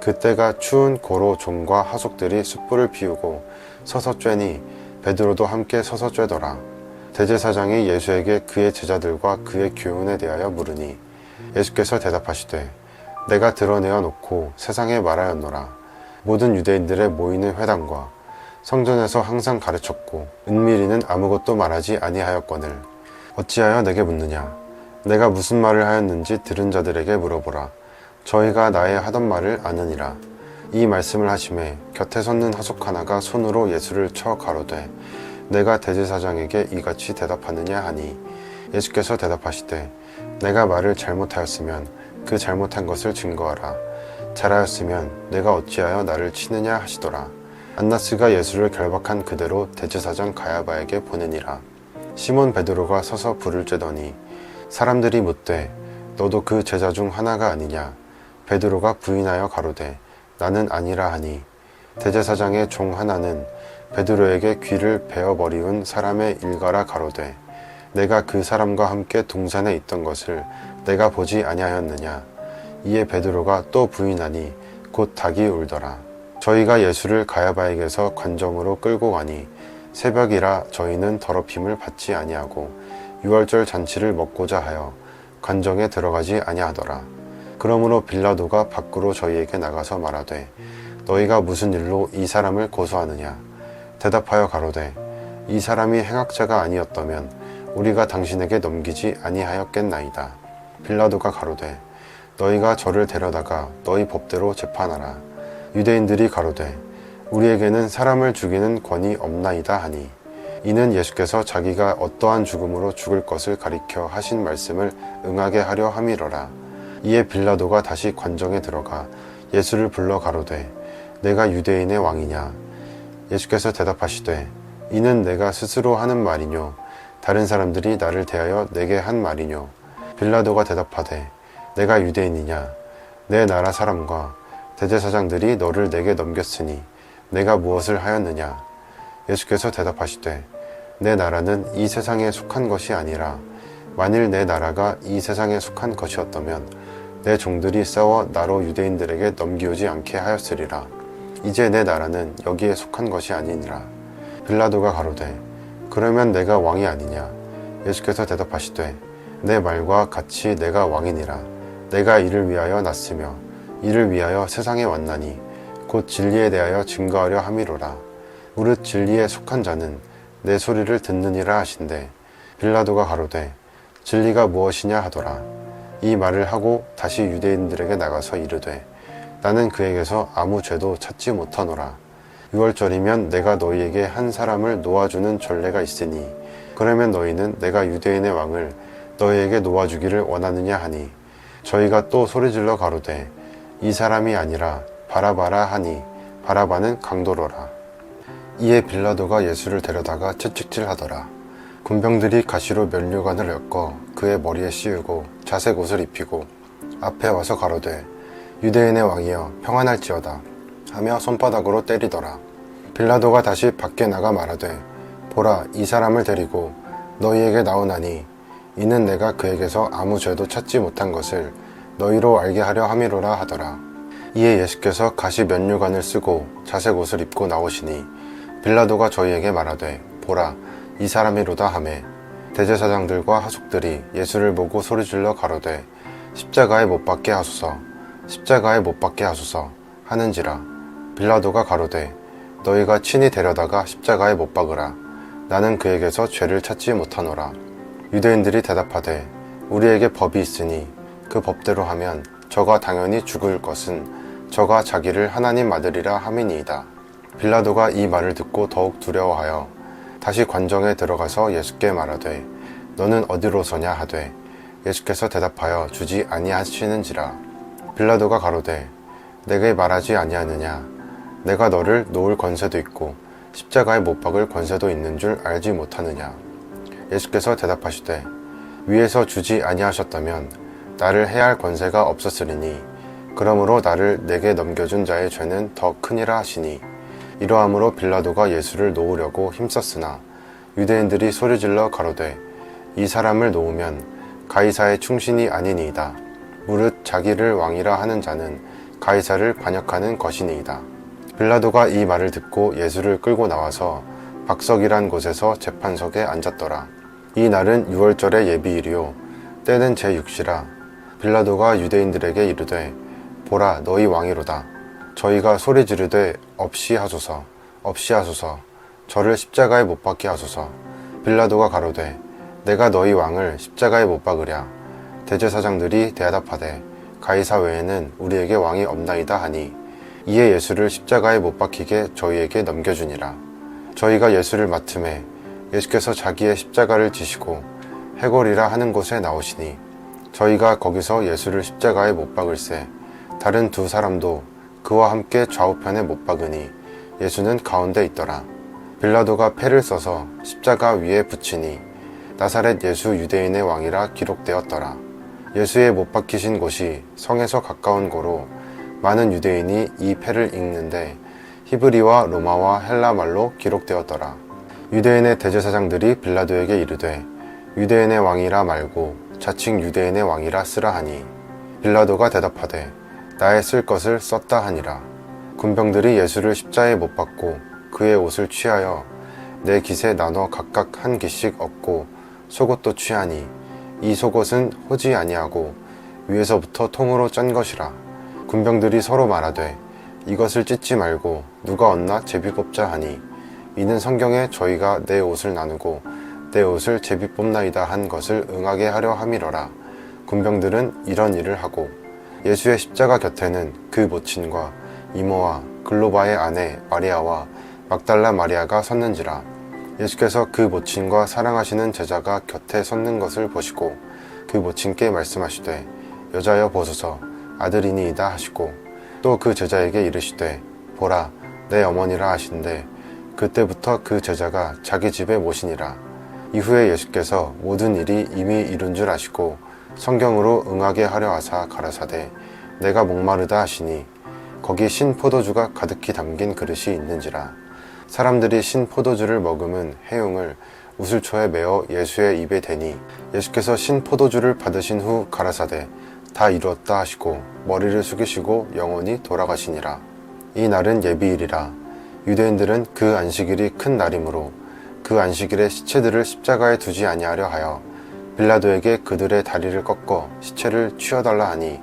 그때가 추운 고로 종과 하속들이 숯불을 피우고 서서 쬐니 베드로도 함께 서서 쬐더라. 대제사장이 예수에게 그의 제자들과 그의 교훈에 대하여 물으니 예수께서 대답하시되 내가 드러내어 놓고 세상에 말하였노라. 모든 유대인들의 모이는 회당과 성전에서 항상 가르쳤고 은밀히는 아무것도 말하지 아니하였거늘 어찌하여 내게 묻느냐. 내가 무슨 말을 하였는지 들은 자들에게 물어보라. 저희가 나의 하던 말을 아느니라. 이 말씀을 하심에 곁에 섰는 하속 하나가 손으로 예수를 쳐 가로되 내가 대제사장에게 이같이 대답하느냐 하니 예수께서 대답하시되 내가 말을 잘못하였으면 그 잘못한 것을 증거하라. 잘하였으면 내가 어찌하여 나를 치느냐 하시더라. 안나스가 예수를 결박한 그대로 대제사장 가야바에게 보내니라. 시몬 베드로가 서서 불을 쬐더니 사람들이 묻되 너도 그 제자 중 하나가 아니냐. 베드로가 부인하여 가로되 나는 아니라 하니 대제사장의 종 하나는 베드로에게 귀를 베어버리운 사람의 일가라 가로되 내가 그 사람과 함께 동산에 있던 것을 내가 보지 아니하였느냐. 이에 베드로가 또 부인하니 곧 닭이 울더라. 저희가 예수를 가야바에게서 관정으로 끌고 가니 새벽이라 저희는 더럽힘을 받지 아니하고 유월절 잔치를 먹고자 하여 관정에 들어가지 아니하더라. 그러므로 빌라도가 밖으로 저희에게 나가서 말하되 너희가 무슨 일로 이 사람을 고소하느냐. 대답하여 가로되 이 사람이 행악자가 아니었다면 우리가 당신에게 넘기지 아니하였겠나이다. 빌라도가 가로되 너희가 저를 데려다가 너희 법대로 재판하라. 유대인들이 가로되 우리에게는 사람을 죽이는 권이 없나이다 하니 이는 예수께서 자기가 어떠한 죽음으로 죽을 것을 가리켜 하신 말씀을 응하게 하려 함이러라. 이에 빌라도가 다시 관정에 들어가 예수를 불러 가로되 내가 유대인의 왕이냐. 예수께서 대답하시되 이는 내가 스스로 하는 말이뇨 다른 사람들이 나를 대하여 내게 한 말이뇨. 빌라도가 대답하되 내가 유대인이냐. 내 나라 사람과 대제사장들이 너를 내게 넘겼으니 내가 무엇을 하였느냐. 예수께서 대답하시되 내 나라는 이 세상에 속한 것이 아니라 만일 내 나라가 이 세상에 속한 것이었다면 내 종들이 싸워 나로 유대인들에게 넘기우지 않게 하였으리라. 이제 내 나라는 여기에 속한 것이 아니니라. 빌라도가 가로되 그러면 내가 왕이 아니냐. 예수께서 대답하시되 내 말과 같이 내가 왕이니라. 내가 이를 위하여 났으며 이를 위하여 세상에 왔나니 곧 진리에 대하여 증거하려 함이로라. 무릇 진리에 속한 자는 내 소리를 듣느니라 하신대. 빌라도가 가로되 진리가 무엇이냐 하더라. 이 말을 하고 다시 유대인들에게 나가서 이르되 나는 그에게서 아무 죄도 찾지 못하노라. 유월절이면 내가 너희에게 한 사람을 놓아주는 전례가 있으니 그러면 너희는 내가 유대인의 왕을 너희에게 놓아주기를 원하느냐 하니 저희가 또 소리질러 가로되 이 사람이 아니라 바라바라 하니 바라바는 강도로라. 이에 빌라도가 예수를 데려다가 채찍질하더라. 군병들이 가시로 면류관을 엮어 그의 머리에 씌우고 자색 옷을 입히고 앞에 와서 가로되 유대인의 왕이여 평안할지어다 하며 손바닥으로 때리더라. 빌라도가 다시 밖에 나가 말하되 보라 이 사람을 데리고 너희에게 나오나니 이는 내가 그에게서 아무 죄도 찾지 못한 것을 너희로 알게 하려 함이로라 하더라. 이에 예수께서 가시 면류관을 쓰고 자색 옷을 입고 나오시니 빌라도가 저희에게 말하되 보라 이 사람이로다 하매 대제사장들과 하숙들이 예수를 보고 소리질러 가로되 십자가에 못 박게 하소서 십자가에 못 박게 하소서 하는지라. 빌라도가 가로되 너희가 친히 데려다가 십자가에 못 박으라. 나는 그에게서 죄를 찾지 못하노라. 유대인들이 대답하되 우리에게 법이 있으니 그 법대로 하면 저가 당연히 죽을 것은 저가 자기를 하나님 아들이라 함이니이다. 빌라도가 이 말을 듣고 더욱 두려워하여 다시 관정에 들어가서 예수께 말하되 너는 어디로서냐 하되 예수께서 대답하여 주지 아니하시는지라. 빌라도가 가로되 내게 말하지 아니하느냐. 내가 너를 놓을 권세도 있고 십자가에 못 박을 권세도 있는 줄 알지 못하느냐. 예수께서 대답하시되 위에서 주지 아니하셨다면 나를 해할 권세가 없었으리니 그러므로 나를 내게 넘겨준 자의 죄는 더 크니라 하시니 이러함으로 빌라도가 예수를 놓으려고 힘썼으나 유대인들이 소리질러 가로되 이 사람을 놓으면 가이사의 충신이 아니니이다. 무릇 자기를 왕이라 하는 자는 가이사를 관역하는 것이니이다. 빌라도가 이 말을 듣고 예수를 끌고 나와서 박석이란 곳에서 재판석에 앉았더라. 이 날은 유월절의 예비일이요 때는 제6시라. 빌라도가 유대인들에게 이르되 보라 너희 왕이로다. 저희가 소리 지르되 없이 하소서 없이 하소서 저를 십자가에 못 박게 하소서. 빌라도가 가로되 내가 너희 왕을 십자가에 못 박으랴. 대제사장들이 대답하되 가이사 외에는 우리에게 왕이 없나이다 하니 이에 예수를 십자가에 못 박히게 저희에게 넘겨주니라. 저희가 예수를 맡음에 예수께서 자기의 십자가를 지시고 해골이라 하는 곳에 나오시니 저희가 거기서 예수를 십자가에 못 박을새 다른 두 사람도 그와 함께 좌우편에 못 박으니 예수는 가운데 있더라. 빌라도가 패를 써서 십자가 위에 붙이니 나사렛 예수 유대인의 왕이라 기록되었더라. 예수의 못 박히신 곳이 성에서 가까운 고로 많은 유대인이 이 패를 읽는데 히브리와 로마와 헬라 말로 기록되었더라. 유대인의 대제사장들이 빌라도에게 이르되 유대인의 왕이라 말고 자칭 유대인의 왕이라 쓰라 하니 빌라도가 대답하되 나의 쓸 것을 썼다 하니라. 군병들이 예수를 십자에 못 박고 그의 옷을 취하여 네 깃에 나눠 각각 한 깃씩 얻고 속옷도 취하니 이 속옷은 호지 아니하고 위에서부터 통으로 짠 것이라. 군병들이 서로 말하되 이것을 찢지 말고 누가 얻나 제비 뽑자 하니 이는 성경에 저희가 내 옷을 나누고 내 옷을 제비 뽑나이다 한 것을 응하게 하려 함이러라. 군병들은 이런 일을 하고 예수의 십자가 곁에는 그 모친과 이모와 글로바의 아내 마리아와 막달라 마리아가 섰는지라. 예수께서 그 모친과 사랑하시는 제자가 곁에 섰는 것을 보시고 그 모친께 말씀하시되 여자여 보소서 아들이니이다 하시고 또 그 제자에게 이르시되 보라 내 어머니라 하신대 그때부터 그 제자가 자기 집에 모시니라. 이후에 예수께서 모든 일이 이미 이룬 줄 아시고 성경으로 응하게 하려 하사 가라사대 내가 목마르다 하시니 거기 신 포도주가 가득히 담긴 그릇이 있는지라. 사람들이 신 포도주를 머금은 해용을 우슬초에 메어 예수의 입에 대니 예수께서 신 포도주를 받으신 후 가라사대 다 이루었다 하시고 머리를 숙이시고 영원히 돌아가시니라. 이 날은 예비일이라. 유대인들은 그 안식일이 큰 날이므로 그 안식일에 시체들을 십자가에 두지 아니하려 하여 빌라도에게 그들의 다리를 꺾어 시체를 취어달라 하니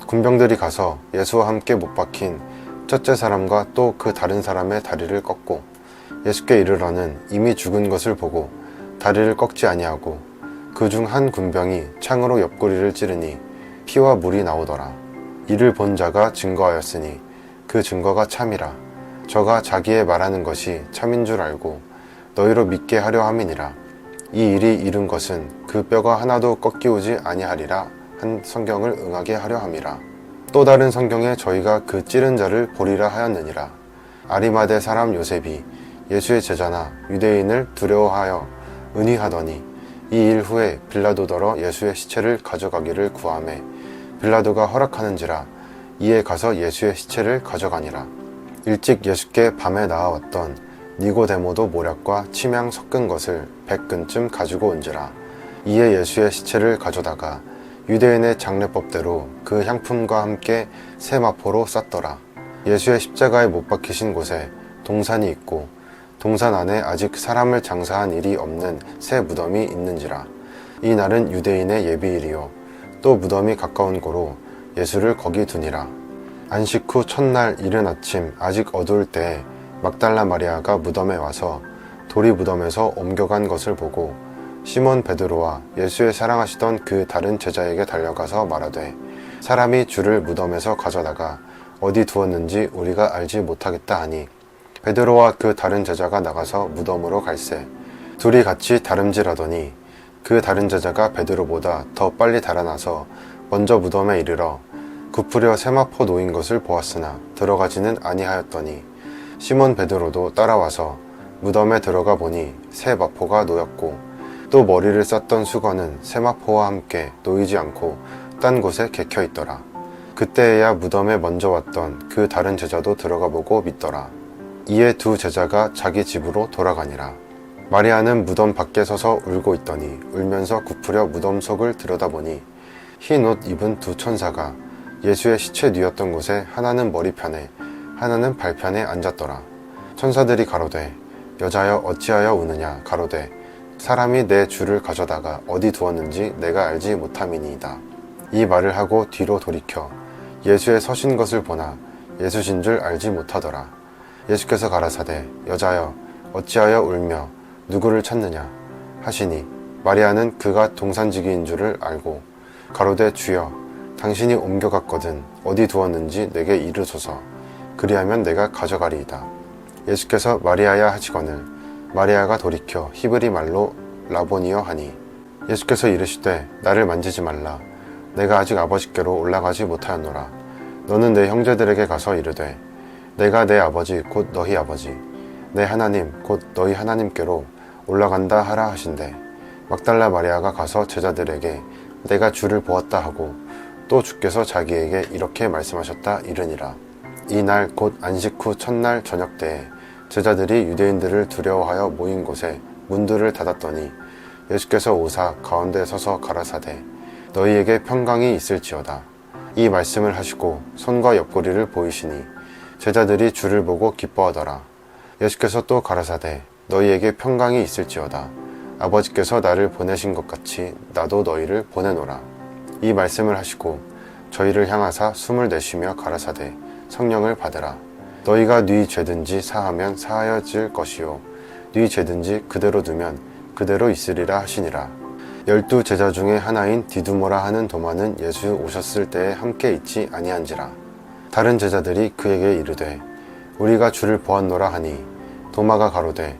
군병들이 가서 예수와 함께 못 박힌 첫째 사람과 또 그 다른 사람의 다리를 꺾고 예수께 이르러는 이미 죽은 것을 보고 다리를 꺾지 아니하고 그 중 한 군병이 창으로 옆구리를 찌르니 피와 물이 나오더라. 이를 본 자가 증거하였으니 그 증거가 참이라. 저가 자기의 말하는 것이 참인 줄 알고 너희로 믿게 하려 함이니라. 이 일이 이룬 것은 그 뼈가 하나도 꺾이오지 아니하리라 한 성경을 응하게 하려 함이라. 또 다른 성경에 저희가 그 찌른 자를 보리라 하였느니라. 아리마대 사람 요셉이 예수의 제자나 유대인을 두려워하여 은희하더니 이 일 후에 빌라도더러 예수의 시체를 가져가기를 구하매 빌라도가 허락하는지라. 이에 가서 예수의 시체를 가져가니라. 일찍 예수께 밤에 나아왔던 니고데모도 모략과 침향 섞은 것을 100근쯤 가지고 온지라. 이에 예수의 시체를 가져다가 유대인의 장례법대로 그 향품과 함께 새 마포로 쌌더라. 예수의 십자가에 못 박히신 곳에 동산이 있고 동산 안에 아직 사람을 장사한 일이 없는 새 무덤이 있는지라. 이 날은 유대인의 예비일이요 또 무덤이 가까운 고로 예수를 거기 두니라. 안식 후 첫날 이른 아침 아직 어두울 때에 막달라 마리아가 무덤에 와서 돌이 무덤에서 옮겨간 것을 보고 시몬 베드로와 예수의 사랑하시던 그 다른 제자에게 달려가서 말하되 사람이 주를 무덤에서 가져다가 어디 두었는지 우리가 알지 못하겠다 하니 베드로와 그 다른 제자가 나가서 무덤으로 갈새 둘이 같이 다름질하더니 그 다른 제자가 베드로보다 더 빨리 달아나서 먼저 무덤에 이르러 굽으려 세마포 놓인 것을 보았으나 들어가지는 아니하였더니 시몬 베드로도 따라와서 무덤에 들어가 보니 새 마포가 놓였고 또 머리를 쌌던 수건은 새 마포와 함께 놓이지 않고 딴 곳에 개켜 있더라. 그때에야 무덤에 먼저 왔던 그 다른 제자도 들어가 보고 믿더라. 이에 두 제자가 자기 집으로 돌아가니라. 마리아는 무덤 밖에 서서 울고 있더니 울면서 굽으려 무덤 속을 들여다보니 흰 옷 입은 두 천사가 예수의 시체 뉘었던 곳에 하나는 머리편에 하나는 발편에 앉았더라. 천사들이 가로되 여자여 어찌하여 우느냐 가로되 사람이 내 주를 가져다가 어디 두었는지 내가 알지 못함이니이다. 이 말을 하고 뒤로 돌이켜 예수의 서신 것을 보나 예수신 줄 알지 못하더라. 예수께서 가라사대 여자여 어찌하여 울며 누구를 찾느냐 하시니 마리아는 그가 동산지기인 줄을 알고 가로되 주여 당신이 옮겨갔거든 어디 두었는지 내게 이르소서 그리하면 내가 가져가리이다. 예수께서 마리아야 하시거늘 마리아가 돌이켜 히브리 말로 라보니여 하니 예수께서 이르시되 나를 만지지 말라 내가 아직 아버지께로 올라가지 못하였노라. 너는 내 형제들에게 가서 이르되 내가 내 아버지 곧 너희 아버지 내 하나님 곧 너희 하나님께로 올라간다 하라 하신대. 막달라 마리아가 가서 제자들에게 내가 주를 보았다 하고 또 주께서 자기에게 이렇게 말씀하셨다 이르니라. 이날 곧 안식 후 첫날 저녁 때에 제자들이 유대인들을 두려워하여 모인 곳에 문들을 닫았더니 예수께서 오사 가운데 서서 가라사대 너희에게 평강이 있을지어다. 이 말씀을 하시고 손과 옆구리를 보이시니 제자들이 주를 보고 기뻐하더라. 예수께서 또 가라사대 너희에게 평강이 있을지어다. 아버지께서 나를 보내신 것 같이 나도 너희를 보내노라. 이 말씀을 하시고 저희를 향하사 숨을 내쉬며 가라사대 성령을 받으라. 너희가 네 죄든지 사하면 사하여질 것이요 네 죄든지 그대로 두면 그대로 있으리라 하시니라. 12 제자 중에 하나인 디두모라 하는 도마는 예수 오셨을 때에 함께 있지 아니한지라. 다른 제자들이 그에게 이르되 우리가 주를 보았노라 하니 도마가 가로되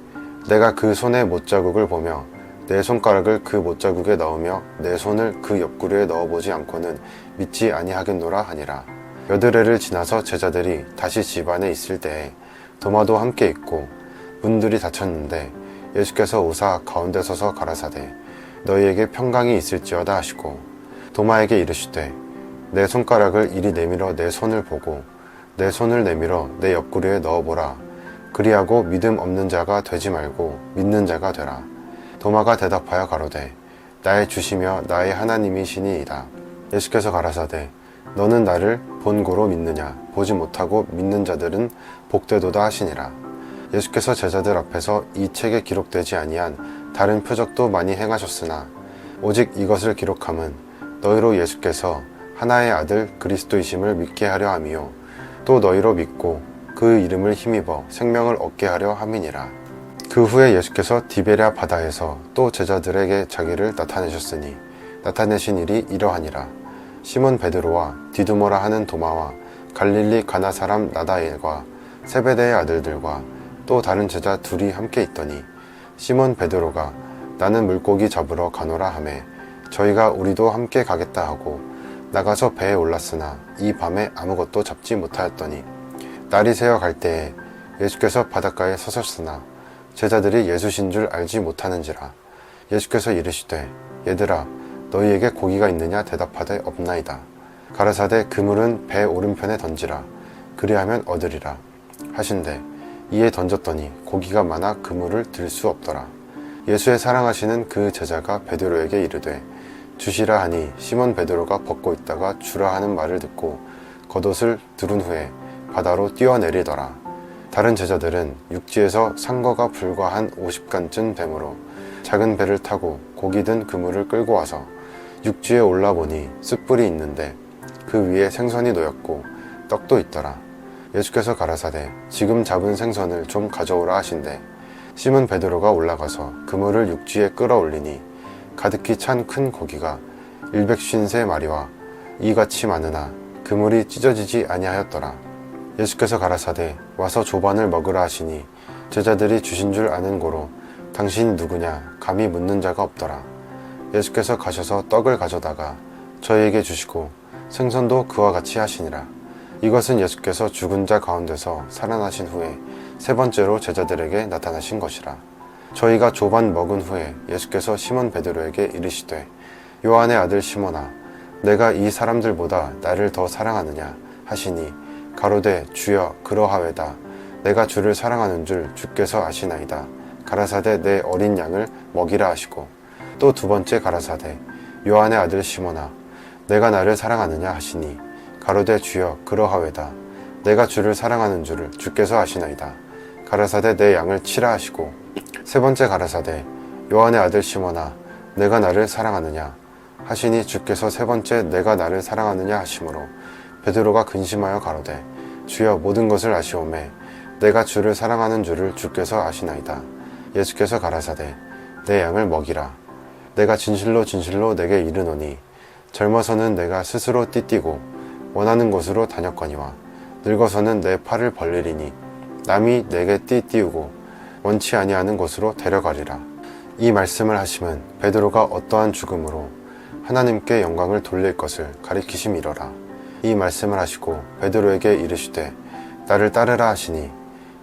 내가 그 손의 못자국을 보며 내 손가락을 그 못자국에 넣으며 내 손을 그 옆구리에 넣어보지 않고는 믿지 아니하겠노라 하니라. 여드레를 지나서 제자들이 다시 집 안에 있을 때에 도마도 함께 있고 문들이 닫혔는데 예수께서 오사 가운데 서서 가라사대 너희에게 평강이 있을지어다 하시고 도마에게 이르시되 내 손가락을 이리 내밀어 내 손을 보고 내 손을 내밀어 내 옆구리에 넣어보라. 그리하고 믿음 없는 자가 되지 말고 믿는 자가 되라. 도마가 대답하여 가로되 나의 주시며 나의 하나님이시니이다. 예수께서 가라사대 너는 나를 본고로 믿느냐 보지 못하고 믿는 자들은 복되도다 하시니라. 예수께서 제자들 앞에서 이 책에 기록되지 아니한 다른 표적도 많이 행하셨으나 오직 이것을 기록함은 너희로 예수께서 하나의 아들 그리스도이심을 믿게 하려 함이요 또 너희로 믿고 그 이름을 힘입어 생명을 얻게 하려 함이니라. 그 후에 예수께서 디베랴 바다에서 또 제자들에게 자기를 나타내셨으니 나타내신 일이 이러하니라. 시몬 베드로와 디두모라 하는 도마와 갈릴리 가나 사람 나다엘과 세베대의 아들들과 또 다른 제자 둘이 함께 있더니 시몬 베드로가 나는 물고기 잡으러 가노라 하매 저희가 우리도 함께 가겠다 하고 나가서 배에 올랐으나 이 밤에 아무것도 잡지 못하였더니 날이 새어 갈 때에 예수께서 바닷가에 서셨으나 제자들이 예수신 줄 알지 못하는지라. 예수께서 이르시되 얘들아 너희에게 고기가 있느냐 대답하되 없나이다. 가라사대 그물은 배 오른편에 던지라. 그리하면 얻으리라 하신대 이에 던졌더니 고기가 많아 그물을 들 수 없더라. 예수의 사랑하시는 그 제자가 베드로에게 이르되 주시라 하니 시몬 베드로가 벗고 있다가 주라 하는 말을 듣고 겉옷을 두른 후에 바다로 뛰어내리더라. 다른 제자들은 육지에서 상거가 불과 한 50간쯤 되므로 작은 배를 타고 고기 든 그물을 끌고 와서 육지에 올라보니 숯불이 있는데 그 위에 생선이 놓였고 떡도 있더라. 예수께서 가라사대 지금 잡은 생선을 좀 가져오라 하신대 시몬 베드로가 올라가서 그물을 육지에 끌어올리니 가득히 찬 큰 고기가 153마리와 이같이 많으나 그물이 찢어지지 아니하였더라. 예수께서 가라사대 와서 조반을 먹으라 하시니 제자들이 주신 줄 아는 고로 당신이 누구냐 감히 묻는 자가 없더라. 예수께서 가셔서 떡을 가져다가 저희에게 주시고 생선도 그와 같이 하시니라. 이것은 예수께서 죽은 자 가운데서 살아나신 후에 세 번째로 제자들에게 나타나신 것이라. 저희가 조반 먹은 후에 예수께서 시몬 베드로에게 이르시되 요한의 아들 시몬아 내가 이 사람들보다 나를 더 사랑하느냐 하시니 가로되 주여 그러하외다. 내가 주를 사랑하는 줄 주께서 아시나이다. 가라사대 내 어린 양을 먹이라 하시고 또 두 번째 가라사대 요한의 아들 시몬아 내가 나를 사랑하느냐 하시니 가로되 주여 그러하외다. 내가 주를 사랑하는 줄을 주께서 아시나이다. 가라사대 내 양을 치라 하시고 세 번째 가라사대 요한의 아들 시몬아 내가 나를 사랑하느냐 하시니 주께서 세 번째 내가 나를 사랑하느냐 하시므로 베드로가 근심하여 가로되 주여 모든 것을 아시오매 내가 주를 사랑하는 줄을 주께서 아시나이다. 예수께서 가라사대 내 양을 먹이라. 내가 진실로 진실로 내게 이르노니 젊어서는 내가 스스로 띠띠고 원하는 곳으로 다녔거니와 늙어서는 내 팔을 벌리리니 남이 내게 띠띠우고 원치 아니하는 곳으로 데려가리라. 이 말씀을 하심은 베드로가 어떠한 죽음으로 하나님께 영광을 돌릴 것을 가리키심이러라. 이 말씀을 하시고 베드로에게 이르시되 나를 따르라 하시니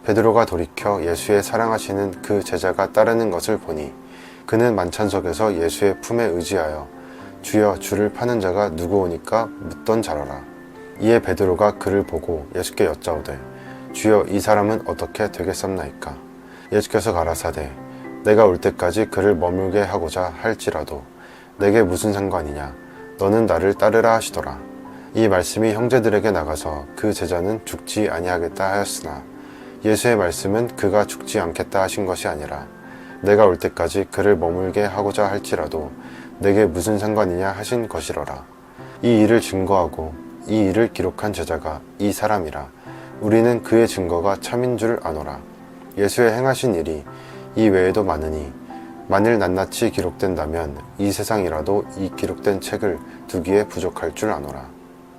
베드로가 돌이켜 예수의 사랑하시는 그 제자가 따르는 것을 보니 그는 만찬석에서 예수의 품에 의지하여 주여, 주를 파는 자가 누구오니까 묻던 자라라. 이에 베드로가 그를 보고 예수께 여짜오되 주여, 이 사람은 어떻게 되겠습나이까? 예수께서 가라사대 내가 올 때까지 그를 머물게 하고자 할지라도 내게 무슨 상관이냐? 너는 나를 따르라 하시더라. 이 말씀이 형제들에게 나가서 그 제자는 죽지 아니하겠다 하였으나 예수의 말씀은 그가 죽지 않겠다 하신 것이 아니라 내가 올 때까지 그를 머물게 하고자 할지라도 내게 무슨 상관이냐 하신 것이로라. 이 일을 증거하고 이 일을 기록한 제자가 이 사람이라. 우리는 그의 증거가 참인 줄 아노라. 예수의 행하신 일이 이 외에도 많으니 만일 낱낱이 기록된다면 이 세상이라도 이 기록된 책을 두기에 부족할 줄 아노라.